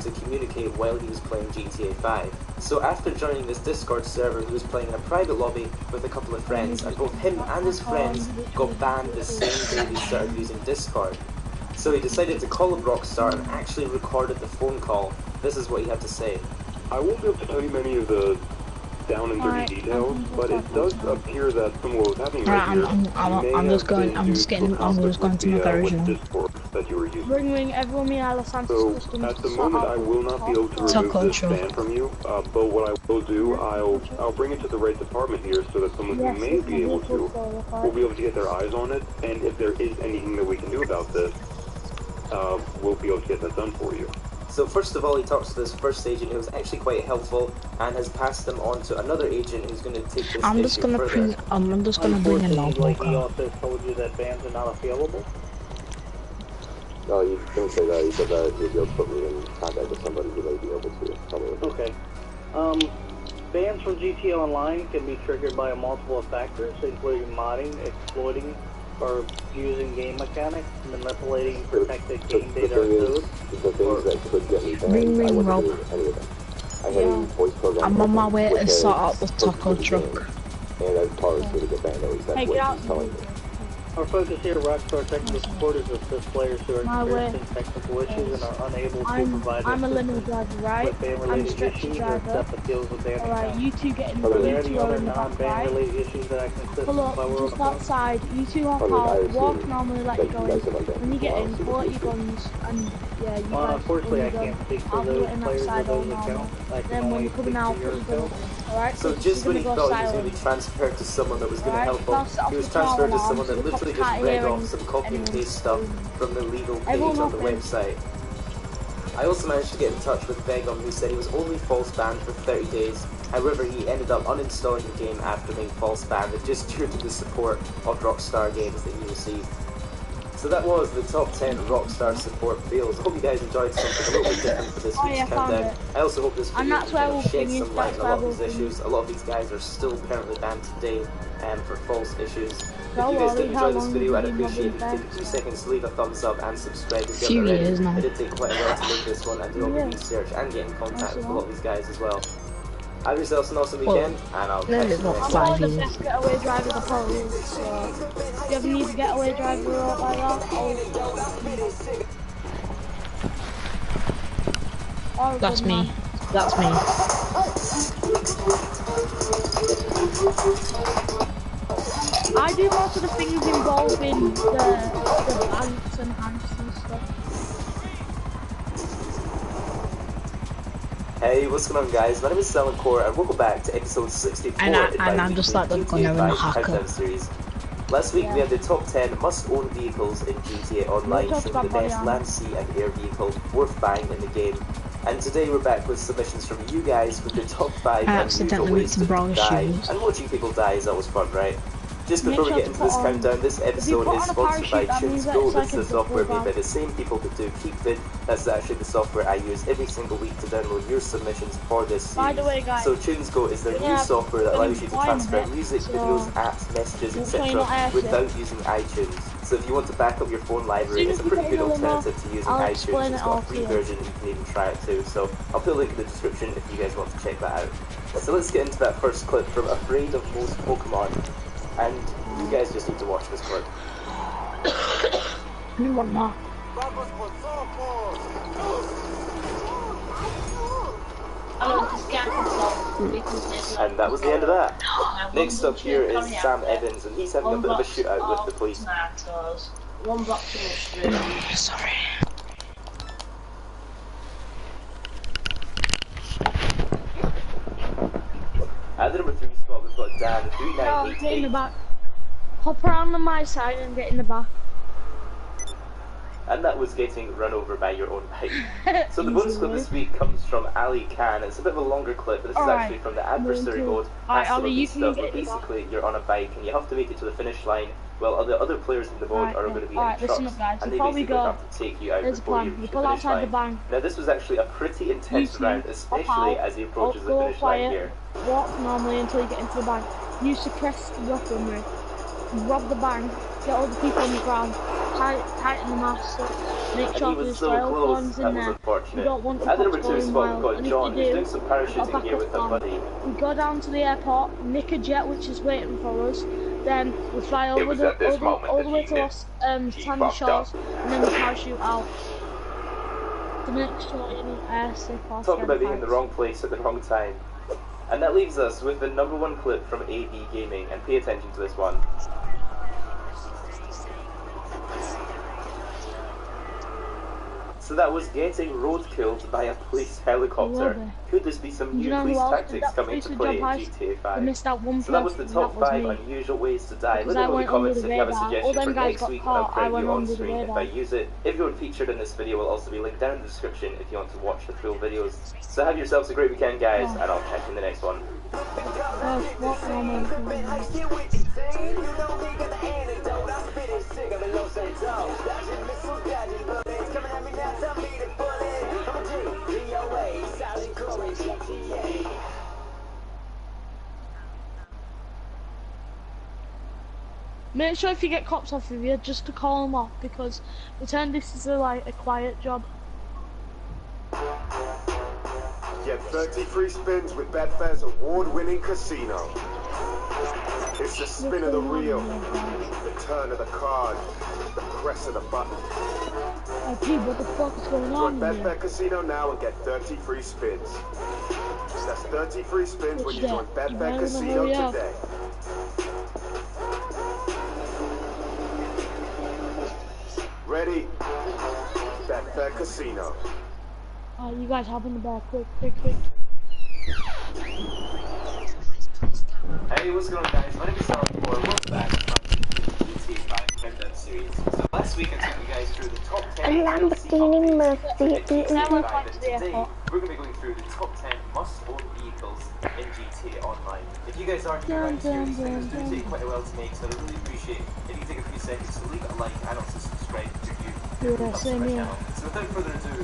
to communicate while he was playing GTA 5. So after joining this Discord server, he was playing in a private lobby with a couple of friends, and both him and his friends got banned the same day they started using Discord. So he decided to call up Rockstar and actually recorded the phone call. This is what he had to say. I won't be able to tell you many of the down and dirty details, but it does appear that some of what was happening I'm just going to my garage now. That you were using. Ring, everyone, me, Los Santos. So at the moment, I will not be able to remove this ban from you. But what I will do, I'll bring it to the right department here, so that someone who may be able to will be able to get their eyes on it. And if there is anything that we can do about this, we'll be able to get that done for you. So first of all, he talks to this first agent who was actually quite helpful and has passed them on to another agent who's going to take this issue further. I'm just gonna bring a logbook. He also told you that bans are not available? No, you didn't say that. You said that you'd be able to put me in contact with somebody who may be able to tell me. Okay. Bans from GTA Online can be triggered by multiple factors, including modding, exploiting, or using game mechanics, manipulating protected game data or code. The things that could get me banned, I wouldn't do any of them. I had a voice program. I'm on my way to sort out the taco truck. And as far as me to get banned, at least that's what he's telling me. Our focus here at Rockstar Technical Support is to assist players who are experiencing technical issues and are unable to provide I'm a limo driver, right? I'm a stretcher driver. Alright, you two get in the back, right? Pull up, just outside, you two hop out, walk normally like you're going. When you get in, pull out your guns, and yeah, you guys unfortunately, I can't speak for those players or those accounts. Then when you're coming out, put your gun. Alright, so just when he thought he was going to be transferred to someone that was going to help him, he was transferred to someone that literally just read off some copy and paste stuff from the legal page on the website. I also managed to get in touch with Begum, who said he was only false banned for 30 days. However, he ended up uninstalling the game after being false banned just due to the support of Rockstar games that he received. So that was the top 10 Rockstar support fails. I hope you guys enjoyed something a little bit different for this week's countdown. I also hope this video can shed some light on a lot of these issues. A lot of these guys are still currently banned today for false issues. If you guys did enjoy this video, I'd appreciate if you take a few seconds to leave a thumbs up and subscribe if you haven't already. It did take quite a while to make this one and do all the research and get in contact with a lot of these guys as well. Have yourselves an awesome weekend, and I'll catch you next time. I'm the best getaway driver the police, so if you ever need a getaway driver or like that, That's me. That's me. I do most of the things involving the banks and banks and stuff. Hey, what's going on guys? My name is Selencore and welcome back to episode 64 and I'm just like the Countdown series. Last week we had the top 10 must-own vehicles in GTA Online, showing the best land, sea and air vehicle worth buying in the game. And today we're back with submissions from you guys with the top 5 unusual ways to die. And watching people die is always fun, right? Just before we get into this countdown, this episode is sponsored by TunesGo. This is the software made by the same people that do KeepFit. That's actually the software I use every single week to download your submissions for this series. By the way, guys, so TunesGo is their new software that allows you to transfer music, videos, apps, messages, etc. without using iTunes. So if you want to back up your phone library, it's a pretty good alternative to using iTunes. It's got a free version, you can even try it too. So I'll put a link in the description if you guys want to check that out. So let's get into that first clip from Afraid of Most Pokemon. And you guys just need to watch this clip. One more. And that was the end of that. Next up here is Sam Evans, and he's having a bit of a shootout with the police. One box of mystery. Sorry. At the number 3 spot, we've got Dan, 3988. Get in the back. Hop around on my side and get in the back. And that was getting run over by your own bike. So the bonus clip this week comes from Ali Khan. It's a bit of a longer clip, but this is actually from the adversary mode. Ali, stuff where basically you're on a bike and you have to make it to the finish line, while the other players in the mode are going to be in trucks, and they basically have to take you out before you reach the finish line. Now this was actually a pretty intense round, especially as he approaches the finish line here. Walk normally until you get into the bank. you suppress the weaponry, rob the bank, get all the people on the ground, tighten the mask up, make sure there's trail forms in there. We don't want the cops going wild, and if they do, we've got a backup plan. We go down to the airport, nick a jet which is waiting for us, then we fly over all the way to Los Sandy Shores, and then we parachute out. To make sure you're not airsick or Talk about being in the wrong place at the wrong time. And that leaves us with the #1 clip from AV Gaming, and pay attention to this one. So that was getting roadkilled by a police helicopter. Could this be some new police tactics coming to play in GTA 5? So that was the top 5 unusual ways to die. Let me know in the comments if you have a suggestion for next week, and I'll credit you on screen if I use it. Everyone featured in this video will also be linked down in the description if you want to watch the full videos. So have yourselves a great weekend, guys, and I'll catch you in the next one. Make sure if you get cops off of you, just to call them off, because pretend this is a quiet job. Get 30 free spins with Betfair's award-winning casino. It's the spin of the reel, the turn of the card, the press of the button. Gee, what the fuck is going on Join Betfair Casino now and get 30 free spins. That's 30 free spins when you join Betfair Casino today. Ready? Betfair Casino. You guys hop in the back, quick. Hey, what's going on, guys? My name is Alan Moore. Welcome back to the GTA 5 Countdown series. So last week I took you guys through the top 10 Lamborghini Mercedes. Today we're going to be going through the top 10 must-own vehicles in GTA Online. If you guys are new around here, these things do take quite a while to make, so I really appreciate if you take a few seconds to leave a like and also subscribe to you.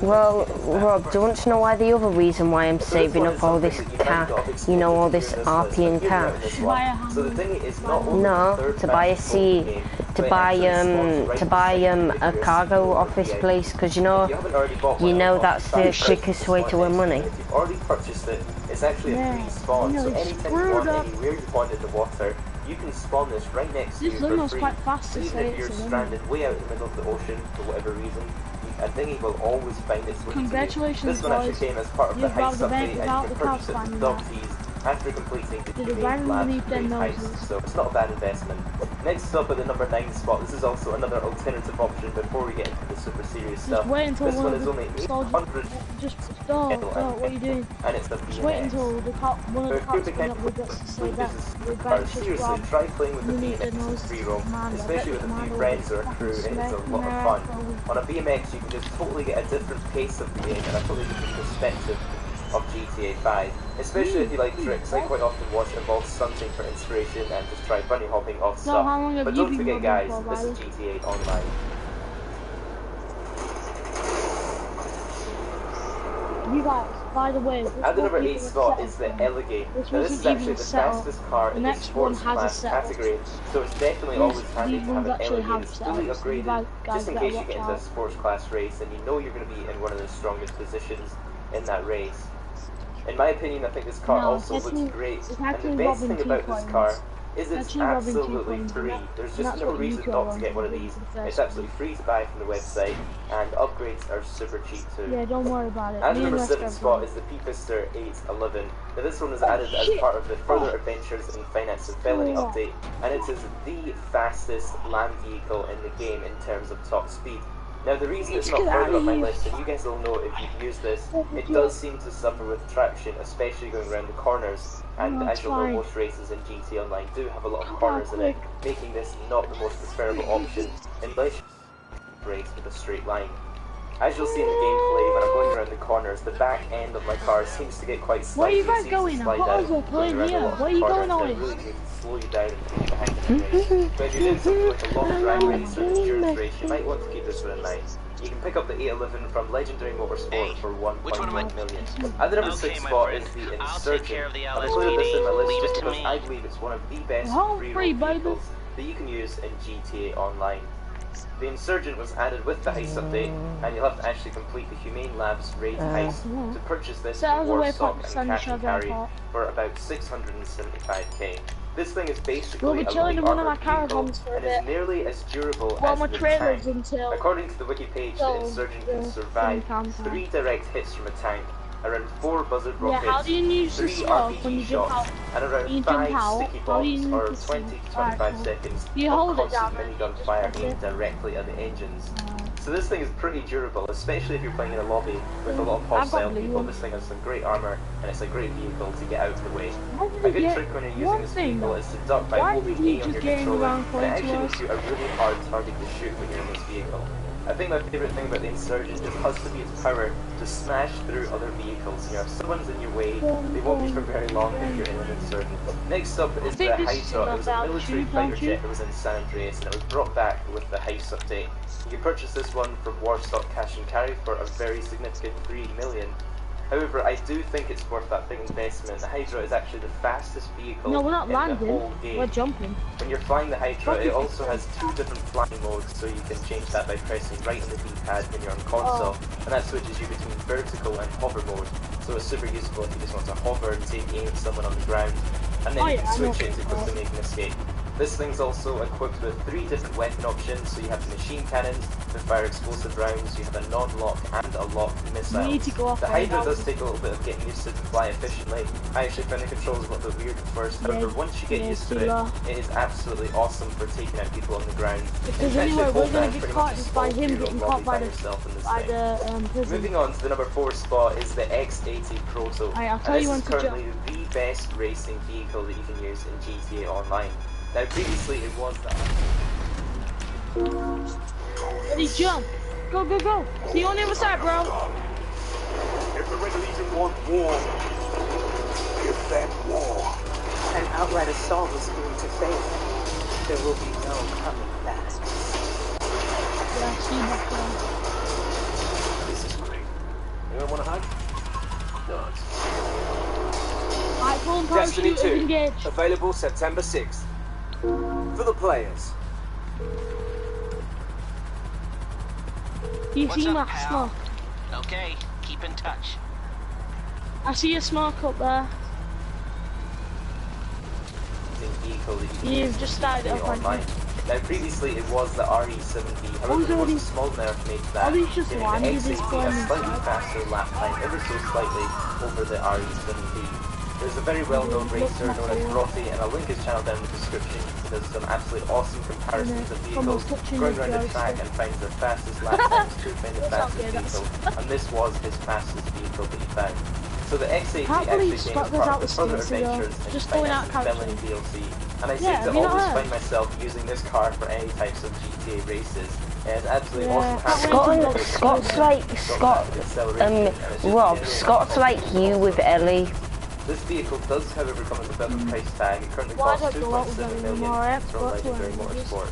Well, Rob, do you want to know why the other reason why I'm saving up all this cash, you know, all this RP and cash? No, to buy a seat, to buy a cargo office place, because you know that's the quickest way to earn money. If you've already purchased it, it's actually a free spawn, so anytime you want anywhere you want in the water, you can spawn this right next to you for free. So even if you're stranded way out in the middle of the ocean for whatever reason, a dinghy will always find its way to you. This one actually came as part of the Heist update, and you can purchase it with dog fees after completing the main lab heist, so it's not a bad investment. Next up at the number 9 spot, this is also another alternative option before we get into the super serious stuff. This one is only 800 what are you doing? And it's the Just wait until one of the cops comes up with us to say that we're about to seriously, try playing with the BMX in free roam, especially with a few friends or a crew, it is a lot of fun. On a BMX you can just totally get a different pace of the game and a totally different perspective of GTA 5, especially if you like tricks. I quite often watch Evolve Stunting for inspiration and just try bunny hopping off stuff. But don't forget, guys, this is GTA Online. You guys, by the way, at the number 8 spot is the Elegate. Now this is actually the fastest car in the sports class category, so it's definitely always handy to have an Elegate that's fully upgraded, just in case you get into a sports class race and you know you're going to be in one of the strongest positions in that race. In my opinion, I think this car also looks great, and the best thing about this car is it's absolutely free. There's just no reason not to get one of these. It's absolutely free to buy from the website, and upgrades are super cheap too. Yeah, don't worry about it. At number 7 spot is the Peepister 811. Now this one is added as part of the Further Adventures in Finance and Felony update, and it is the fastest land vehicle in the game in terms of top speed. Now the reason it's not further up my list, and you guys will know if you've used this, it does seem to suffer with traction, especially going around the corners, and as you'll know, most races in GTA Online do have a lot of corners in it, making this not the most preferable option unless you race with a straight line. As you'll see in the gameplay, when I'm going around the corners, the back end of my car seems to get quite slipey. Where are you guys going? I've got a plane here. Where are you going on? Really need to slow you down and put you behind the race. But if you're doing something like a long drag race or an endurance race, you might want to keep this one in mind. You can pick up the 811 from Legendary Motorsport for 1.1 million. At the number 6 spot is the Insurgent. I've included this in my list just because I believe it's one of the best free vehicles that you can use in GTA Online. The Insurgent was added with the heist update, and you'll have to actually complete the Humane Labs raid heist to purchase this Warstock and cash and carry for about 675k. This thing is basically a light armored vehicle and is nearly as durable as the tank. According to the wiki page, the Insurgent can survive 3 direct hits from a tank, around 4 buzzard rockets, 3 RPG shots, and around 5 sticky bombs for 20 to 25 seconds of constant minigun fire aimed directly at the engines. So this thing is pretty durable, especially if you're playing in a lobby with a lot of hostile people. This thing has some great armor, and it's a great vehicle to get out of the way. A good trick when you're using this vehicle is to duck by holding A on your controller, and it actually makes you a really hard target to shoot when you're in this vehicle. I think my favourite thing about the Insurgent is has to be its power to smash through other vehicles. You know, if someone's in your way, they won't be for very long if you're in an Insurgent. Next up is the Hydra. It was a military fighter jet that was in San Andreas, and it was brought back with the heist update. You can purchase this one from Warstock Cash and Carry for a very significant 3 million. However, I do think it's worth that big investment. The Hydra is actually the fastest vehicle in the whole game. We're jumping. When you're flying the Hydra, it also has 2 different flying modes, so you can change that by pressing right on the D-pad when you're on console, and that switches you between vertical and hover mode. So it's super useful if you just want to hover and take aim at someone on the ground, and then you can switch it to quickly make an escape. This thing's also equipped with 3 different weapon options, so you have the machine cannons that fire explosive rounds, you have a non-lock and a locked missile. The Hydra does take a little bit of getting used to fly efficiently. I actually found the controls a little bit weird at first, however once you get used to it, it is absolutely awesome for taking out people on the ground. Because anyway, we're going to get caught by him getting caught by the prison. Moving on to the number 4 spot is the X80 Proto. And this is currently the best racing vehicle that you can use in GTA Online. Now previously it was that. Ready, jump! Go, go, go! See you on the other side, bro! If the Red Legion want war, give them war. An outright assault is going to fail. There will be no coming back. Yeah, see you back there. This is great. Anyone want a hug? No. Alright, full and Destiny 2, engaged. available September 6th. For the players. You see my smoke? Okay, keep in touch. I see a smoke up there. You've just started up online. Now previously it was the RE7B, however there was a small nerf made to that, giving the X80 a slightly faster lap time, ever so slightly, over the RE7B. There's a very well-known racer known as Brotty, and I'll link his channel down in the description. He does some absolutely awesome comparisons of vehicles, going around the track and finds the fastest lap times to find the fastest vehicle, and this was his fastest vehicle that he found. So the X80 actually came as part of the further adventures in Finance Felony DLC, and I seem to always find myself using this car for any types of GTA races. And it's absolutely awesome. Scott's like you with Ellie. This vehicle does, however, come with a bit of a price tag. It currently costs 2.7 million from Legendary Motorsport.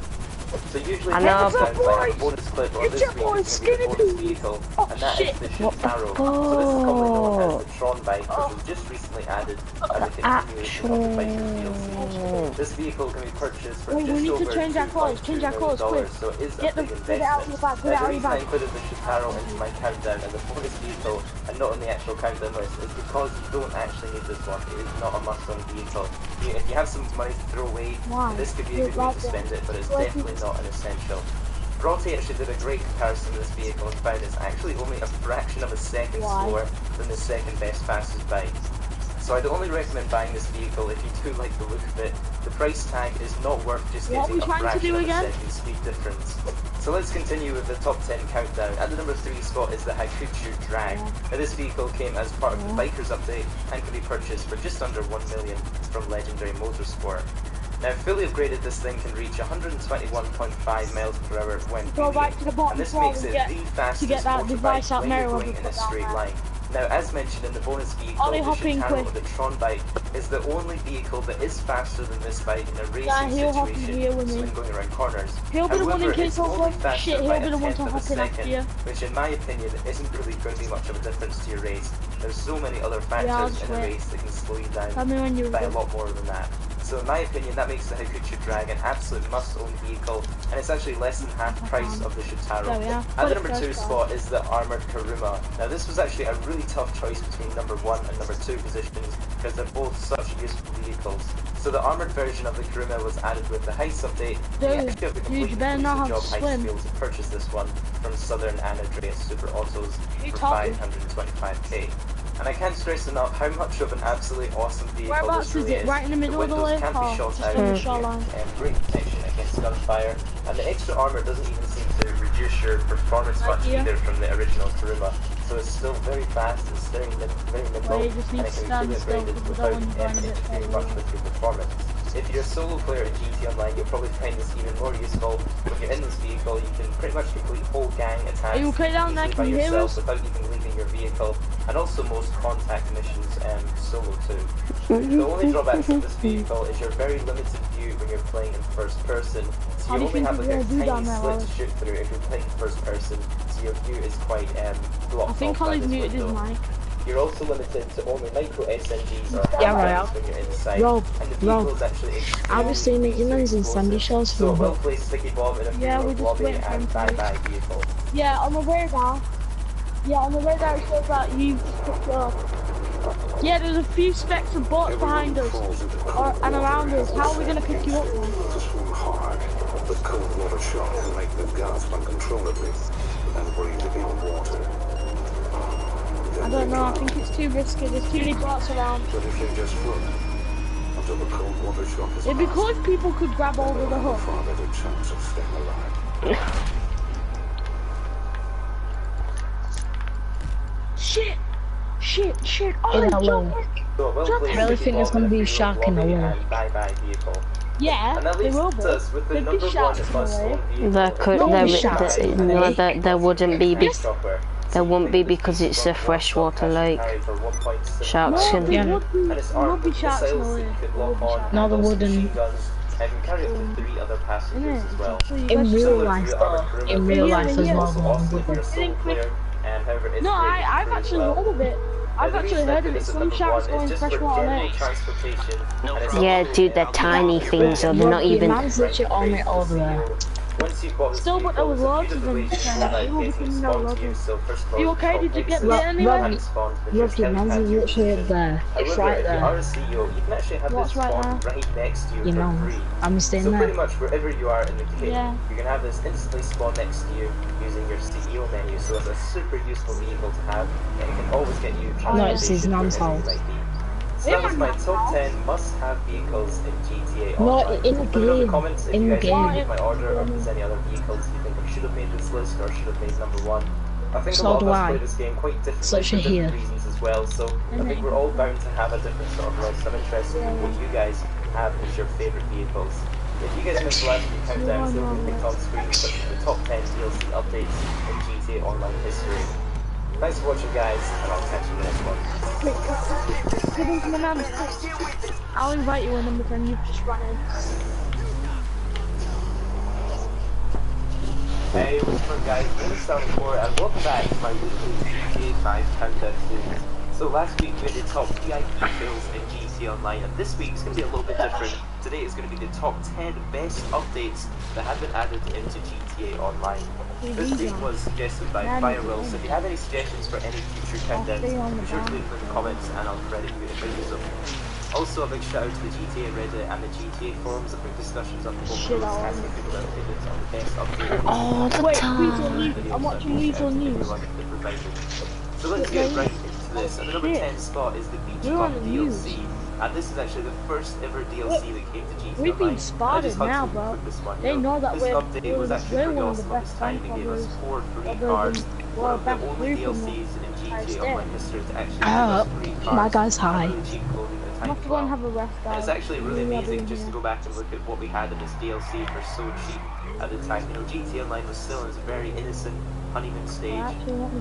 So usually when it comes down to like a bonus clip or this week, it's going to be a bonus vehicle, and that is the Shintaro. So this is commonly known as the Tron bike, which was just recently added as a continuation of the Fighters DLC. This vehicle can be purchased for just over $2.2 million, so it is a big investment. The reason I included the Shintaro into my countdown as a bonus vehicle and not on the actual countdown list is because you don't actually need this one. It is not a must-own vehicle. If you have some money to throw away, this could be a good way to spend it, but it's definitely not an essential. Brotty actually did a great comparison of this vehicle and found it's actually only a fraction of a second slower than the second best fastest bike. So I'd only recommend buying this vehicle if you do like the look of it. The price tag is not worth just getting a fraction of a second speed difference. So let's continue with the top 10 countdown. At the number 3 spot is the Hakuchu Drag. Now this vehicle came as part of the Bikers update and can be purchased for just under 1 million from Legendary Motorsport. Now, fully upgraded, this thing can reach 121.5 miles per hour when go right to the bottom, and this makes it the fastest motorbike when you're going in a straight line. Now, as mentioned in the bonus vehicle, the Shitaro or the Tron bike is the only vehicle that is faster than this bike in a racing situation when going around corners. However, it's only faster by a tenth of a second, which in my opinion isn't really going to be much of a difference to your race. There's so many other factors in a race that can slow you down by a lot more than that. So in my opinion, that makes the Hakucho Drag an absolute must-own vehicle, and it's actually less than half the price of the Shitaro. At the number 2 spot is the Armored Kuruma. Now this was actually a really tough choice between number 1 and number 2 positions, because they're both such useful vehicles. So the armoured version of the Kuruma was added with the Heist update. You actually have the complete job Heist to be able to purchase this one from Southern and Andreas Super Autos for 525k. And I can't stress enough how much of an absolutely awesome vehicle this really is. Right in the middle of the lake, can't be shot out, and great protection against gunfire, and the extra armour doesn't even seem to reduce your performance much either from the original Kuruma. So it's still very fast, it's very nimble, and it can be fully upgraded without interfering much with your performance. If you're a solo player in GT Online, you'll probably find this even more useful. When you're in this vehicle, you can pretty much complete whole gang attacks easily by yourself without even leaving your vehicle, and also most contact missions solo too. The only drawback to this vehicle is your very limited view when you're playing in first person, so you only have like a tiny slit to shoot through if you're playing first person, so your view is quite blocked off by this window. You're also limited to only micro SMGs or when you're inside, and the vehicle is actually I was saying that you know in Sandy Shores so well placed sticky bomb in a free lobby and bye-bye vehicle. Yeah, on the radar. Yeah, on the radar it shows that you just picked it up. Yeah, there's a few specks of boats behind us and around us. How are we gonna pick you up then? The cold water shock can make them gasp uncontrollably and breathe in water. I don't know, I think it's too risky, there's too many boats around. But if you just float until the cold water shock is it'd be cool if people could grab hold of the hook. Far better chance of staying alive. Shit! Oh, in a loan. I really think there's going to be a shark in the loan. Yeah, there will be. There'd be sharks in the lake. There wouldn't be. There won't be because it's a freshwater lake. Sharks can. There would be sharks in the lake. No, there wouldn't. In real life though. In real life as well, there wouldn't. No, I've actually heard of it. I've actually heard of it. Some sharks go in freshwater lakes. Yeah, dude, they're tiny things, so they're not even. Man's literally on it over there. Still, but there was loads of them. Are you okay? Did you get there anyway? Look, your man's literally there. It's right there. What's right there? You know, I'm staying there. So pretty much wherever you are in the kit, you can have this instantly spawn next to you using your CEO menu. So it's a super useful vehicle to have, and it can always get you. No, it's his nan's house. So that was my top 10 must-have vehicles in GTA Online. No, in the Put it in the game. comments if you guys agree with my order, or if there's any other vehicles you think I should have made this list or should have made number 1. I think a lot of us play this game quite differently for different reasons as well, so I think we're all bound to have a different sort of list. I'm interested in what you guys have as your favourite vehicles. If you guys missed the last few countdowns, they'll be picked on screen, such as the top 10 DLC updates in GTA Online history. Thanks for watching, guys, and I'll catch you in the next one. I'll invite you in number 10, you've just run in. Hey, what's up guys, this is Soundcore, and welcome back to my weekly GTA 5 countdown series. So last week we did top VIP kills in GTA Online, and this week is going to be a little bit different. Today is going to be the top 10 best updates that have been added into GTA Online. This week was suggested by Firewell, so if you have any suggestions for any future countdowns, be sure to leave them in the comments and I'll credit you if I use them. Also a big shout out to the GTA Reddit and the GTA forums, with discussions on both groups asking people their opinions on the best updates. Oh, the time! I'm watching Weasel News. So let's get right into this. And the number 10 spot is the Beach Club DLC. And this is actually the first ever DLC that came to GTA Online. We've been spotted now, bro. They know that this update was actually pretty awesome at this time. They gave us 4 free cars one of the only DLCs in GTA Online history to actually give us free cars. My guy's high. Really cheap clothing at the time as well. And it's actually really amazing just to go back and look at what we had in this DLC for so cheap at the time. You know, GTA Online was still in its very innocent honeymoon stage.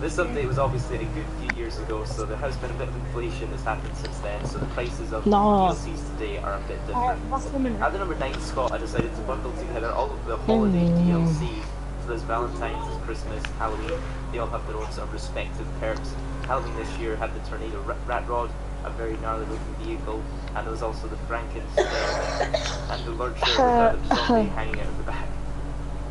This update was obviously a good few years ago, so there has been a bit of inflation that's happened since then, so the prices of DLCs today are a bit different. At the number 9 spot, I decided to bundle together all of the holiday DLCs. So there's Valentine's, there's Christmas, Halloween, they all have their own sort of respective perks. Halloween this year had the Tornado Rat Rod, a very gnarly looking vehicle, and there was also the Frankenstein and the Lurcher with the zombie hanging out of the back.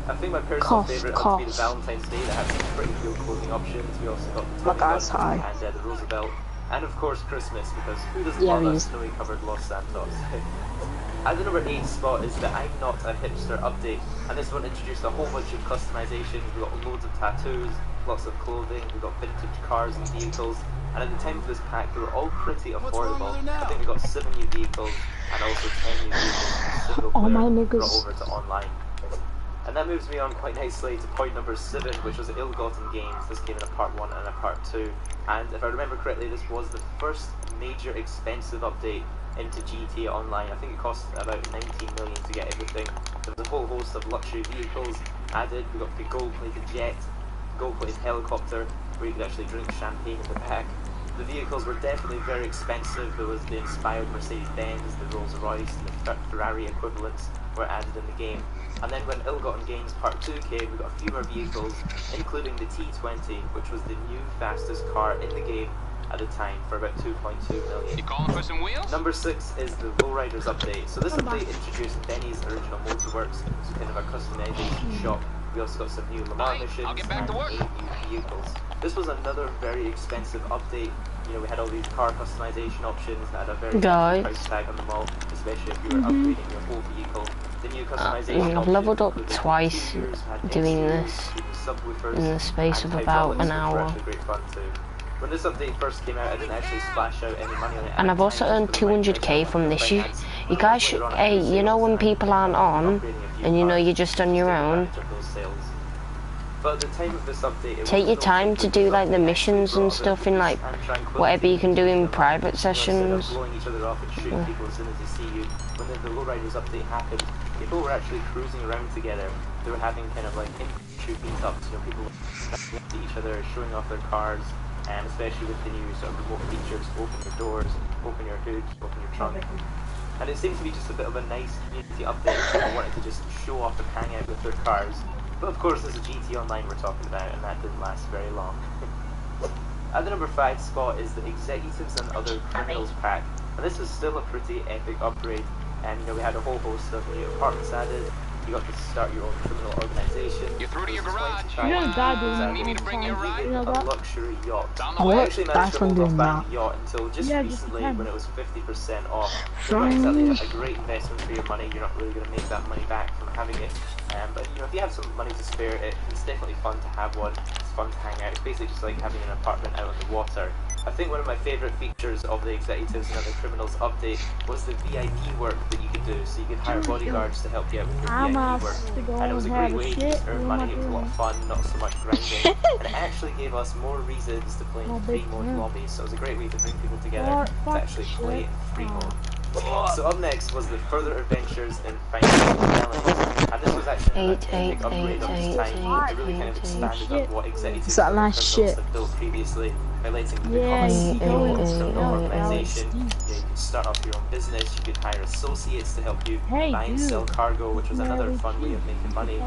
I think my personal favourite had to be the Valentine's Day that had some pretty cool clothing options. We also got the Tommy Gun and the Roosevelt, and of course Christmas, because who doesn't love a snowy covered Los Santos? At the number 8 spot is the I'm Not a Hipster update, and this one introduced a whole bunch of customizations. We got loads of tattoos, lots of clothing, we got vintage cars and vehicles, and at the time of this pack they were all pretty affordable. I think we got 7 new vehicles and also 10 new vehicles from single player brought over to online. And that moves me on quite nicely to point number 7, which was Ill-Gotten Gains. This came in a part 1 and a part 2, and if I remember correctly, this was the first major expensive update into GTA Online. I think it cost about 19 million to get everything. There was a whole host of luxury vehicles added. We got the gold-plated jet, gold-plated helicopter, where you could actually drink champagne in the back. The vehicles were definitely very expensive. There was the inspired Mercedes-Benz, the Rolls-Royce, and the Ferrari equivalents were added in the game. And then when Ill-Gotten Gains Part 2 came, we got a few more vehicles, including the T20, which was the new fastest car in the game at the time for about 2.2 million. You calling for some wheels? Number 6 is the Lowriders update. So this update introduced Benny's original Motorworks, so kind of a customization shop. We also got some new Le Mans missions and 8 new vehicles. This was another very expensive update. You know, we had all these car customization options that had a very high price tag on them all, especially if you were upgrading your whole vehicle. The new customization I've leveled up twice doing this in the space of about an hour. When this update first came out, I didn't actually splash out any money on it. And I've also earned 200k from this. You guys should, hey, you know when people aren't on, and you know you're just on your own, But at the time of this update, take your time to do like the missions and stuff in like whatever you can do in private sessions. Blowing each other off and shooting people as soon as they see you. When the Lowriders update happened, people were actually cruising around together. They were having kind of like in-shoot meetups. You know, people were to each other, showing off their cars, and especially with the new sort of remote features, open your doors, open your hood, open your trunk. And it seemed to be just a bit of a nice community update. People wanted to just show off and hang out with their cars. But of course, there's a GTA Online we're talking about, and that didn't last very long. At the number 5 spot is the Executives and Other Criminals pack, and this is still a pretty epic upgrade. And you know, we had a whole host of new apartments added. You got to start your own criminal organization. You're through to your garage. You need me to bring you a ride? A luxury yacht. I actually managed to hold off buying the yacht until just recently when it was 50% off. So not exactly a great investment for your money. You're not really going to make that money back from having it. But you know, if you have some money to spare, it's definitely fun to have one. It's fun to hang out. It's basically just like having an apartment out on the water. I think one of my favourite features of the Executives and Other Criminals update was the VIP work that you could do. So you could hire bodyguards to help you out with your VIP work. And it was a great way to just earn money. It was a lot of fun, not so much grinding. And it actually gave us more reasons to play in free mode lobbies. So it was a great way to bring people together to actually play in free mode. So up next was the Further Adventures in Financial Felonies, and this was actually an epic upgrade of its time. It really kind of expanded on what Executives and Criminals had built previously, by letting you become a CEO of some organisation. You could start up your own business, you could hire associates to help you buy and sell cargo, which was another fun way of making money.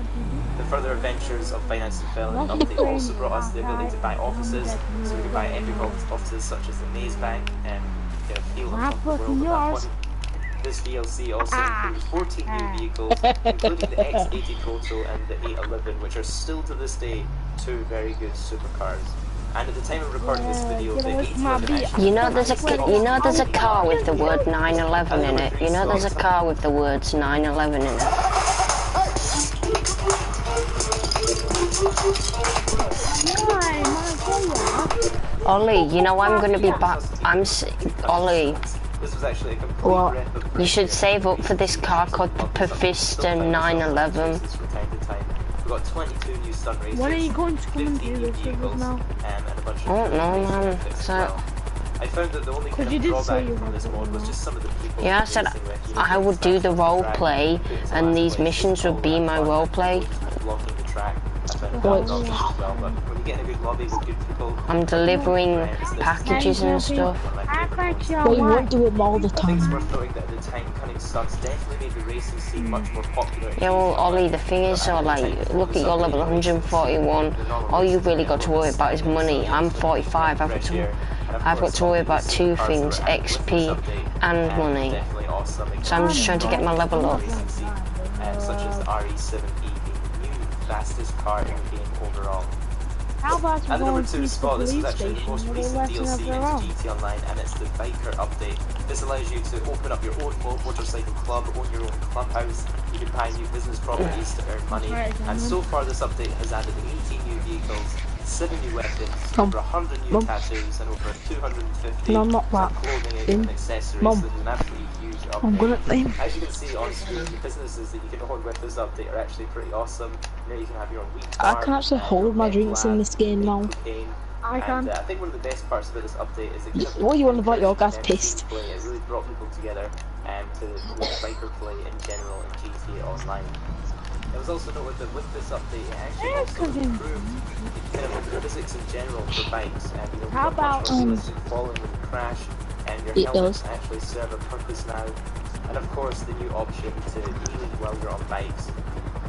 The Further Adventures of Finance and Felony update also brought us the ability to buy offices, so we could buy epic offices such as the Maze Bank, and get a feel of the world at that point. This DLC also includes 14 new vehicles, including the X80 Proto and the 811, which are still to this day 2 very good supercars. And at the time of recording this video, the 811 actually... You know there's a car with the word 911 in it. You know there's a car with the words 911 in it. Ollie, you know I'm gonna be back. Ollie. This was actually a complete you should save up for this car called Pafista 911. We've got 22 new stunt races. When are you going to come and do this with us now? And a bunch of I don't know, man. So. I found that the only kind of drawback from this mod was just some of the people. Yeah, I said I would do the role play, and these missions would be my role play. Blocking the track. I'm delivering packages and stuff. But you won't do them all the time. Yeah, well, Ollie, the thing is, so like, look at your level 141. All you've really got to worry about is money. I'm 45. I've got to worry about two things: XP and money. So I'm just trying to get my level up. Such as the RE7E being the new fastest car in the game overall. How about at the number 2 spot, this is actually the most recent DLC into GT Online, and it's the Biker update. This allows you to open up your own motorcycle club, own your own clubhouse, you can buy new business properties to earn money, and so far this update has added 18 new vehicles, 7 new weapons, over 100 new tattoos, and over 250 clothing and accessories. This is an absolutely huge update. As you can see on screen, the businesses that you can own with this update are actually pretty awesome. You know, you can have your own wheat farm, I can actually hold my drinks in this game now. I can. I think one of the best parts about this update is that what you want about your guys pissed? It really brought people together to biker play in general in GTA Online. It was also noted that with this update, it actually also improved kind of the physics in general for bikes, and you know, how about falling when you crash, and your helmets actually serve a purpose now, and of course the new option to heal while you're on bikes.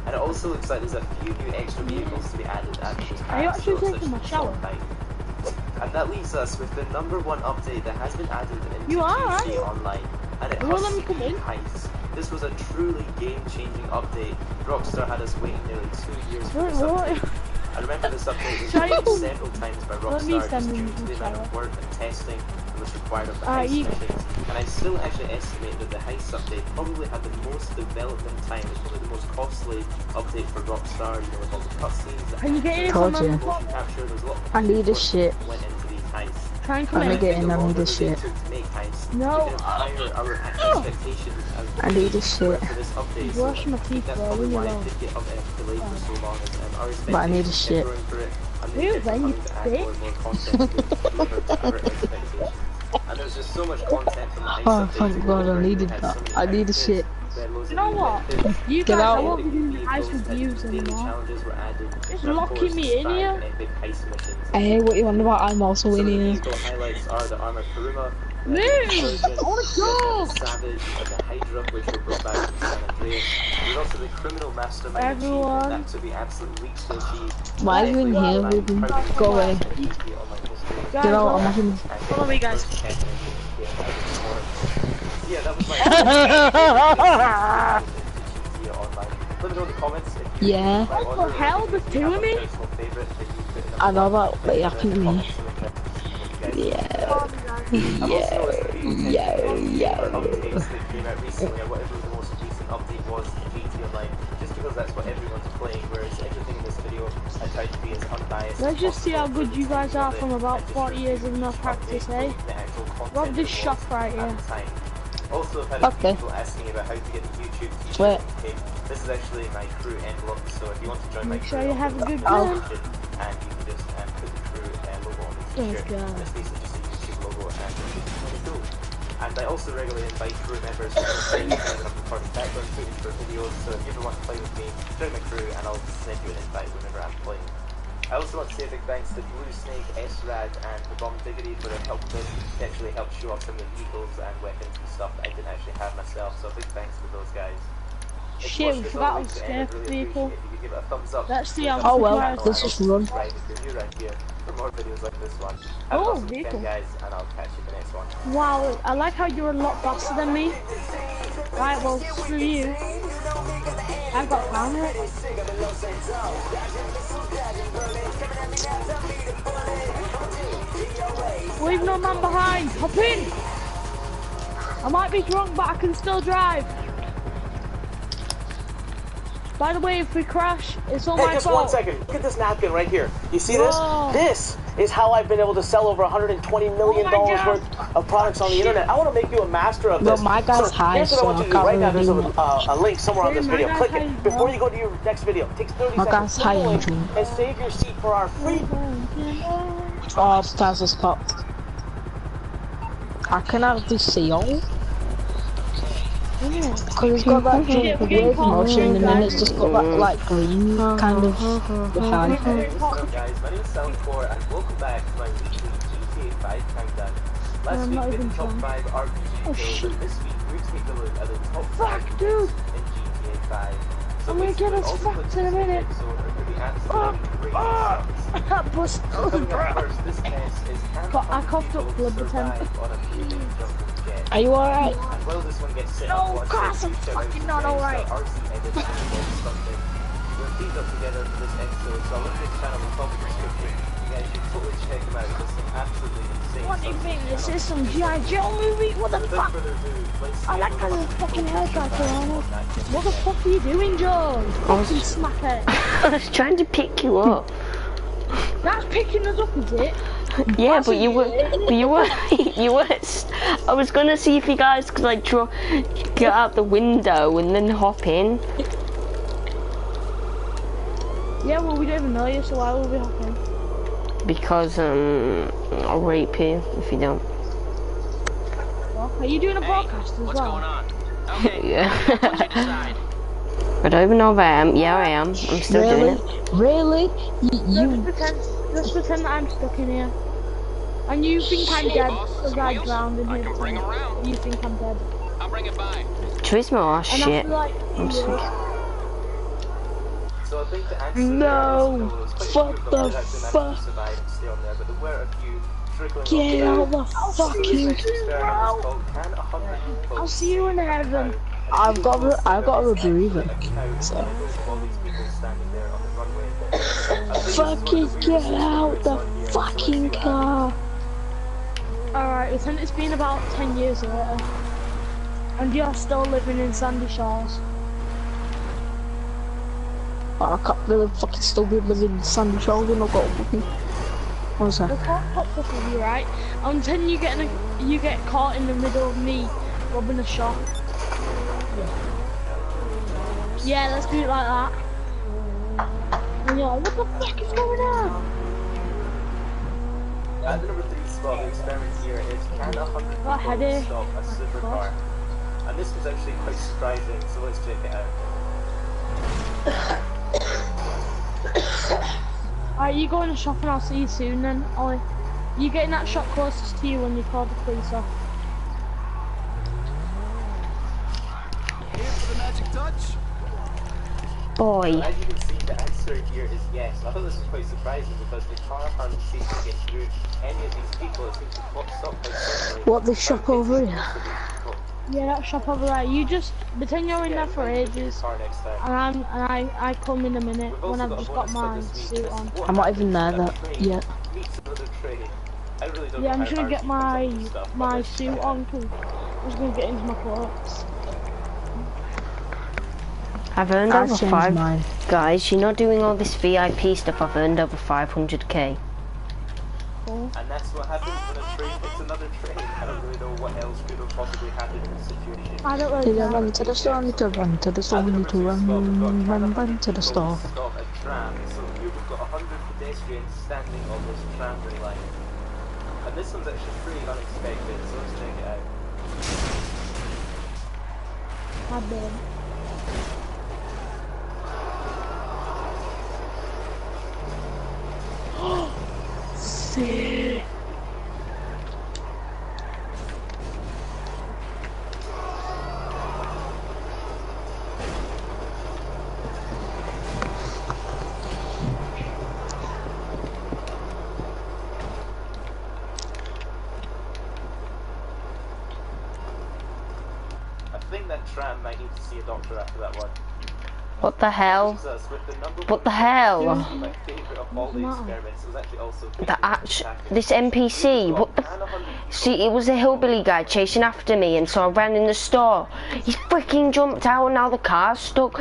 And it also looks like there's a few new extra vehicles to be added after this Are you actually taking my shower? And that leaves us with the #1 update that has been added into GTA Online, and it has Heist. This was a truly game-changing update. Rockstar had us waiting nearly 2 years for this update. I remember this update was used several times by Rockstar just due to the amount of work and testing that was required of the heist missions. And I still actually estimate that the heist update probably had the most development time. It's probably the most costly update for Rockstar, you know, with all the cutscenes, the motion capture, there's a lot of I need this shit. went into these heists. Try and come in. I need this shit. No. I need this shit. Wash my teeth, bro. Leave me alone. But I need this shit. Ew, then you dick. And there's just so much content from the heist Oh, thank God, I needed that. I need the shit. You know what? You guys, I won't be doing the heist reviews anymore. It's locking me in here. Hey, what you want about? I'm also in here. Highlights are the Armored Kuruma, move! I wanna go! Savage, and the Hydra, which were brought back from San Andreas. There's also the Criminal Mastermind achievement that took me absolute weeks to achieve. Why are you in here, Ruben? Go away. Get out, I'm not in. Follow me, guys. Yeah, that was my Let me know in the comments if you yeah. What the hell? There's two of me? I know that, but it happened to me. Yeah. Whatever the most recent update was to GTA Online, just because that's what everyone's playing, whereas everything in this video I tried to be as unbiased. Let's just see how good you guys are from about 40 years of no practice, eh? Rob this shop right here. Also, I've had a few people asking about how to get the YouTube t-shirt. This is actually my crew envelope, so if you want to join my crew, you have a good and you can just put the crew logo on the t-shirt. It's basically just a YouTube logo, and it's really cool. And I also regularly invite crew members to play with me when I'm recording background footage for videos, so if you ever want to play with me, join my crew and I'll send you an invite whenever I'm playing. I also want to say a big thanks to Blue Snake, S-Rad and the Bomb Diggity for their help with this. They actually helped show off some of the vehicles and weapons and stuff that I didn't actually have myself, so big thanks to those guys. Shit, we forgot to scare vehicle. Let's see how oh well, let's just run. For more videos like this one. Oh, vehicle. Guys, and I'll catch you in the next one. Wow, I like how you're a lot faster than me. Right, well, screw you. I've got camera. Leave no man behind. Hop in. I might be drunk, but I can still drive. By the way, if we crash, it's all my just fault. 1 second. Look at this napkin right here. You see this? This is how I've been able to sell over $120 million worth of products on the internet. I want to make you a master of this. Well, my guy's high, here's what I want you to do right now. There's a link somewhere on this video. Click it before you go to your next video. It takes 30 seconds. Click the link and save your seat for our free. Oh, Stars popped. I can have the seal. Because it's got that jump wave motion and then it's just got that like green kind of behind. Guys, my name is Soundcore and welcome back to my weekly GTA 5 countdown. Last week we did the top 5 RPG kills and this week we're taking a look at the top 5 hits in GTA 5. So I'm gonna get us fucked in a minute. I coughed up blood pretend. Are you alright? Well, this one gets set No, Cass, I'm fucking not alright. We're teamed up together for this episode, so I'll link this channel in the top description. You guys should totally check them out. There's some absolutely insane What do you think? This is some G.I. Joe movie? What the fuck? I like how the fucking haircut, Joanna. What the fuck are you doing, Joe? Fucking smack it. I was trying to pick you up. That's picking us up, is it? Yeah, but you were, I was gonna see if you guys could like get out the window and then hop in. Yeah, well we don't even know you, so why will we hop in? Because I'll rape you if you don't. Well, are you doing a podcast as what's well? Going on? Okay. Yeah. What'd you decide? I don't even know if I am. Yeah, I am. I'm still doing it. Really? Just pretend that I'm stuck in here. And you think I'm dead because I drowned in here. You think I'm dead. I'll bring it by. Turismo, shit. I'm sorry. So I think the answer No! What the fuck? Get out the fucking... I'll see you in heaven. I've got a rebreather. So. Fucking get out the fucking car. Alright, it's been about 10 years later. And you're still living in Sandy Shores. Oh, I can't really fucking still be living in Sandy Shores and I've got a fucking... What was that? The cop popped up with you, right? I'm telling you, you get caught in the middle of me robbing a shop. Yeah, let's do it like that. And you're like, what the fuck is going on? At the number 3 spot, the experiment here is can 100 people stop a supercar? And this was actually quite surprising, so let's check it out. Alright, you go in the shop and I'll see you soon then, Ollie. You get in that shop closest to you when you call the police off. Here for the magic touch? Boy. As you can see, the answer here is yes. I thought this was quite surprising because the car hadn't seemed to get through any of these people. It seems to stop quite suddenly. What, the shop over here? Yeah, that shop over there. You just pretend you're in there for ages, and I come in a minute when I've just got my suit on. I'm not even there yet. Yeah, I'm just gonna get my suit on because I'm just gonna get into my clothes. I've earned over 5. Guys, you're not doing all this VIP stuff. I've earned over 500k. Cool. And that's what happens when a train hits another train. I don't really know what else could have possibly happened in this situation. I don't really know. Run to the store, need to run to the store, need to run to the store. Stop a tram. So here we've got 100 pedestrians standing on this tramway line. And this one's actually pretty unexpected, so let's check it out. My bad. Sick. I think that tram might need to see a doctor after that one. What the hell? What the hell? My favourite of all the experiments was actually also this NPC, what the see, it was a hillbilly guy chasing after me, and so I ran in the store. He freaking jumped out and now the car's stuck.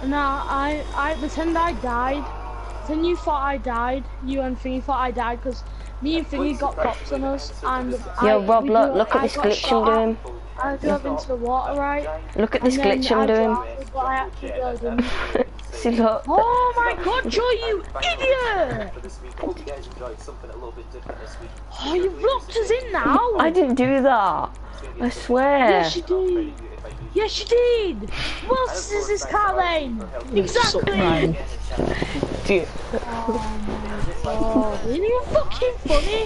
No, I pretend I died. Pretend you thought I died. You and Thingy thought I died because me and Thingy got cops on us and Yo, Rob, look at this glitch I'm doing. I drove into the water, right? Look at this glitch I'm doing. But I actually didn't. See, look. Oh my god, Joe, you idiot! Oh, you locked us in now! I didn't do that. I swear. Yes, you did. Yes, you did. What else is this car lane? Exactly. Dude. Oh, isn't you fucking funny?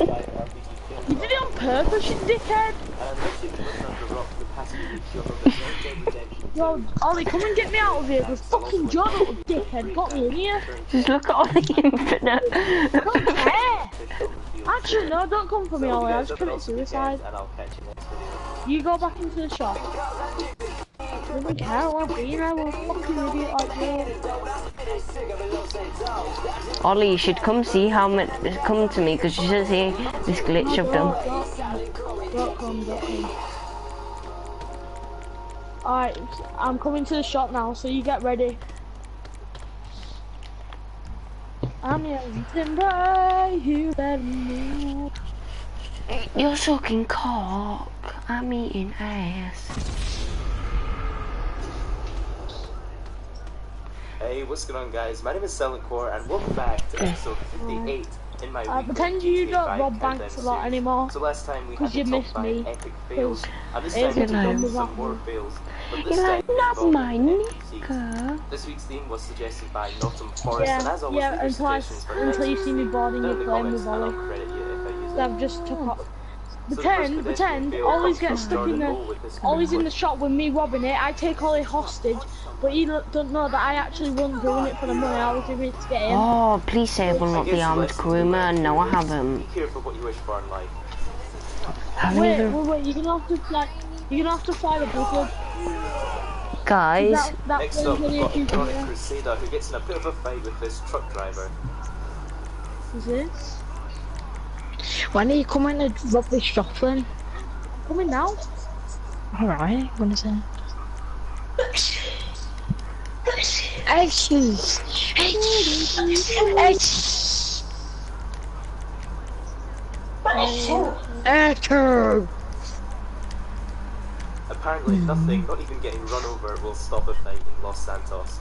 You did it on purpose, you dickhead. Yo, Ollie, come and get me out of here, because fucking John, little dickhead, got me in here. Just look at Ollie Infinite. I don't care. Actually, no, don't come for me, Ollie. I just commit suicide. You go back into the shop. I don't care, I want to be here. I'm a fucking idiot like you. Ollie, you should come see how much. Come to me, because you should see this glitch I've done. Don't come. Alright, I'm coming to the shop now, so you get ready. I'm eating by you, better move. You're sucking cock. I'm eating ass. Hey, what's going on, guys? My name is Silent Core, and welcome back to episode 58 in my pretend you don't rob banks a lot anymore. So last time we had you missed me. Epic fails, and this time we're doing some more fails. But this time not my nigga. This week's theme was suggested by Nottingham Forest, and as always, and plus, until you see me boarding your plane with Ollie. I've just took off. Pretend, Ollie's gets stuck in the, Ollie's in the shop with me robbing it. I take Ollie hostage, but he don't know that I actually wasn't doing it for the money. I was doing it to get in. Oh, please say I will not be armed crewman. No, I haven't. Be careful what you wish for in life. Wait, you're gonna have to fly the blizzard. Guys. Next up, we've got Chronic Crusader who gets in a bit of a fight with this truck driver. Is this? When are you coming to rob this shop then? Coming now. Alright, when is it? Apparently nothing, not even getting run over, will stop a fight in Los Santos.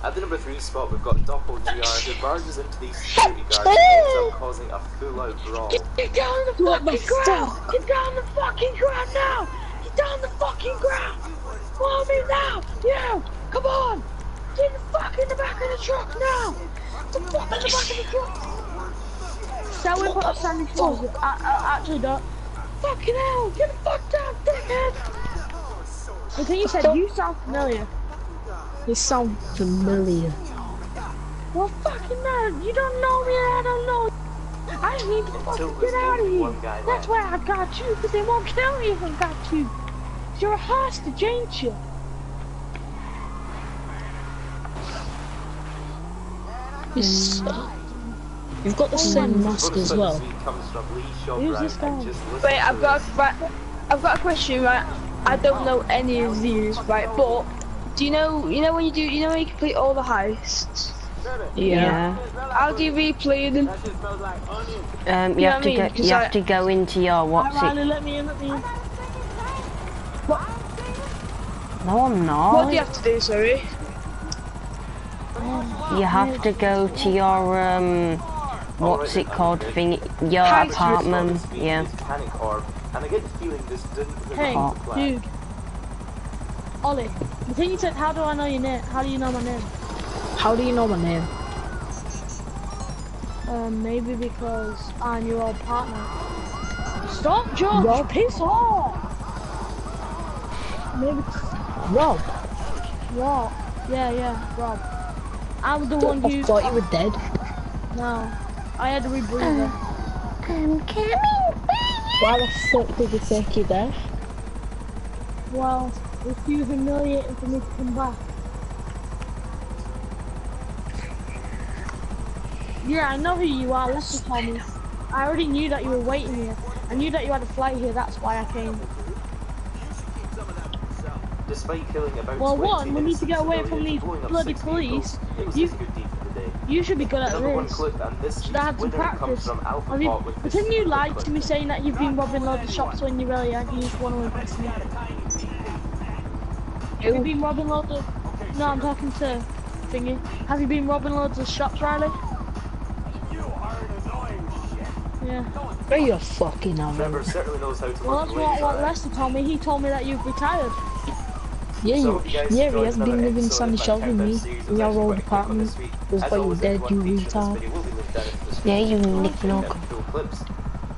At the number 3 spot, we've got Doppel GR who barges into these security guards and ends up causing a full-out brawl. Get down the fucking ground! Get down the fucking ground now! Get down the fucking ground! Follow me now! You! Come on! Get the fuck in the back of the truck now! Get the fuck in the back of the truck! So we put up Sandy Shores. I actually don't. Fucking hell! Get the fuck down, dickhead! I think you said you sound familiar. You sound familiar. Well, fucking no, you don't know me and I don't know you. I just need to fucking get out of here. That's why I got you, because they won't kill me if I got you. You're a hostage, ain't you? You've got the same mask as well. Who's this guy? Wait, I've got a question, right? I don't know any of these, right? But do you know when you complete all the heists? Yeah. How do you replay them? You have to go into your what's it? Let me in. What? No, I'm not. What do you have to do, sorry? You have to go to your what's it called thing? Your apartment. Yeah. And I get the feeling this didn't Hey, dude. Ollie, the thing you said, how do I know your name? How do you know my name? How do you know my name? Maybe because I'm your old partner. Stop, Josh! Rob? Piss off! Maybe... Rob? What? Yeah, Rob. I'm the one who... I thought you were dead. No. I had to rebreathe it. I'm coming. Why the fuck did you take you death? Well, it's too humiliating for me to come back. Yeah, I know who you are, let's just tell me. I already knew that you were waiting here. I knew that you had a flight here, that's why I came. Despite killing about well, 20 one, we need to get away from these blowing up bloody 6 police. vehicles, it was just a good deed for the day. You should be good at Number 1 this. clip, and this Should I have some winner comes practice? from Alpha Pop with this Pretend you lied clip. to me saying that you've been robbing loads of shops when you really aren't. You just want to impress me. Have you been robbing loads of... No, I'm talking to Thingy. Have you been robbing loads of shops, Riley? Yeah. Are you fucking Trevor certainly knows how to Well, look that's ladies, what alright? Lester told me. He told me that you've retired. Yeah, So, he guys, has another been living episode sunny of my shelter with me Countdown series in your was old actually quite quick on apartment. this week. Was As why you always, dead, everyone you featured in this retard. video will be linked down in the description. Yeah, you Link nick knock. them full clips.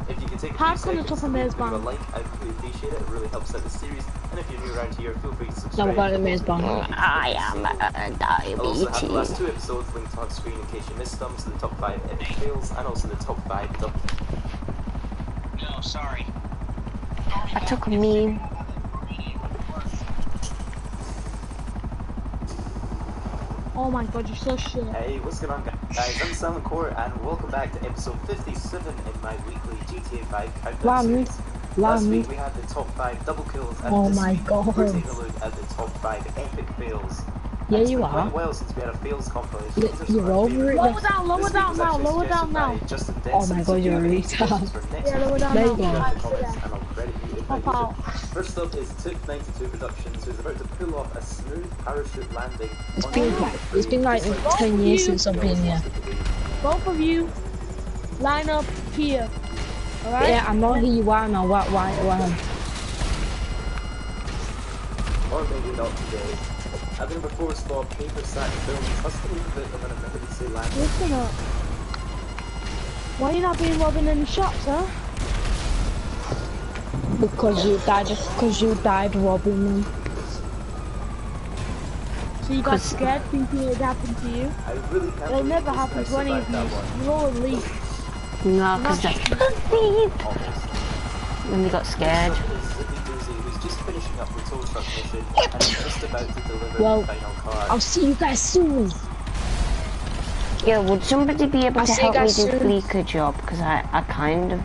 If you could take a Park few on the seconds top to of leave Maze a video a Bank. like, I'd really appreciate it. It really helps out the series. And if you're new around here, feel free to No, subscribe. we're going to Maze Bank. I am I'll also have the last diabetes. 2 episodes linked on screen in case you missed them, so the top 5 epic fails, and also the top 5 double. No, sorry. I took a meme. Oh my god, you're so shit. Hey, what's going on, guys? I'm Silent Core, and welcome back to episode 57 in my weekly GTA 5 countdown series. Last week we had the top 5 double kills, and Oh this my week God. we're taking a look at the top 5 epic fails. Yeah, It's you been quite are. a while since we had a fails compilation. You're over it. Lower down now, lower down now. Oh my god, you're a retard. Yeah, lower down There now. you go. And I'll credit you if I Pop use out. it. First up is Tip92 Productions, who's about to pull off a smooth parachute landing. It's been like 10 years since I've been here. Both of you, line up here. Alright? Yeah, I'm not here. Why now? Why? Or maybe not today. I've been before spot paper sack film custom bit of an emergency landing. Listen up. Why are you not being robbing any shops, huh? Because you died robbing them. So you got scared thinking it would happen to you? I really can't It'll never happen to any of you. You're all elite. No, because they're pussies. When they got scared. Who's just finishing up the tow truck mission and is just about to deliver Well, the final car. I'll see you guys soon. Yeah, would somebody be able I'll to see you help me guys do soon. Fleeker job? Because I kind of...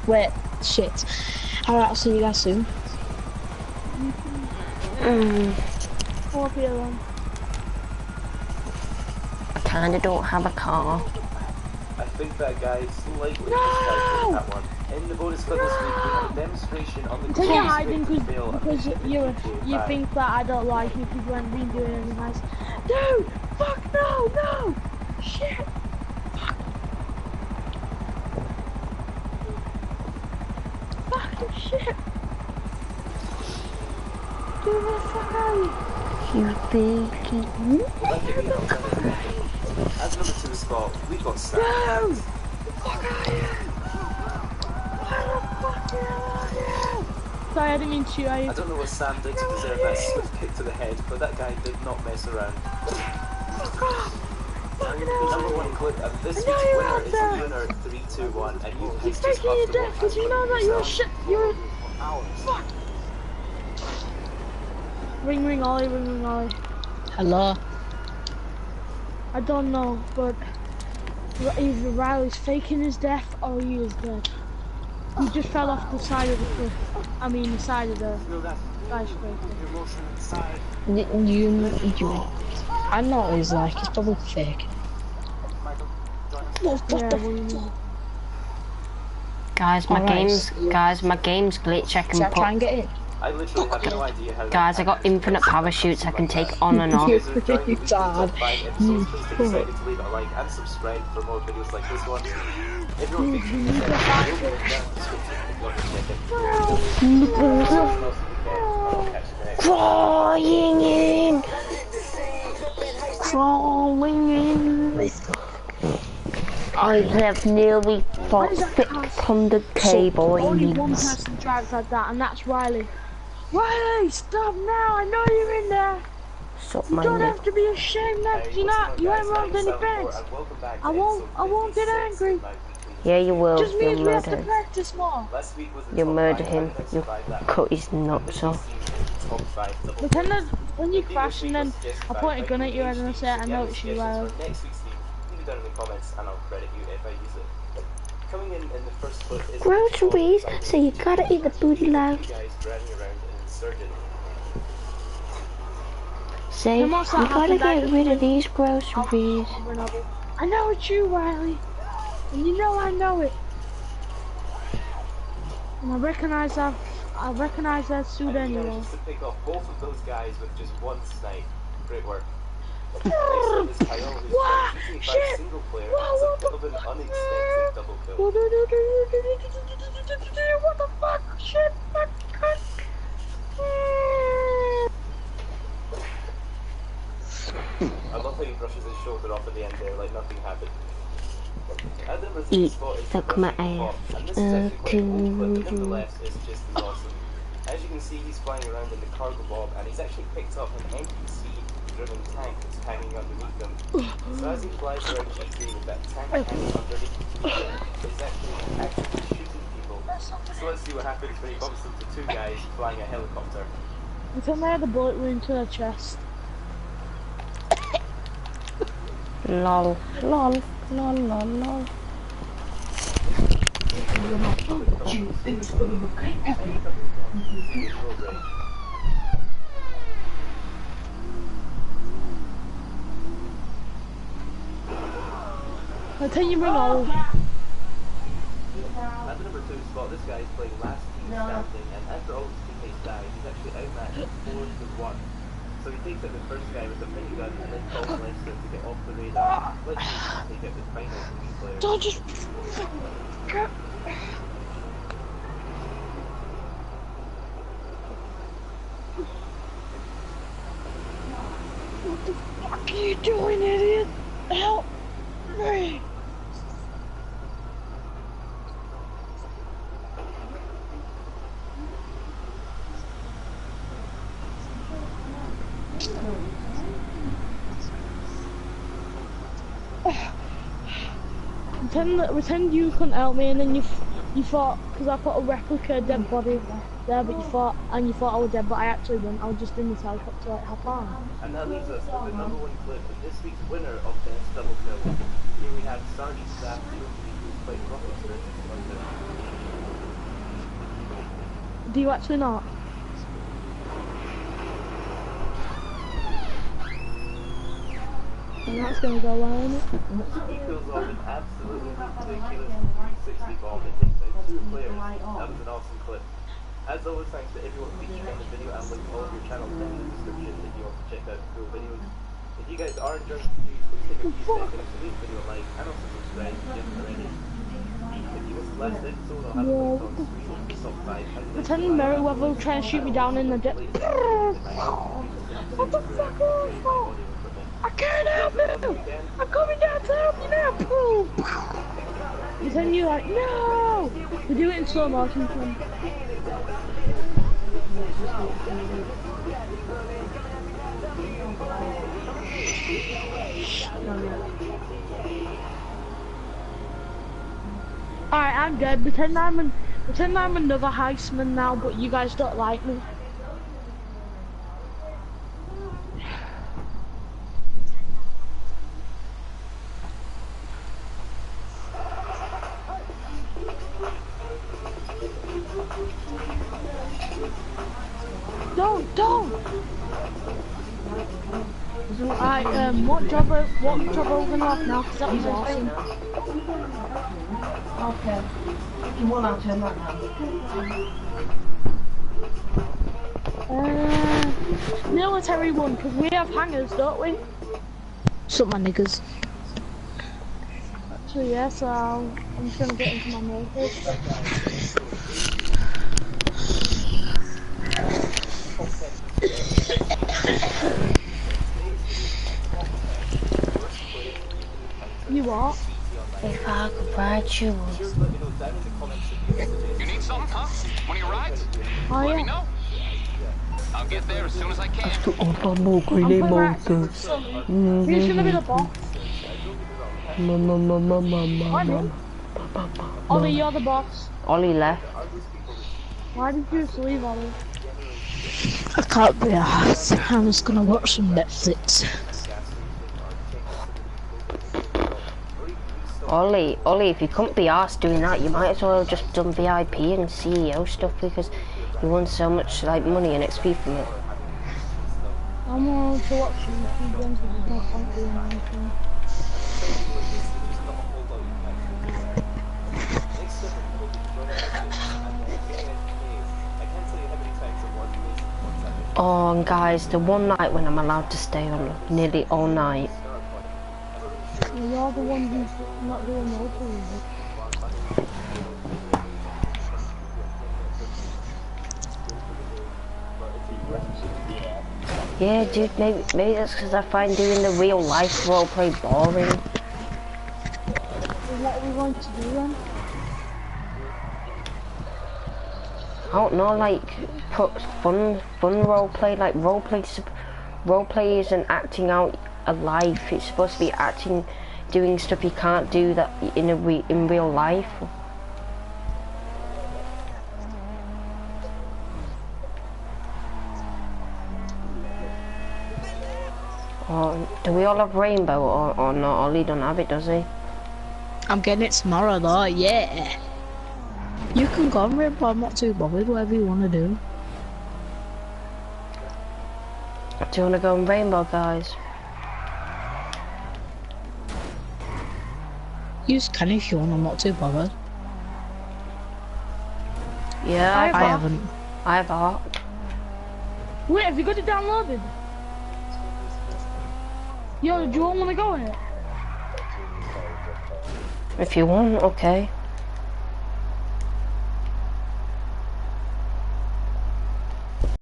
Wait, shit. Alright, I'll see you guys soon. 4 p.m. I kind of don't have a car. I think that guy slightly miscalculated that one. In the bonus clip this week, we have a demonstration on the Until you're hiding quickest fail of because you GTA think that I don't like you because you haven't been doing anything nice. Dude! Fuck no! Shit! Fucking shit! Dude, what the fuck are you? You big... As number 2 spot, we got Sam. No! Fuck are you? Why the fuck the hell are you? Sorry, I didn't mean to shoot at you. I don't know what Sam did to deserve that swift kick to the head, but that guy did not mess around. Fuck off! Fucking hell are Number you? 1 clip, and this I week's know you're winner out is there. winner 321, and you He's guys just faking your have to death because you know that you're a shit. You're a... Fuck! Ring Ollie, ring Ollie. Hello. I don't know, but either Riley's faking his death or he is dead. He just fell off the side of the cliff. I mean, the side of the skyscraper. You. I know what he's like. It's probably fake. Guys, my game's glitch. I can Shall I try and put... get in? I literally have no idea how Guys, I got infinite parachutes I can take on and off. You're retard. Please decided to leave a like and subscribe for more videos like this one. If you're Crawling in! Crawling in! I have nearly fought 600k, Only one boys. person drives like that, and that's Riley. Riley, stop now! I know you're in there. Stop You my don't neck. have to be ashamed that you're not. You ain't robbed any banks. I won't get angry. Yeah, you will. Just means You'll we have to murder him. practice more. You'll murder him. You'll cut his nuts off. Pretend that when you crash and then I point a gun at you and I say I noticed you, Riley. Next week's theme, leave it down in the comments and I'll credit you if I use it. Coming in the first clip is Groceries, so you gotta eat the booty loud. guys driving around in Surgeon. Say, you gotta get rid of these groceries. I know it's you, Riley. And you know I know it. And I recognize that suit anyway. Managed to pick off both of those guys with just one snipe. Great work. What? Shit! What the fuck? What the fuck? Shit! I love how he brushes his shoulder off at the end there, like nothing happened. Suck my ass. And this is actually quite old, but nevertheless, it's just as awesome. As you can see, he's flying around in the cargo bob, and he's actually picked up an NPC-driven tank that's hanging underneath him. So as he flies around GT with that tank hanging underneath him, he's actually shooting people. So let's see what happens when he bumps into two guys flying a helicopter. Until they had the bullet wound to their chest. Lol, lol, lol, lol, lol. I'll tell you bring all. At the number 2 spot, this guy is playing last team standing, and after all his teammates die, he's actually outmatched 4-1. So he takes out the first guy with a minigun and then calls Lester to get off the radar. Let's see if he can take out the final from these players. Don't just... What the fuck are you doing, idiot? Help me! Pretend you couldn't help me, and then you thought, because I put a replica dead body there, but you thought I was dead, but I actually wasn't. I was just in this helicopter like half on. And that leaves us with the number 1 clip of this week's winner of Best Double Kill. Here we have Sergeant Staff who played Rocket Spirit. Do you actually not? And that's gonna go well, isn't it? He kills off an absolutely ridiculous 360 bomb that takes out 2 players. That was an awesome clip. As always, thanks to everyone featured on the video. I'll link all of your channels down in the description if you want to check out cool videos. If you guys are enjoying the series, please take a few seconds to leave the video a like and also subscribe if you haven't already. If you missed the last episode, I'll have a link on the screen of the top 5. Pretend Merryweather will try and shoot me down in the depth. What the fuck is that? I can't help it! I'm coming down to help you now! Pretend you're like, no! We do it in slow motion. Alright, I'm dead. Pretend I'm another heistman now, but you guys don't like me. Don't! Alright, what job are we gonna have now? Because that was awesome. Okay. If you want, I'll turn that now. Military one, because we have hangers, don't we? Sup my niggas. Actually, yeah, so I'm just gonna get into my military. You what? If I could ride you. You need something, huh? One of your rides? Oh, Let yeah. me know. I'll get there as soon as I can. Who's gonna be the boss? Ollie, you're the boss. Ollie left. Why did you just leave, Ollie? I can't be arsed. I'm just gonna watch some Netflix. Ollie, if you couldn't be arsed doing that, you might as well have just done VIP and CEO stuff because you won so much like money and XP from it. I'm on to watch YouTube games, but there's no point doing anything. Oh, and guys, the one night when I'm allowed to stay on nearly all night. Well, you're the one who's not doing roleplay. Yeah, dude, maybe that's because I find doing the real life roleplay boring. What are we going to do then? I don't know, like, put fun roleplay, like roleplay isn't acting out a life. It's supposed to be acting, doing stuff you can't do that in real life. Or do we all have rainbow or not? Ollie don't have it, does he? I'm getting it tomorrow though, yeah. You can go on rainbow, I'm not too bothered, whatever you want to do. Do you want to go on rainbow, guys? You can if you want, I'm not too bothered. Yeah, I haven't. I have art. Wait, have you got it downloaded? Yo, do you all want to go in it? If you want, okay.